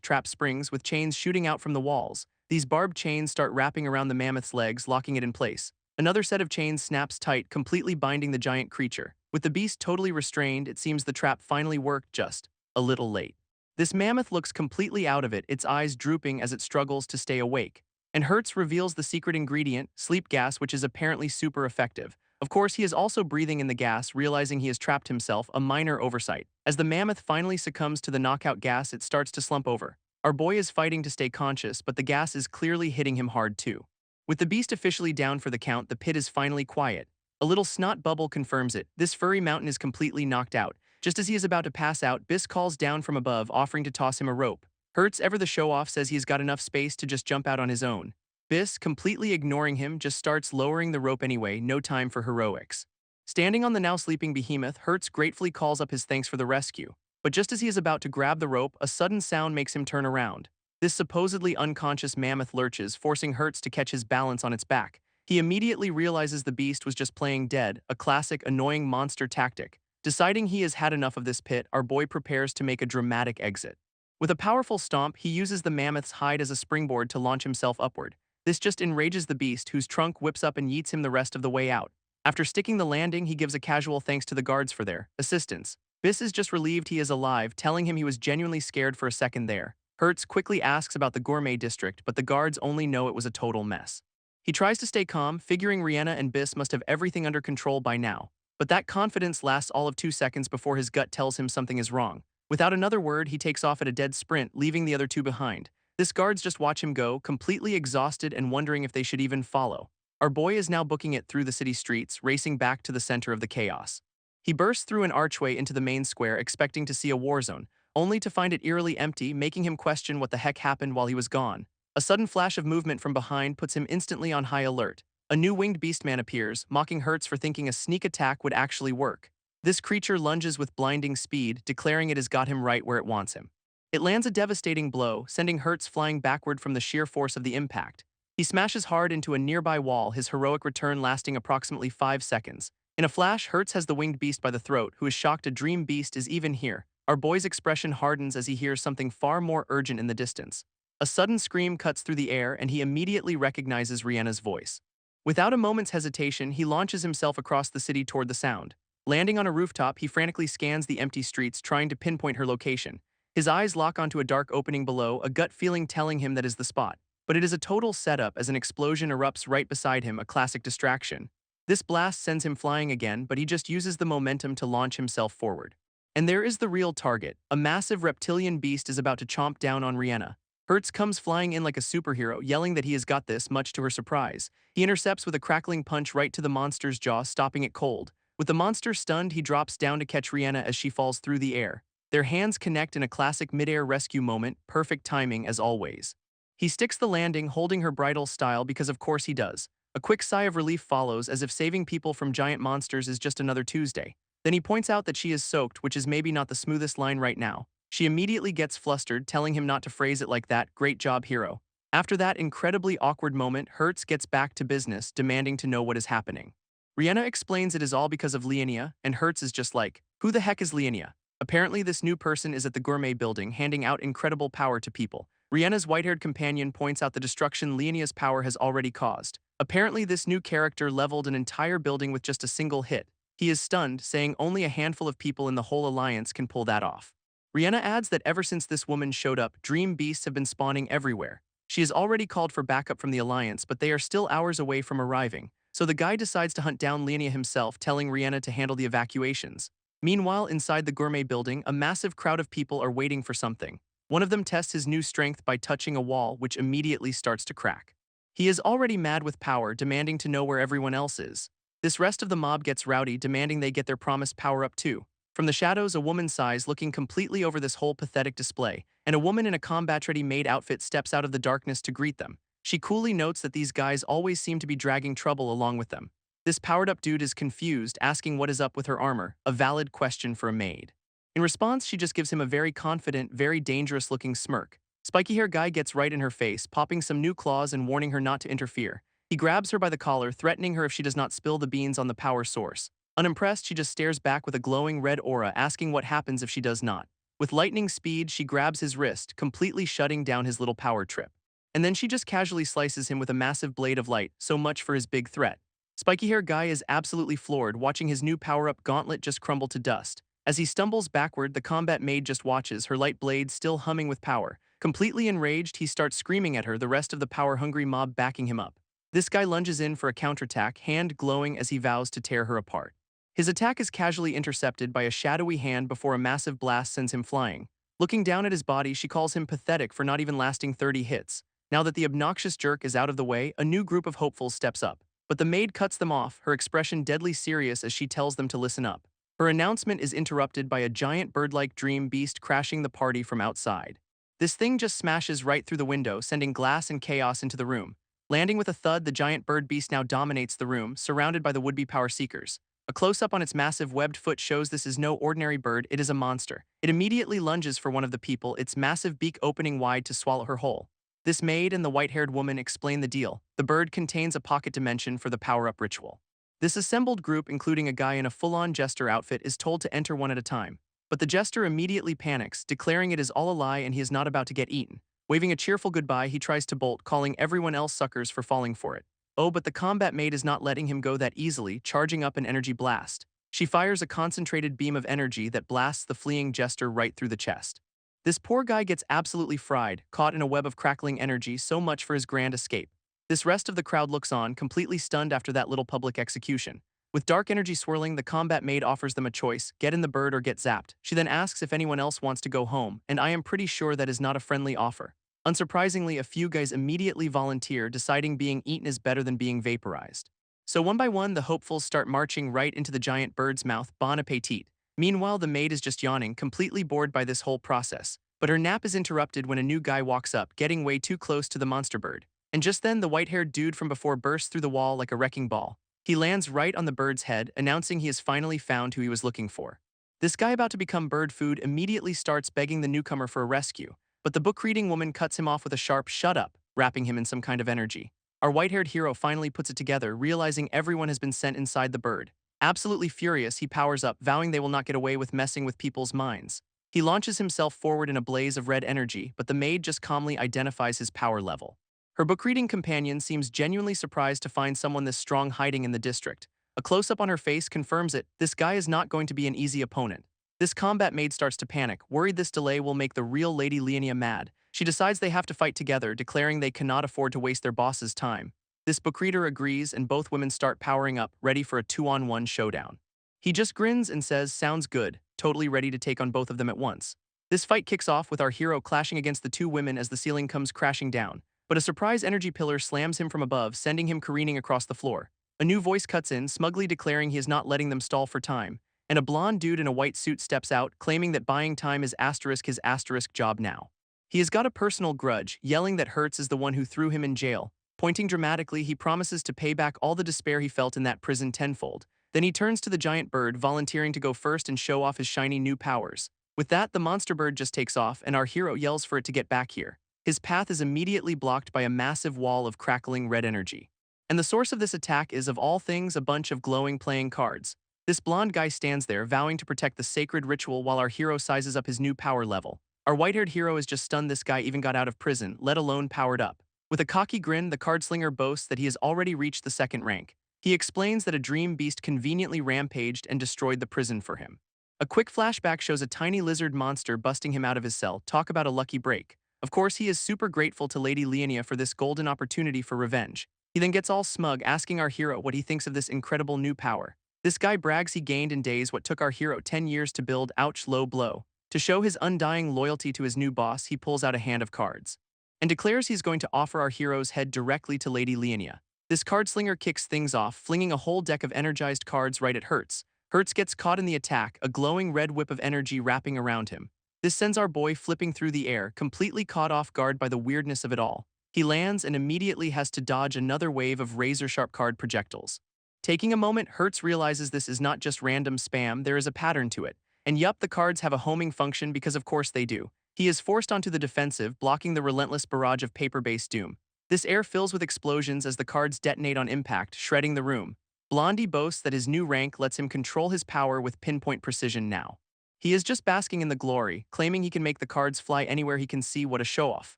trap springs with chains shooting out from the walls. These barbed chains start wrapping around the mammoth's legs, locking it in place. Another set of chains snaps tight, completely binding the giant creature. With the beast totally restrained, it seems the trap finally worked, just a little late. This mammoth looks completely out of it, its eyes drooping as it struggles to stay awake. And Hertz reveals the secret ingredient, sleep gas, which is apparently super effective. Of course, he is also breathing in the gas, realizing he has trapped himself, a minor oversight. As the mammoth finally succumbs to the knockout gas, it starts to slump over. Our boy is fighting to stay conscious, but the gas is clearly hitting him hard too. With the beast officially down for the count, the pit is finally quiet. A little snot bubble confirms it. This furry mountain is completely knocked out. Just as he is about to pass out, Biss calls down from above, offering to toss him a rope. Hertz, ever the show-off, says he's got enough space to just jump out on his own. Biss, completely ignoring him, just starts lowering the rope anyway, no time for heroics. Standing on the now sleeping behemoth, Hertz gratefully calls up his thanks for the rescue. But just as he is about to grab the rope, a sudden sound makes him turn around. This supposedly unconscious mammoth lurches, forcing Hertz to catch his balance on its back. He immediately realizes the beast was just playing dead, a classic annoying monster tactic. Deciding he has had enough of this pit, our boy prepares to make a dramatic exit. With a powerful stomp, he uses the mammoth's hide as a springboard to launch himself upward. This just enrages the beast, whose trunk whips up and yeets him the rest of the way out. After sticking the landing, he gives a casual thanks to the guards for their assistance. Biss is just relieved he is alive, telling him he was genuinely scared for a second there. Hertz quickly asks about the gourmet district, but the guards only know it was a total mess. He tries to stay calm, figuring Rihanna and Biss must have everything under control by now. But that confidence lasts all of 2 seconds before his gut tells him something is wrong. Without another word, he takes off at a dead sprint, leaving the other two behind. This guards just watch him go, completely exhausted and wondering if they should even follow. Our boy is now booking it through the city streets, racing back to the center of the chaos. He bursts through an archway into the main square, expecting to see a war zone, only to find it eerily empty, making him question what the heck happened while he was gone. A sudden flash of movement from behind puts him instantly on high alert. A new winged beastman appears, mocking Hertz for thinking a sneak attack would actually work. This creature lunges with blinding speed, declaring it has got him right where it wants him. It lands a devastating blow, sending Hertz flying backward from the sheer force of the impact. He smashes hard into a nearby wall, his heroic return lasting approximately 5 seconds. In a flash, Hertz has the winged beast by the throat, who is shocked a dream beast is even here. Our boy's expression hardens as he hears something far more urgent in the distance. A sudden scream cuts through the air, and he immediately recognizes Rihanna's voice. Without a moment's hesitation, he launches himself across the city toward the sound. Landing on a rooftop, he frantically scans the empty streets, trying to pinpoint her location. His eyes lock onto a dark opening below, a gut feeling telling him that is the spot. But it is a total setup as an explosion erupts right beside him, a classic distraction. This blast sends him flying again, but he just uses the momentum to launch himself forward. And there is the real target. A massive reptilian beast is about to chomp down on Rihanna. Hertz comes flying in like a superhero, yelling that he has got this, much to her surprise. He intercepts with a crackling punch right to the monster's jaw, stopping it cold. With the monster stunned, he drops down to catch Rihanna as she falls through the air. Their hands connect in a classic mid-air rescue moment, perfect timing as always. He sticks the landing, holding her bridle style because of course he does. A quick sigh of relief follows, as if saving people from giant monsters is just another Tuesday. Then he points out that she is soaked, which is maybe not the smoothest line right now. She immediately gets flustered, telling him not to phrase it like that. Great job, hero. After that incredibly awkward moment, Hertz gets back to business, demanding to know what is happening. Rihanna explains it is all because of Leonia, and Hertz is just like, who the heck is Leonia? Apparently this new person is at the gourmet building, handing out incredible power to people. Rihanna's white-haired companion points out the destruction Leonia's power has already caused. Apparently this new character leveled an entire building with just a single hit. He is stunned, saying only a handful of people in the whole alliance can pull that off. Rihanna adds that ever since this woman showed up, dream beasts have been spawning everywhere. She has already called for backup from the alliance, but they are still hours away from arriving. So the guy decides to hunt down Leonia himself, telling Rihanna to handle the evacuations. Meanwhile, inside the gourmet building, a massive crowd of people are waiting for something. One of them tests his new strength by touching a wall, which immediately starts to crack. He is already mad with power, demanding to know where everyone else is. This rest of the mob gets rowdy, demanding they get their promised power-up too. From the shadows, a woman sighs, looking completely over this whole pathetic display, and a woman in a combat-ready maid outfit steps out of the darkness to greet them. She coolly notes that these guys always seem to be dragging trouble along with them. This powered-up dude is confused, asking what is up with her armor, a valid question for a maid. In response, she just gives him a very confident, very dangerous-looking smirk. Spiky-hair guy gets right in her face, popping some new claws and warning her not to interfere. He grabs her by the collar, threatening her if she does not spill the beans on the power source. Unimpressed, she just stares back with a glowing red aura, asking what happens if she does not. With lightning speed, she grabs his wrist, completely shutting down his little power trip. And then she just casually slices him with a massive blade of light, so much for his big threat. Spiky-hair guy is absolutely floored, watching his new power-up gauntlet just crumble to dust. As he stumbles backward, the combat maid just watches, her light blade still humming with power. Completely enraged, he starts screaming at her, the rest of the power-hungry mob backing him up. This guy lunges in for a counterattack, hand glowing as he vows to tear her apart. His attack is casually intercepted by a shadowy hand before a massive blast sends him flying. Looking down at his body, she calls him pathetic for not even lasting 30 hits. Now that the obnoxious jerk is out of the way, a new group of hopefuls steps up. But the maid cuts them off, her expression deadly serious as she tells them to listen up. Her announcement is interrupted by a giant bird-like dream beast crashing the party from outside. This thing just smashes right through the window, sending glass and chaos into the room. Landing with a thud, the giant bird beast now dominates the room, surrounded by the would-be power seekers. A close-up on its massive webbed foot shows this is no ordinary bird, it is a monster. It immediately lunges for one of the people, its massive beak opening wide to swallow her whole. This maid and the white-haired woman explain the deal. The bird contains a pocket dimension for the power-up ritual. This assembled group, including a guy in a full-on jester outfit, is told to enter one at a time. But the jester immediately panics, declaring it is all a lie and he is not about to get eaten. Waving a cheerful goodbye, he tries to bolt, calling everyone else suckers for falling for it. Oh, but the combat maid is not letting him go that easily, charging up an energy blast. She fires a concentrated beam of energy that blasts the fleeing jester right through the chest. This poor guy gets absolutely fried, caught in a web of crackling energy, so much for his grand escape. This rest of the crowd looks on, completely stunned after that little public execution. With dark energy swirling, the combat maid offers them a choice: get in the bird or get zapped. She then asks if anyone else wants to go home, and I am pretty sure that is not a friendly offer. Unsurprisingly, a few guys immediately volunteer, deciding being eaten is better than being vaporized. So one by one, the hopefuls start marching right into the giant bird's mouth. Bon appetit. Meanwhile, the maid is just yawning, completely bored by this whole process. But her nap is interrupted when a new guy walks up, getting way too close to the monster bird. And just then, the white-haired dude from before bursts through the wall like a wrecking ball. He lands right on the bird's head, announcing he has finally found who he was looking for. This guy, about to become bird food, immediately starts begging the newcomer for a rescue, but the book-reading woman cuts him off with a sharp "shut up," wrapping him in some kind of energy. Our white-haired hero finally puts it together, realizing everyone has been sent inside the bird. Absolutely furious, he powers up, vowing they will not get away with messing with people's minds. He launches himself forward in a blaze of red energy, but the maid just calmly identifies his power level. Her book-reading companion seems genuinely surprised to find someone this strong hiding in the district. A close-up on her face confirms it. This guy is not going to be an easy opponent. This combat maid starts to panic, worried this delay will make the real Lady Leonia mad. She decides they have to fight together, declaring they cannot afford to waste their boss's time. This bookreader agrees, and both women start powering up, ready for a 2-on-1 showdown. He just grins and says, "Sounds good," totally ready to take on both of them at once. This fight kicks off with our hero clashing against the two women as the ceiling comes crashing down. But a surprise energy pillar slams him from above, sending him careening across the floor. A new voice cuts in, smugly declaring he is not letting them stall for time. And a blonde dude in a white suit steps out, claiming that buying time is his asterisk job now. He has got a personal grudge, yelling that Hertz is the one who threw him in jail. Pointing dramatically, he promises to pay back all the despair he felt in that prison tenfold. Then he turns to the giant bird, volunteering to go first and show off his shiny new powers. With that, the monster bird just takes off, and our hero yells for it to get back here. His path is immediately blocked by a massive wall of crackling red energy. And the source of this attack is, of all things, a bunch of glowing playing cards. This blonde guy stands there, vowing to protect the sacred ritual while our hero sizes up his new power level. Our white-haired hero is just stunned this guy even got out of prison, let alone powered up. With a cocky grin, the card slinger boasts that he has already reached the second rank. He explains that a dream beast conveniently rampaged and destroyed the prison for him. A quick flashback shows a tiny lizard monster busting him out of his cell. Talk about a lucky break. Of course, he is super grateful to Lady Leonia for this golden opportunity for revenge. He then gets all smug, asking our hero what he thinks of this incredible new power. This guy brags he gained in days what took our hero 10 years to build. Ouch, low blow. To show his undying loyalty to his new boss, he pulls out a hand of cards and declares he's going to offer our hero's head directly to Lady Leonia. This card slinger kicks things off, flinging a whole deck of energized cards right at Hertz. Hertz gets caught in the attack, a glowing red whip of energy wrapping around him. This sends our boy flipping through the air, completely caught off guard by the weirdness of it all. He lands and immediately has to dodge another wave of razor-sharp card projectiles. Taking a moment, Hertz realizes this is not just random spam, there is a pattern to it. And yup, the cards have a homing function because of course they do. He is forced onto the defensive, blocking the relentless barrage of paper-based doom. This air fills with explosions as the cards detonate on impact, shredding the room. Blondie boasts that his new rank lets him control his power with pinpoint precision now. He is just basking in the glory, claiming he can make the cards fly anywhere he can see. What a show-off.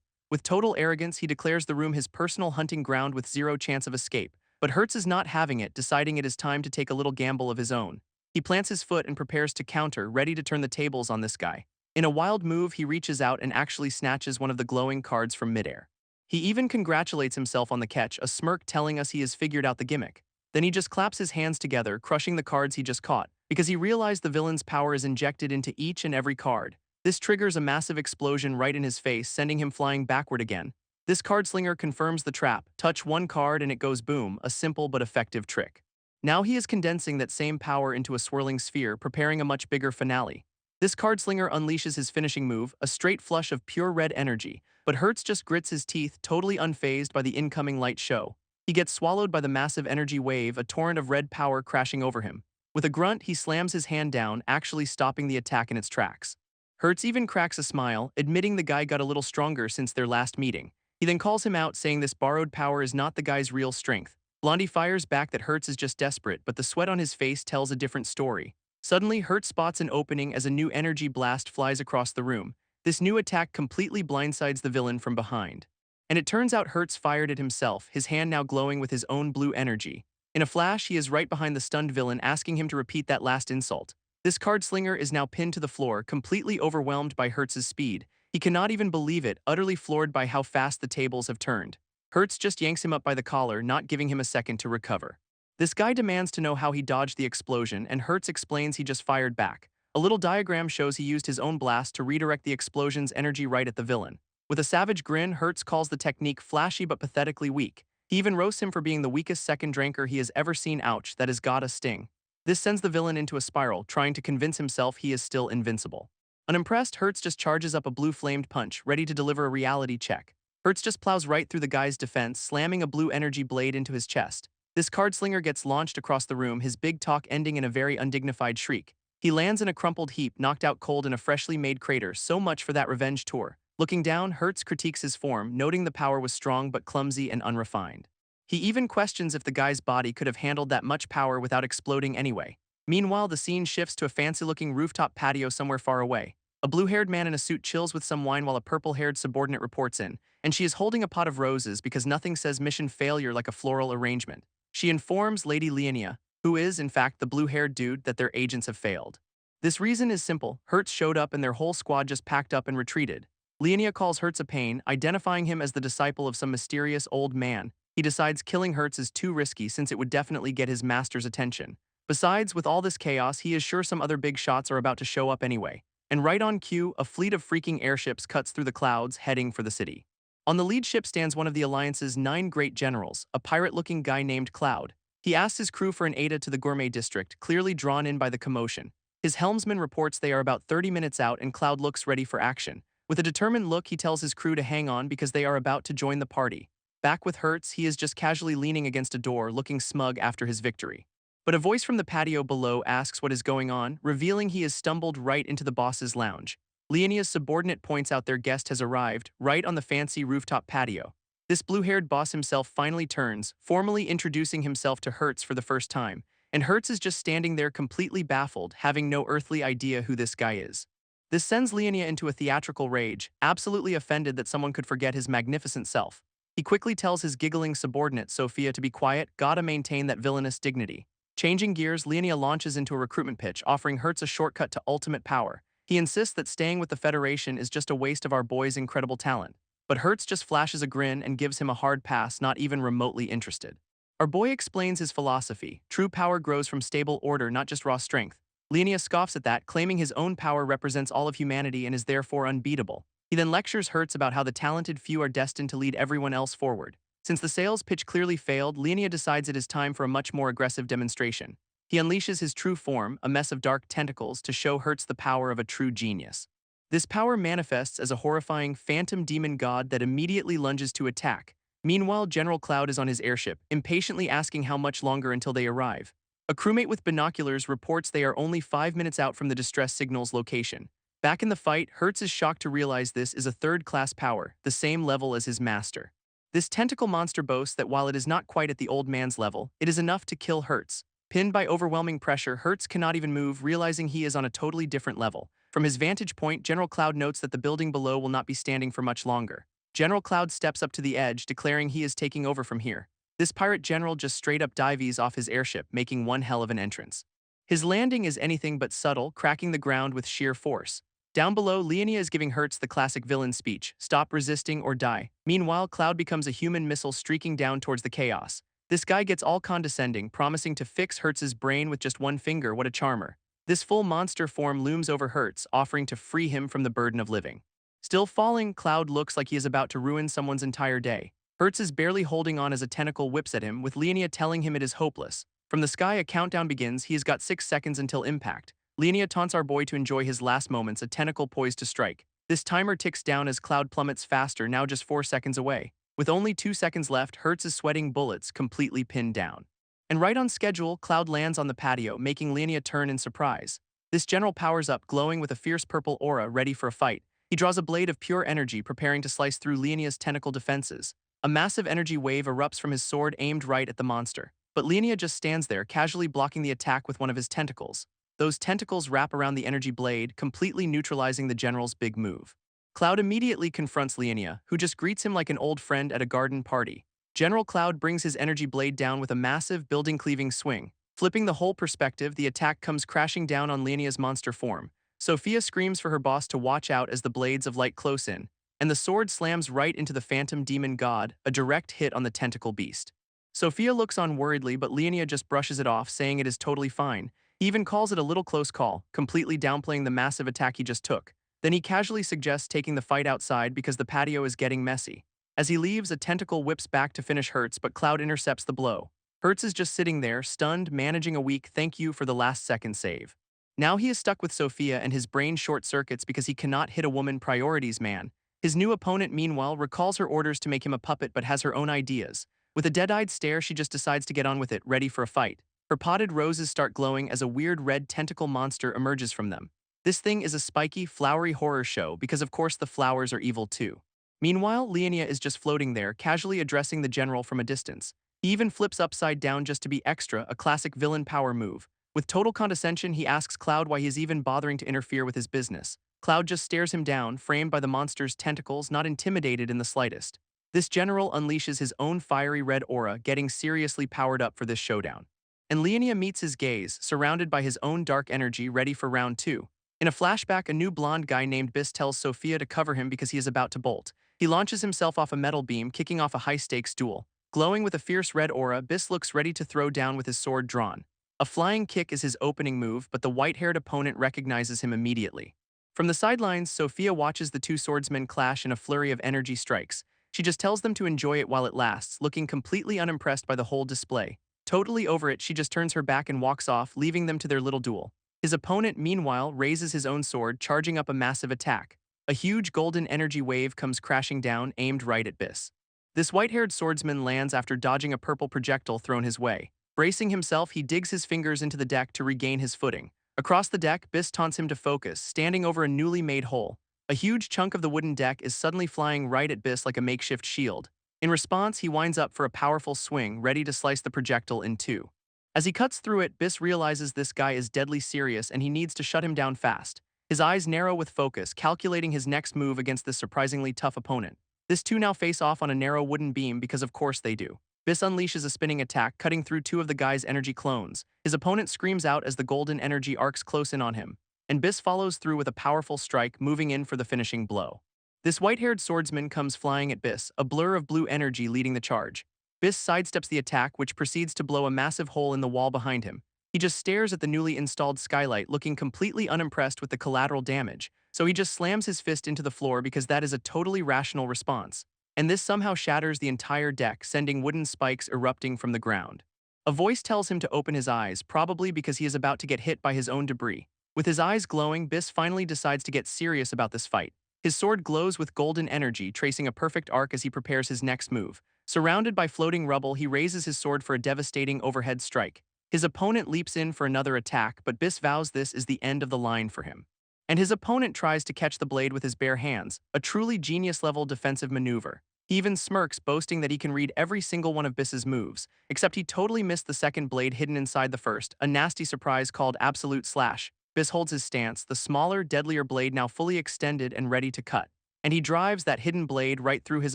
With total arrogance, he declares the room his personal hunting ground with zero chance of escape. But Hertz is not having it, deciding it is time to take a little gamble of his own. He plants his foot and prepares to counter, ready to turn the tables on this guy. In a wild move, he reaches out and actually snatches one of the glowing cards from midair. He even congratulates himself on the catch, a smirk telling us he has figured out the gimmick. Then he just claps his hands together, crushing the cards he just caught, because he realized the villain's power is injected into each and every card. This triggers a massive explosion right in his face, sending him flying backward again. This card slinger confirms the trap. Touch one card and it goes boom, a simple but effective trick. Now he is condensing that same power into a swirling sphere, preparing a much bigger finale. This card slinger unleashes his finishing move, a straight flush of pure red energy, but Hertz just grits his teeth, totally unfazed by the incoming light show. He gets swallowed by the massive energy wave, a torrent of red power crashing over him. With a grunt, he slams his hand down, actually stopping the attack in its tracks. Hertz even cracks a smile, admitting the guy got a little stronger since their last meeting. He then calls him out, saying this borrowed power is not the guy's real strength. Blondie fires back that Hertz is just desperate, but the sweat on his face tells a different story. Suddenly, Hertz spots an opening as a new energy blast flies across the room. This new attack completely blindsides the villain from behind. And it turns out Hertz fired it himself, his hand now glowing with his own blue energy. In a flash, he is right behind the stunned villain, asking him to repeat that last insult. This card slinger is now pinned to the floor, completely overwhelmed by Hertz's speed. He cannot even believe it, utterly floored by how fast the tables have turned. Hertz just yanks him up by the collar, not giving him a second to recover. This guy demands to know how he dodged the explosion, and Hertz explains he just fired back. A little diagram shows he used his own blast to redirect the explosion's energy right at the villain. With a savage grin, Hertz calls the technique flashy but pathetically weak. He even roasts him for being the weakest second dranker he has ever seen. Ouch, that has got a sting. This sends the villain into a spiral, trying to convince himself he is still invincible. Unimpressed, Hertz just charges up a blue-flamed punch, ready to deliver a reality check. Hertz just plows right through the guy's defense, slamming a blue energy blade into his chest. This card slinger gets launched across the room, his big talk ending in a very undignified shriek. He lands in a crumpled heap, knocked out cold in a freshly made crater. So much for that revenge tour. Looking down, Hertz critiques his form, noting the power was strong but clumsy and unrefined. He even questions if the guy's body could have handled that much power without exploding anyway. Meanwhile, the scene shifts to a fancy-looking rooftop patio somewhere far away. A blue-haired man in a suit chills with some wine while a purple-haired subordinate reports in, and she is holding a pot of roses because nothing says mission failure like a floral arrangement. She informs Lady Leonia, who is, in fact, the blue-haired dude, that their agents have failed. This reason is simple. Hertz showed up and their whole squad just packed up and retreated. Leonia calls Hertz a pain, identifying him as the disciple of some mysterious old man. He decides killing Hertz is too risky since it would definitely get his master's attention. Besides, with all this chaos, he is sure some other big shots are about to show up anyway. And right on cue, a fleet of freaking airships cuts through the clouds, heading for the city. On the lead ship stands one of the Alliance's 9 great generals, a pirate-looking guy named Cloud. He asks his crew for an aid to the gourmet district, clearly drawn in by the commotion. His helmsman reports they are about 30 minutes out and Cloud looks ready for action. With a determined look, he tells his crew to hang on because they are about to join the party. Back with Hertz, he is just casually leaning against a door, looking smug after his victory. But a voice from the patio below asks what is going on, revealing he has stumbled right into the boss's lounge. Leonia's subordinate points out their guest has arrived, right on the fancy rooftop patio. This blue-haired boss himself finally turns, formally introducing himself to Hertz for the first time, and Hertz is just standing there completely baffled, having no earthly idea who this guy is. This sends Leonia into a theatrical rage, absolutely offended that someone could forget his magnificent self. He quickly tells his giggling subordinate, Sophia, to be quiet, gotta maintain that villainous dignity. Changing gears, Leonia launches into a recruitment pitch, offering Hertz a shortcut to ultimate power. He insists that staying with the Federation is just a waste of our boy's incredible talent. But Hertz just flashes a grin and gives him a hard pass, not even remotely interested. Our boy explains his philosophy. True power grows from stable order, not just raw strength. Leonia scoffs at that, claiming his own power represents all of humanity and is therefore unbeatable. He then lectures Hertz about how the talented few are destined to lead everyone else forward. Since the sales pitch clearly failed, Leonia decides it is time for a much more aggressive demonstration. He unleashes his true form, a mess of dark tentacles, to show Hertz the power of a true genius. This power manifests as a horrifying phantom demon god that immediately lunges to attack. Meanwhile, General Cloud is on his airship, impatiently asking how much longer until they arrive. A crewmate with binoculars reports they are only 5 minutes out from the distress signal's location. Back in the fight, Hertz is shocked to realize this is a third-class power, the same level as his master. This tentacle monster boasts that while it is not quite at the old man's level, it is enough to kill Hertz. Pinned by overwhelming pressure, Hertz cannot even move, realizing he is on a totally different level. From his vantage point, General Cloud notes that the building below will not be standing for much longer. General Cloud steps up to the edge, declaring he is taking over from here. This pirate general just straight up dives off his airship, making one hell of an entrance. His landing is anything but subtle, cracking the ground with sheer force. Down below, Leonia is giving Hertz the classic villain speech, stop resisting or die. Meanwhile, Cloud becomes a human missile streaking down towards the chaos. This guy gets all condescending, promising to fix Hertz's brain with just one finger. What a charmer. This full monster form looms over Hertz, offering to free him from the burden of living. Still falling, Cloud looks like he is about to ruin someone's entire day. Hertz is barely holding on as a tentacle whips at him, with Leonia telling him it is hopeless. From the sky, a countdown begins. He has got 6 seconds until impact. Leonia taunts our boy to enjoy his last moments, a tentacle poised to strike. This timer ticks down as Cloud plummets faster, now just 4 seconds away. With only 2 seconds left, Hertz is sweating bullets, completely pinned down. And right on schedule, Cloud lands on the patio, making Leonia turn in surprise. This general powers up, glowing with a fierce purple aura, ready for a fight. He draws a blade of pure energy, preparing to slice through Leonia's tentacle defenses. A massive energy wave erupts from his sword, aimed right at the monster. But Leonia just stands there, casually blocking the attack with one of his tentacles. Those tentacles wrap around the energy blade, completely neutralizing the general's big move. Cloud immediately confronts Leonia, who just greets him like an old friend at a garden party. General Cloud brings his energy blade down with a massive, building-cleaving swing. Flipping the whole perspective, the attack comes crashing down on Leonia's monster form. Sophia screams for her boss to watch out as the blades of light close in, and the sword slams right into the phantom demon god, a direct hit on the tentacle beast. Sophia looks on worriedly, but Leonia just brushes it off, saying it is totally fine. He even calls it a little close call, completely downplaying the massive attack he just took. Then he casually suggests taking the fight outside because the patio is getting messy. As he leaves, a tentacle whips back to finish Hertz, but Cloud intercepts the blow. Hertz is just sitting there, stunned, managing a weak thank you for the last-second save. Now he is stuck with Sophia and his brain short-circuits because he cannot hit a woman priorities man. His new opponent, meanwhile, recalls her orders to make him a puppet but has her own ideas. With a dead-eyed stare, she just decides to get on with it, ready for a fight. Her potted roses start glowing as a weird red tentacle monster emerges from them. This thing is a spiky, flowery horror show because of course the flowers are evil too. Meanwhile, Leonia is just floating there, casually addressing the general from a distance. He even flips upside down just to be extra, a classic villain power move. With total condescension, he asks Cloud why he is even bothering to interfere with his business. Cloud just stares him down, framed by the monster's tentacles, not intimidated in the slightest. This general unleashes his own fiery red aura, getting seriously powered up for this showdown. And Leonia meets his gaze, surrounded by his own dark energy, ready for round 2. In a flashback, a new blonde guy named Bis tells Sophia to cover him because he is about to bolt. He launches himself off a metal beam, kicking off a high-stakes duel. Glowing with a fierce red aura, Bis looks ready to throw down with his sword drawn. A flying kick is his opening move, but the white-haired opponent recognizes him immediately. From the sidelines, Sophia watches the two swordsmen clash in a flurry of energy strikes. She just tells them to enjoy it while it lasts, looking completely unimpressed by the whole display. Totally over it, she just turns her back and walks off, leaving them to their little duel. His opponent, meanwhile, raises his own sword, charging up a massive attack. A huge golden energy wave comes crashing down, aimed right at Bis. This white-haired swordsman lands after dodging a purple projectile thrown his way. Bracing himself, he digs his fingers into the deck to regain his footing. Across the deck, Bis taunts him to focus, standing over a newly made hole. A huge chunk of the wooden deck is suddenly flying right at Bis like a makeshift shield. In response, he winds up for a powerful swing, ready to slice the projectile in two. As he cuts through it, Bis realizes this guy is deadly serious and he needs to shut him down fast. His eyes narrow with focus, calculating his next move against this surprisingly tough opponent. This two now face off on a narrow wooden beam because of course they do. Bis unleashes a spinning attack, cutting through two of the guy's energy clones. His opponent screams out as the golden energy arcs close in on him, and Bis follows through with a powerful strike, moving in for the finishing blow. This white-haired swordsman comes flying at Bis, a blur of blue energy leading the charge. Bis sidesteps the attack, which proceeds to blow a massive hole in the wall behind him. He just stares at the newly installed skylight, looking completely unimpressed with the collateral damage, so he just slams his fist into the floor because that is a totally rational response. And this somehow shatters the entire deck, sending wooden spikes erupting from the ground. A voice tells him to open his eyes, probably because he is about to get hit by his own debris. With his eyes glowing, Bis finally decides to get serious about this fight. His sword glows with golden energy, tracing a perfect arc as he prepares his next move. Surrounded by floating rubble, he raises his sword for a devastating overhead strike. His opponent leaps in for another attack, but Bis vows this is the end of the line for him. And his opponent tries to catch the blade with his bare hands, a truly genius-level defensive maneuver. He even smirks, boasting that he can read every single one of Bis's moves, except he totally missed the second blade hidden inside the first, a nasty surprise called Absolute Slash. Bis holds his stance, the smaller, deadlier blade now fully extended and ready to cut, and he drives that hidden blade right through his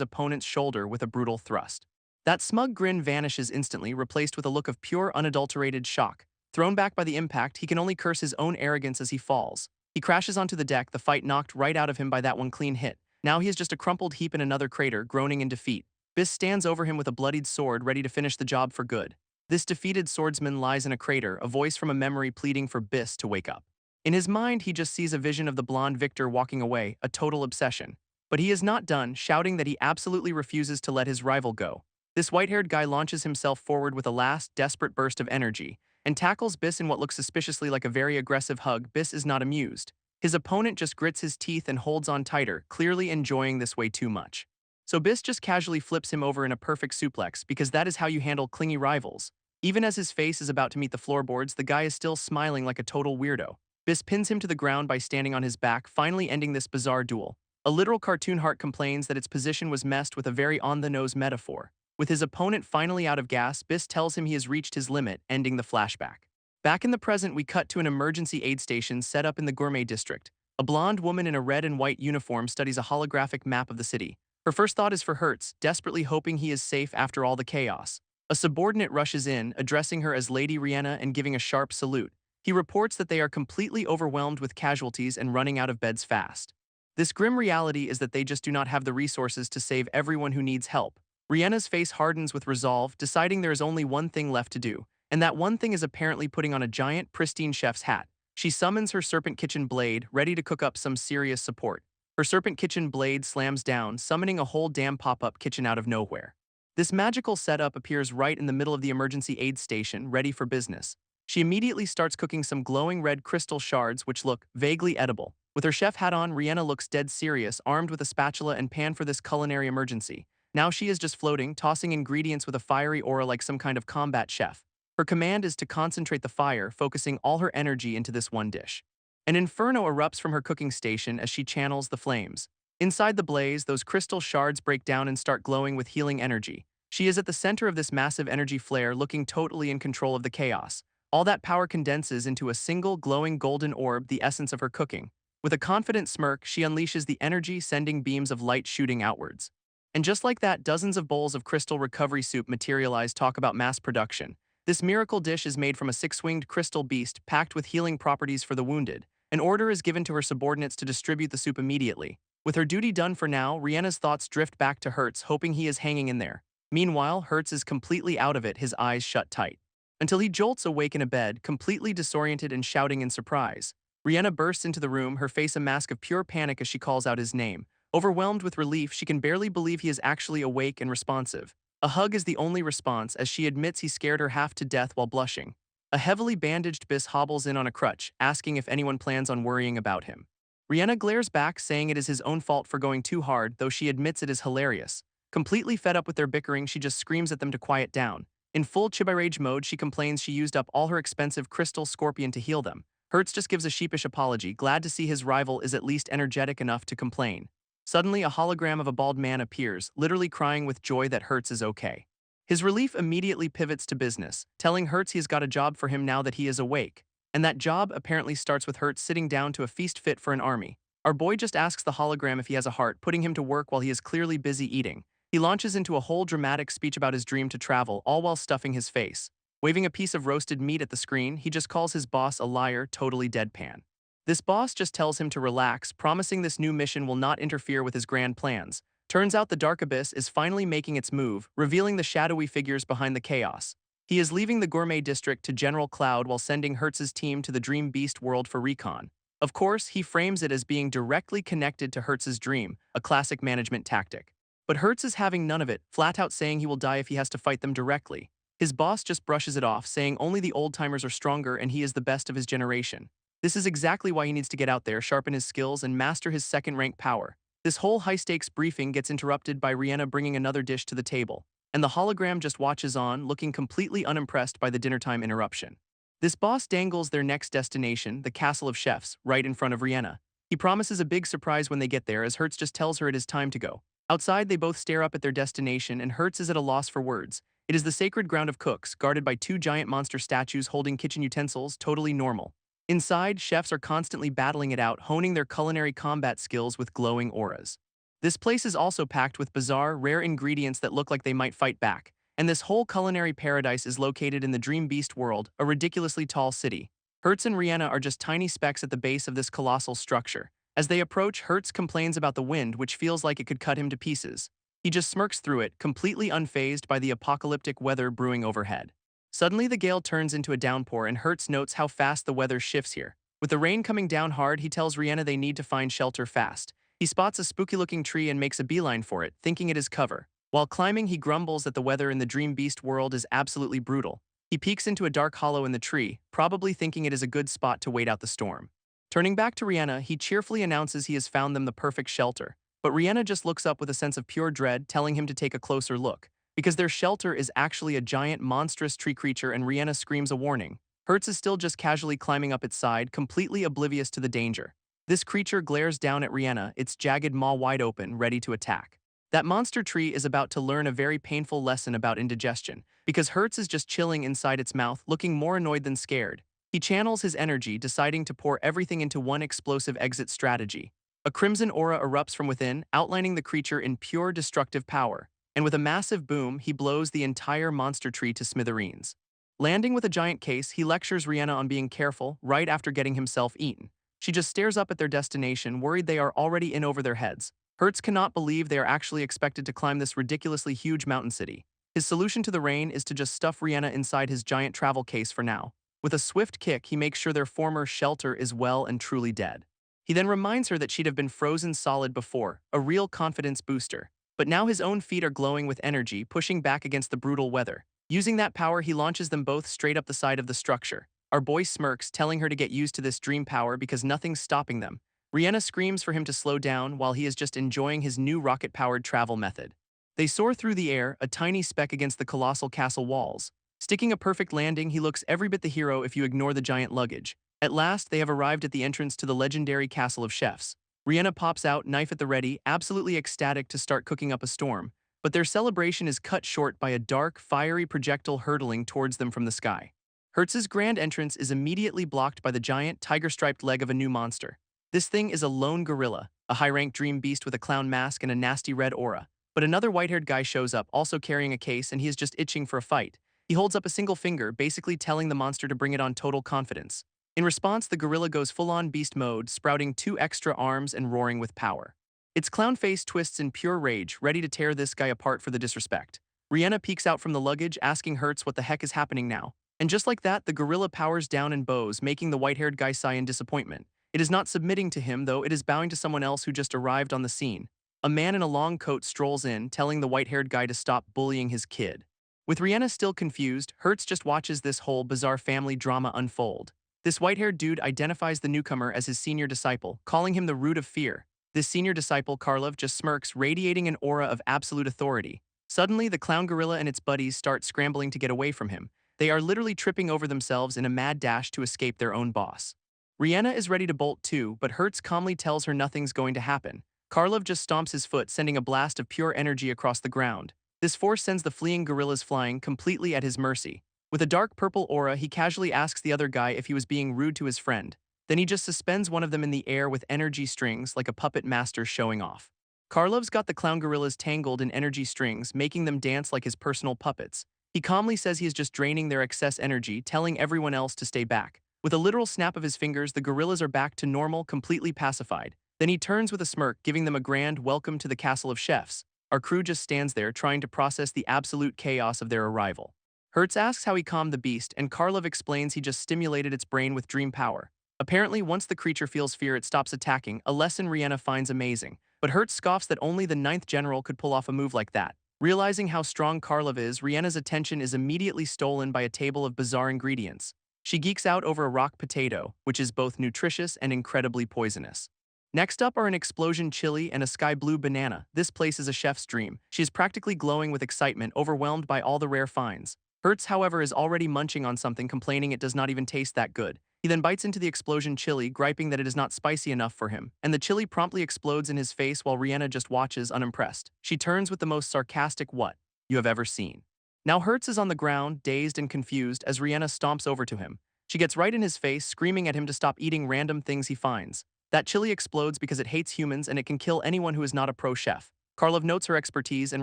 opponent's shoulder with a brutal thrust. That smug grin vanishes instantly, replaced with a look of pure, unadulterated shock. Thrown back by the impact, he can only curse his own arrogance as he falls. He crashes onto the deck, the fight knocked right out of him by that one clean hit. Now he is just a crumpled heap in another crater, groaning in defeat. Bis stands over him with a bloodied sword, ready to finish the job for good. This defeated swordsman lies in a crater, a voice from a memory pleading for Bis to wake up. In his mind, he just sees a vision of the blonde victor walking away, a total obsession. But he is not done, shouting that he absolutely refuses to let his rival go. This white-haired guy launches himself forward with a last, desperate burst of energy, and tackles Bis in what looks suspiciously like a very aggressive hug. Bis is not amused. His opponent just grits his teeth and holds on tighter, clearly enjoying this way too much. So Bis just casually flips him over in a perfect suplex, because that is how you handle clingy rivals. Even as his face is about to meet the floorboards, the guy is still smiling like a total weirdo. Bis pins him to the ground by standing on his back, finally ending this bizarre duel. A literal cartoon heart complains that its position was messed with a very on-the-nose metaphor. With his opponent finally out of gas, Bis tells him he has reached his limit, ending the flashback. Back in the present, we cut to an emergency aid station set up in the Gourmet District. A blonde woman in a red and white uniform studies a holographic map of the city. Her first thought is for Hertz, desperately hoping he is safe after all the chaos. A subordinate rushes in, addressing her as Lady Rihanna and giving a sharp salute. He reports that they are completely overwhelmed with casualties and running out of beds fast. This grim reality is that they just do not have the resources to save everyone who needs help. Rihanna's face hardens with resolve, deciding there is only one thing left to do, and that one thing is apparently putting on a giant, pristine chef's hat. She summons her Serpent Kitchen blade, ready to cook up some serious support. Her Serpent Kitchen blade slams down, summoning a whole damn pop-up kitchen out of nowhere. This magical setup appears right in the middle of the emergency aid station, ready for business. She immediately starts cooking some glowing red crystal shards which look vaguely edible. With her chef hat on, Rihanna looks dead serious, armed with a spatula and pan for this culinary emergency. Now she is just floating, tossing ingredients with a fiery aura like some kind of combat chef. Her command is to concentrate the fire, focusing all her energy into this one dish. An inferno erupts from her cooking station as she channels the flames. Inside the blaze, those crystal shards break down and start glowing with healing energy. She is at the center of this massive energy flare, looking totally in control of the chaos. All that power condenses into a single glowing golden orb, the essence of her cooking. With a confident smirk, she unleashes the energy, sending beams of light shooting outwards. And just like that, dozens of bowls of crystal recovery soup materialize. Talk about mass production. This miracle dish is made from a six-winged crystal beast packed with healing properties for the wounded. An order is given to her subordinates to distribute the soup immediately. With her duty done for now, Rihanna's thoughts drift back to Hertz, hoping he is hanging in there. Meanwhile, Hertz is completely out of it, his eyes shut tight. Until he jolts awake in a bed, completely disoriented and shouting in surprise. Rihanna bursts into the room, her face a mask of pure panic as she calls out his name. Overwhelmed with relief, she can barely believe he is actually awake and responsive. A hug is the only response as she admits he scared her half to death while blushing. A heavily bandaged Biss hobbles in on a crutch, asking if anyone plans on worrying about him. Rihanna glares back, saying it is his own fault for going too hard, though she admits it is hilarious. Completely fed up with their bickering, she just screams at them to quiet down. In full chibi rage mode, she complains she used up all her expensive crystal scorpion to heal them. Hertz just gives a sheepish apology, glad to see his rival is at least energetic enough to complain. Suddenly, a hologram of a bald man appears, literally crying with joy that Hertz is okay. His relief immediately pivots to business, telling Hertz he's got a job for him now that he is awake. And that job apparently starts with Hertz sitting down to a feast fit for an army. Our boy just asks the hologram if he has a heart, putting him to work while he is clearly busy eating. He launches into a whole dramatic speech about his dream to travel, all while stuffing his face. Waving a piece of roasted meat at the screen, he just calls his boss a liar, totally deadpan. This boss just tells him to relax, promising this new mission will not interfere with his grand plans. Turns out the Dark Abyss is finally making its move, revealing the shadowy figures behind the chaos. He is leaving the Gourmet District to General Cloud while sending Hertz's team to the Dream Beast world for recon. Of course, he frames it as being directly connected to Hertz's dream, a classic management tactic. But Hertz is having none of it, flat out saying he will die if he has to fight them directly. His boss just brushes it off, saying only the old-timers are stronger and he is the best of his generation. This is exactly why he needs to get out there, sharpen his skills, and master his second-rank power. This whole high-stakes briefing gets interrupted by Rihanna bringing another dish to the table, and the hologram just watches on, looking completely unimpressed by the dinnertime interruption. This boss dangles their next destination, the Castle of Chefs, right in front of Rihanna. He promises a big surprise when they get there, as Hertz just tells her it is time to go. Outside, they both stare up at their destination, and Hertz is at a loss for words. It is the sacred ground of cooks, guarded by two giant monster statues holding kitchen utensils, totally normal. Inside, chefs are constantly battling it out, honing their culinary combat skills with glowing auras. This place is also packed with bizarre, rare ingredients that look like they might fight back. And this whole culinary paradise is located in the Dream Beast world, a ridiculously tall city. Hertz and Rihanna are just tiny specks at the base of this colossal structure. As they approach, Hertz complains about the wind, which feels like it could cut him to pieces. He just smirks through it, completely unfazed by the apocalyptic weather brewing overhead. Suddenly, the gale turns into a downpour, and Hertz notes how fast the weather shifts here. With the rain coming down hard, he tells Rihanna they need to find shelter fast. He spots a spooky-looking tree and makes a beeline for it, thinking it is cover. While climbing, he grumbles that the weather in the Dream Beast world is absolutely brutal. He peeks into a dark hollow in the tree, probably thinking it is a good spot to wait out the storm. Turning back to Rihanna, he cheerfully announces he has found them the perfect shelter. But Rihanna just looks up with a sense of pure dread, telling him to take a closer look. Because their shelter is actually a giant, monstrous tree creature, and Rihanna screams a warning. Hertz is still just casually climbing up its side, completely oblivious to the danger. This creature glares down at Rihanna, its jagged maw wide open, ready to attack. That monster tree is about to learn a very painful lesson about indigestion, because Hertz is just chilling inside its mouth, looking more annoyed than scared. He channels his energy, deciding to pour everything into one explosive exit strategy. A crimson aura erupts from within, outlining the creature in pure destructive power. And with a massive boom, he blows the entire monster tree to smithereens. Landing with a giant case, he lectures Rihanna on being careful, right after getting himself eaten. She just stares up at their destination, worried they are already in over their heads. Hertz cannot believe they are actually expected to climb this ridiculously huge mountain city. His solution to the rain is to just stuff Rihanna inside his giant travel case for now. With a swift kick, he makes sure their former shelter is well and truly dead. He then reminds her that she'd have been frozen solid before, a real confidence booster. But now his own feet are glowing with energy, pushing back against the brutal weather. Using that power, he launches them both straight up the side of the structure. Our boy smirks, telling her to get used to this dream power because nothing's stopping them. Rihanna screams for him to slow down while he is just enjoying his new rocket-powered travel method. They soar through the air, a tiny speck against the colossal castle walls. Sticking a perfect landing, he looks every bit the hero if you ignore the giant luggage. At last, they have arrived at the entrance to the legendary Castle of Chefs. Rihanna pops out, knife at the ready, absolutely ecstatic to start cooking up a storm. But their celebration is cut short by a dark, fiery projectile hurtling towards them from the sky. Hertz's grand entrance is immediately blocked by the giant, tiger-striped leg of a new monster. This thing is a lone gorilla, a high-ranked dream beast with a clown mask and a nasty red aura. But another white-haired guy shows up, also carrying a case, and he is just itching for a fight. He holds up a single finger, basically telling the monster to bring it on total confidence. In response, the gorilla goes full-on beast mode, sprouting 2 extra arms and roaring with power. Its clown face twists in pure rage, ready to tear this guy apart for the disrespect. Rihanna peeks out from the luggage, asking Hertz what the heck is happening now. And just like that, the gorilla powers down and bows, making the white-haired guy sigh in disappointment. It is not submitting to him, though. It is bowing to someone else who just arrived on the scene. A man in a long coat strolls in, telling the white-haired guy to stop bullying his kid. With Rihanna still confused, Hertz just watches this whole bizarre family drama unfold. This white-haired dude identifies the newcomer as his senior disciple, calling him the root of fear. This senior disciple, Karlov, just smirks, radiating an aura of absolute authority. Suddenly, the clown gorilla and its buddies start scrambling to get away from him. They are literally tripping over themselves in a mad dash to escape their own boss. Rihanna is ready to bolt too, but Hertz calmly tells her nothing's going to happen. Karlov just stomps his foot, sending a blast of pure energy across the ground. This force sends the fleeing gorillas flying, completely at his mercy. With a dark purple aura, he casually asks the other guy if he was being rude to his friend. Then he just suspends one of them in the air with energy strings like a puppet master showing off. Karlov's got the clown gorillas tangled in energy strings, making them dance like his personal puppets. He calmly says he is just draining their excess energy, telling everyone else to stay back. With a literal snap of his fingers, the gorillas are back to normal, completely pacified. Then he turns with a smirk, giving them a grand welcome to the Castle of Chefs. Our crew just stands there, trying to process the absolute chaos of their arrival. Hertz asks how he calmed the beast, and Karlov explains he just stimulated its brain with dream power. Apparently, once the creature feels fear, it stops attacking, a lesson Rihanna finds amazing. But Hertz scoffs that only the 9th general could pull off a move like that. Realizing how strong Karlov is, Rihanna's attention is immediately stolen by a table of bizarre ingredients. She geeks out over a rock potato, which is both nutritious and incredibly poisonous. Next up are an explosion chili and a sky blue banana. This place is a chef's dream. She is practically glowing with excitement, overwhelmed by all the rare finds. Hertz, however, is already munching on something, complaining it does not even taste that good. He then bites into the explosion chili, griping that it is not spicy enough for him, and the chili promptly explodes in his face while Rihanna just watches, unimpressed. She turns with the most sarcastic "what you have ever seen." Now Hertz is on the ground, dazed and confused, as Rihanna stomps over to him. She gets right in his face, screaming at him to stop eating random things he finds. That chili explodes because it hates humans and it can kill anyone who is not a pro chef. Karlov notes her expertise, and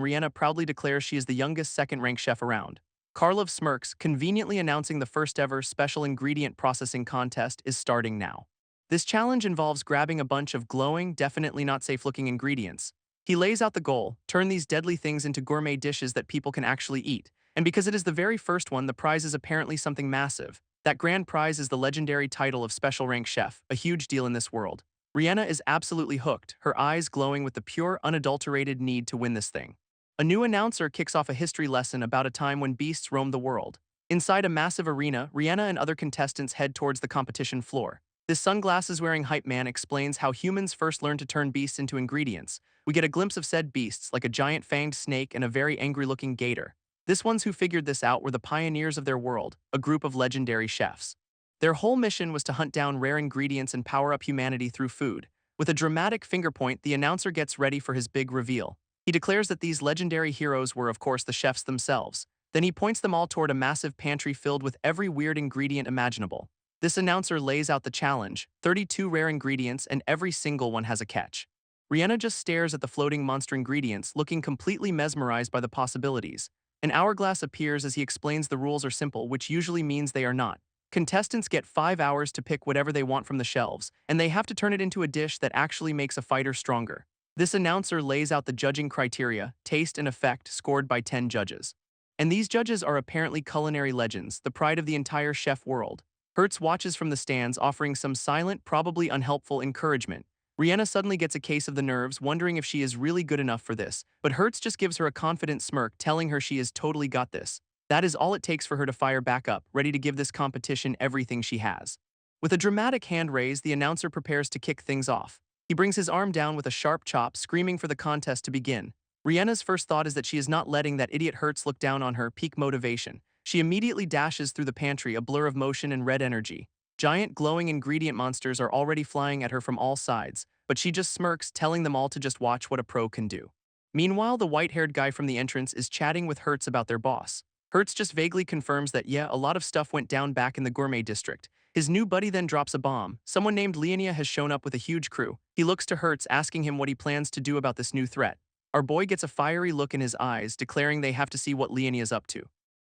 Rihanna proudly declares she is the youngest second-ranked chef around. Karlov smirks, conveniently announcing the first-ever special ingredient processing contest is starting now. This challenge involves grabbing a bunch of glowing, definitely not safe-looking ingredients. He lays out the goal: turn these deadly things into gourmet dishes that people can actually eat. And because it is the very first one, the prize is apparently something massive. That grand prize is the legendary title of Special Rank Chef, a huge deal in this world. Rihanna is absolutely hooked, her eyes glowing with the pure, unadulterated need to win this thing. A new announcer kicks off a history lesson about a time when beasts roamed the world. Inside a massive arena, Rihanna and other contestants head towards the competition floor. This sunglasses-wearing hype man explains how humans first learned to turn beasts into ingredients. We get a glimpse of said beasts, like a giant fanged snake and a very angry-looking gator. This ones who figured this out were the pioneers of their world, a group of legendary chefs. Their whole mission was to hunt down rare ingredients and power up humanity through food. With a dramatic finger point, the announcer gets ready for his big reveal. He declares that these legendary heroes were, of course, the chefs themselves. Then he points them all toward a massive pantry filled with every weird ingredient imaginable. This announcer lays out the challenge: 32 rare ingredients, and every single one has a catch. Rihanna just stares at the floating monster ingredients, looking completely mesmerized by the possibilities. An hourglass appears as he explains the rules are simple, which usually means they are not. Contestants get 5 hours to pick whatever they want from the shelves, and they have to turn it into a dish that actually makes a fighter stronger. This announcer lays out the judging criteria, taste and effect scored by 10 judges. And these judges are apparently culinary legends, the pride of the entire chef world. Hertz watches from the stands offering some silent, probably unhelpful encouragement. Rihanna suddenly gets a case of the nerves, wondering if she is really good enough for this, but Hertz just gives her a confident smirk, telling her she has totally got this. That is all it takes for her to fire back up, ready to give this competition everything she has. With a dramatic hand raise, the announcer prepares to kick things off. He brings his arm down with a sharp chop, screaming for the contest to begin. Rihanna's first thought is that she is not letting that idiot Hertz look down on her, peak motivation. She immediately dashes through the pantry, a blur of motion and red energy. Giant glowing ingredient monsters are already flying at her from all sides, but she just smirks, telling them all to just watch what a pro can do. Meanwhile, the white-haired guy from the entrance is chatting with Hertz about their boss. Hertz just vaguely confirms that yeah, a lot of stuff went down back in the gourmet district. His new buddy then drops a bomb. Someone named Leonia has shown up with a huge crew. He looks to Hertz, asking him what he plans to do about this new threat. Our boy gets a fiery look in his eyes, declaring they have to see what Leonia's up to.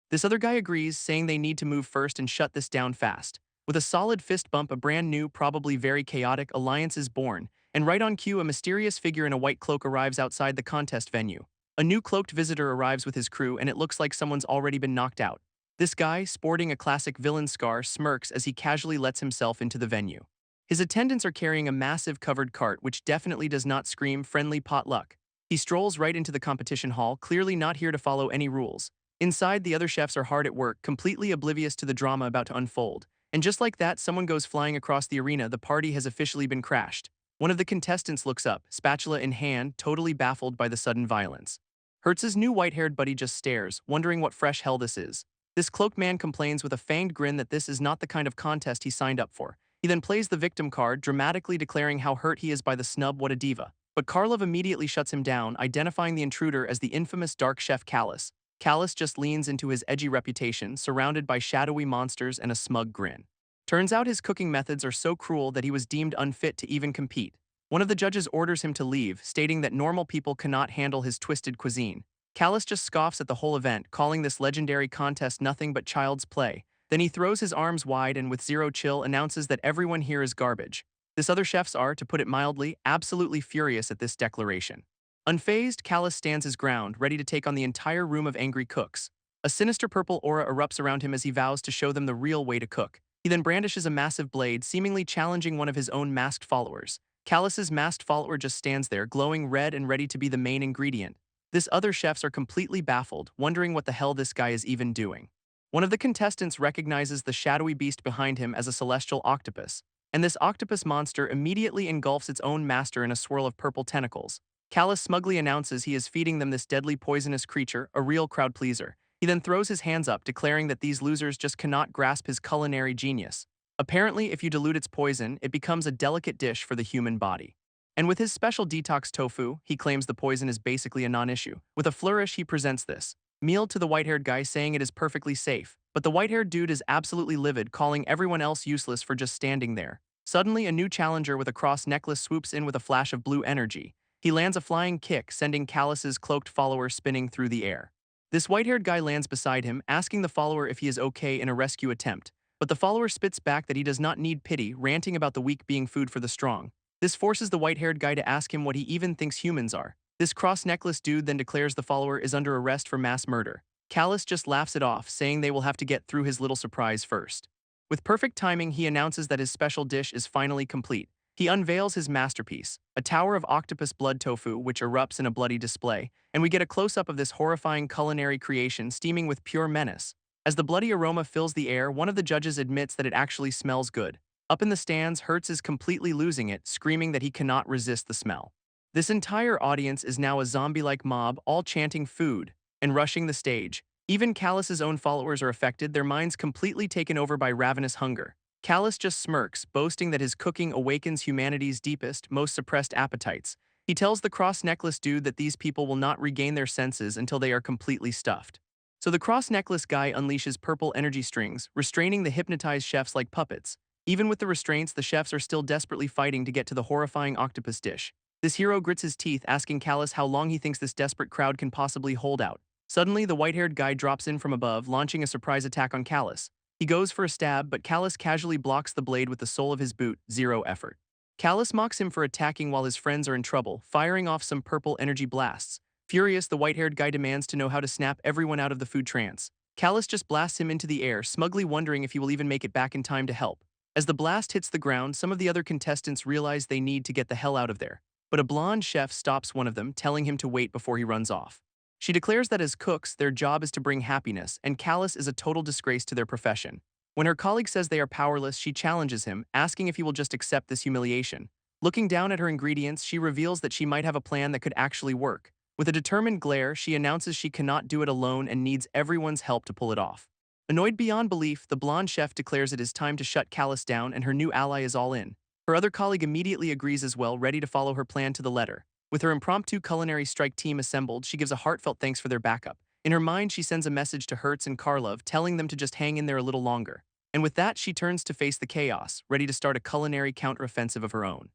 This other guy agrees, saying they need to move first and shut this down fast. With a solid fist bump, a brand new, probably very chaotic alliance is born, and right on cue, a mysterious figure in a white cloak arrives outside the contest venue. A new cloaked visitor arrives with his crew, and it looks like someone's already been knocked out. This guy, sporting a classic villain scar, smirks as he casually lets himself into the venue. His attendants are carrying a massive covered cart, which definitely does not scream friendly potluck. He strolls right into the competition hall, clearly not here to follow any rules. Inside, the other chefs are hard at work, completely oblivious to the drama about to unfold. And just like that, someone goes flying across the arena. The party has officially been crashed. One of the contestants looks up, spatula in hand, totally baffled by the sudden violence. Hertz's new white-haired buddy just stares, wondering what fresh hell this is. This cloaked man complains with a fanged grin that this is not the kind of contest he signed up for. He then plays the victim card, dramatically declaring how hurt he is by the snub. What a diva. But Karlov immediately shuts him down, identifying the intruder as the infamous dark chef Callus. Callus just leans into his edgy reputation, surrounded by shadowy monsters and a smug grin. Turns out his cooking methods are so cruel that he was deemed unfit to even compete. One of the judges orders him to leave, stating that normal people cannot handle his twisted cuisine. Callus just scoffs at the whole event, calling this legendary contest nothing but child's play. Then he throws his arms wide and with zero chill announces that everyone here is garbage. This other chefs are, to put it mildly, absolutely furious at this declaration. Unfazed, Callus stands his ground, ready to take on the entire room of angry cooks. A sinister purple aura erupts around him as he vows to show them the real way to cook. He then brandishes a massive blade, seemingly challenging one of his own masked followers. Callus's masked follower just stands there, glowing red and ready to be the main ingredient. This other chefs are completely baffled, wondering what the hell this guy is even doing. One of the contestants recognizes the shadowy beast behind him as a celestial octopus, and this octopus monster immediately engulfs its own master in a swirl of purple tentacles. Callus smugly announces he is feeding them this deadly poisonous creature, a real crowd pleaser. He then throws his hands up, declaring that these losers just cannot grasp his culinary genius. Apparently, if you dilute its poison, it becomes a delicate dish for the human body. And with his special detox tofu, he claims the poison is basically a non-issue. With a flourish, he presents this meal to the white-haired guy, saying it is perfectly safe. But the white-haired dude is absolutely livid, calling everyone else useless for just standing there. Suddenly, a new challenger with a cross necklace swoops in with a flash of blue energy. He lands a flying kick, sending Callus's cloaked follower spinning through the air. This white-haired guy lands beside him, asking the follower if he is okay in a rescue attempt. But the follower spits back that he does not need pity, ranting about the weak being food for the strong. This forces the white-haired guy to ask him what he even thinks humans are. This cross-necklace dude then declares the follower is under arrest for mass murder. Callus just laughs it off, saying they will have to get through his little surprise first. With perfect timing, he announces that his special dish is finally complete. He unveils his masterpiece, a tower of octopus blood tofu which erupts in a bloody display, and we get a close-up of this horrifying culinary creation steaming with pure menace. As the bloody aroma fills the air, one of the judges admits that it actually smells good. Up in the stands, Hertz is completely losing it, screaming that he cannot resist the smell. This entire audience is now a zombie-like mob, all chanting food and rushing the stage. Even Callus's own followers are affected, their minds completely taken over by ravenous hunger. Callus just smirks, boasting that his cooking awakens humanity's deepest, most suppressed appetites. He tells the cross-necklace dude that these people will not regain their senses until they are completely stuffed. So the cross-necklace guy unleashes purple energy strings, restraining the hypnotized chefs like puppets. Even with the restraints, the chefs are still desperately fighting to get to the horrifying octopus dish. This hero grits his teeth, asking Callus how long he thinks this desperate crowd can possibly hold out. Suddenly, the white-haired guy drops in from above, launching a surprise attack on Callus. He goes for a stab, but Callus casually blocks the blade with the sole of his boot, zero effort. Callus mocks him for attacking while his friends are in trouble, firing off some purple energy blasts. Furious, the white-haired guy demands to know how to snap everyone out of the food trance. Callus just blasts him into the air, smugly wondering if he will even make it back in time to help. As the blast hits the ground, some of the other contestants realize they need to get the hell out of there. But a blonde chef stops one of them, telling him to wait before he runs off. She declares that as cooks, their job is to bring happiness, and Callus is a total disgrace to their profession. When her colleague says they are powerless, she challenges him, asking if he will just accept this humiliation. Looking down at her ingredients, she reveals that she might have a plan that could actually work. With a determined glare, she announces she cannot do it alone and needs everyone's help to pull it off. Annoyed beyond belief, the blonde chef declares it is time to shut Callus down and her new ally is all in. Her other colleague immediately agrees as well, ready to follow her plan to the letter. With her impromptu culinary strike team assembled, she gives a heartfelt thanks for their backup. In her mind, she sends a message to Hertz and Karlov, telling them to just hang in there a little longer. And with that, she turns to face the chaos, ready to start a culinary counteroffensive of her own.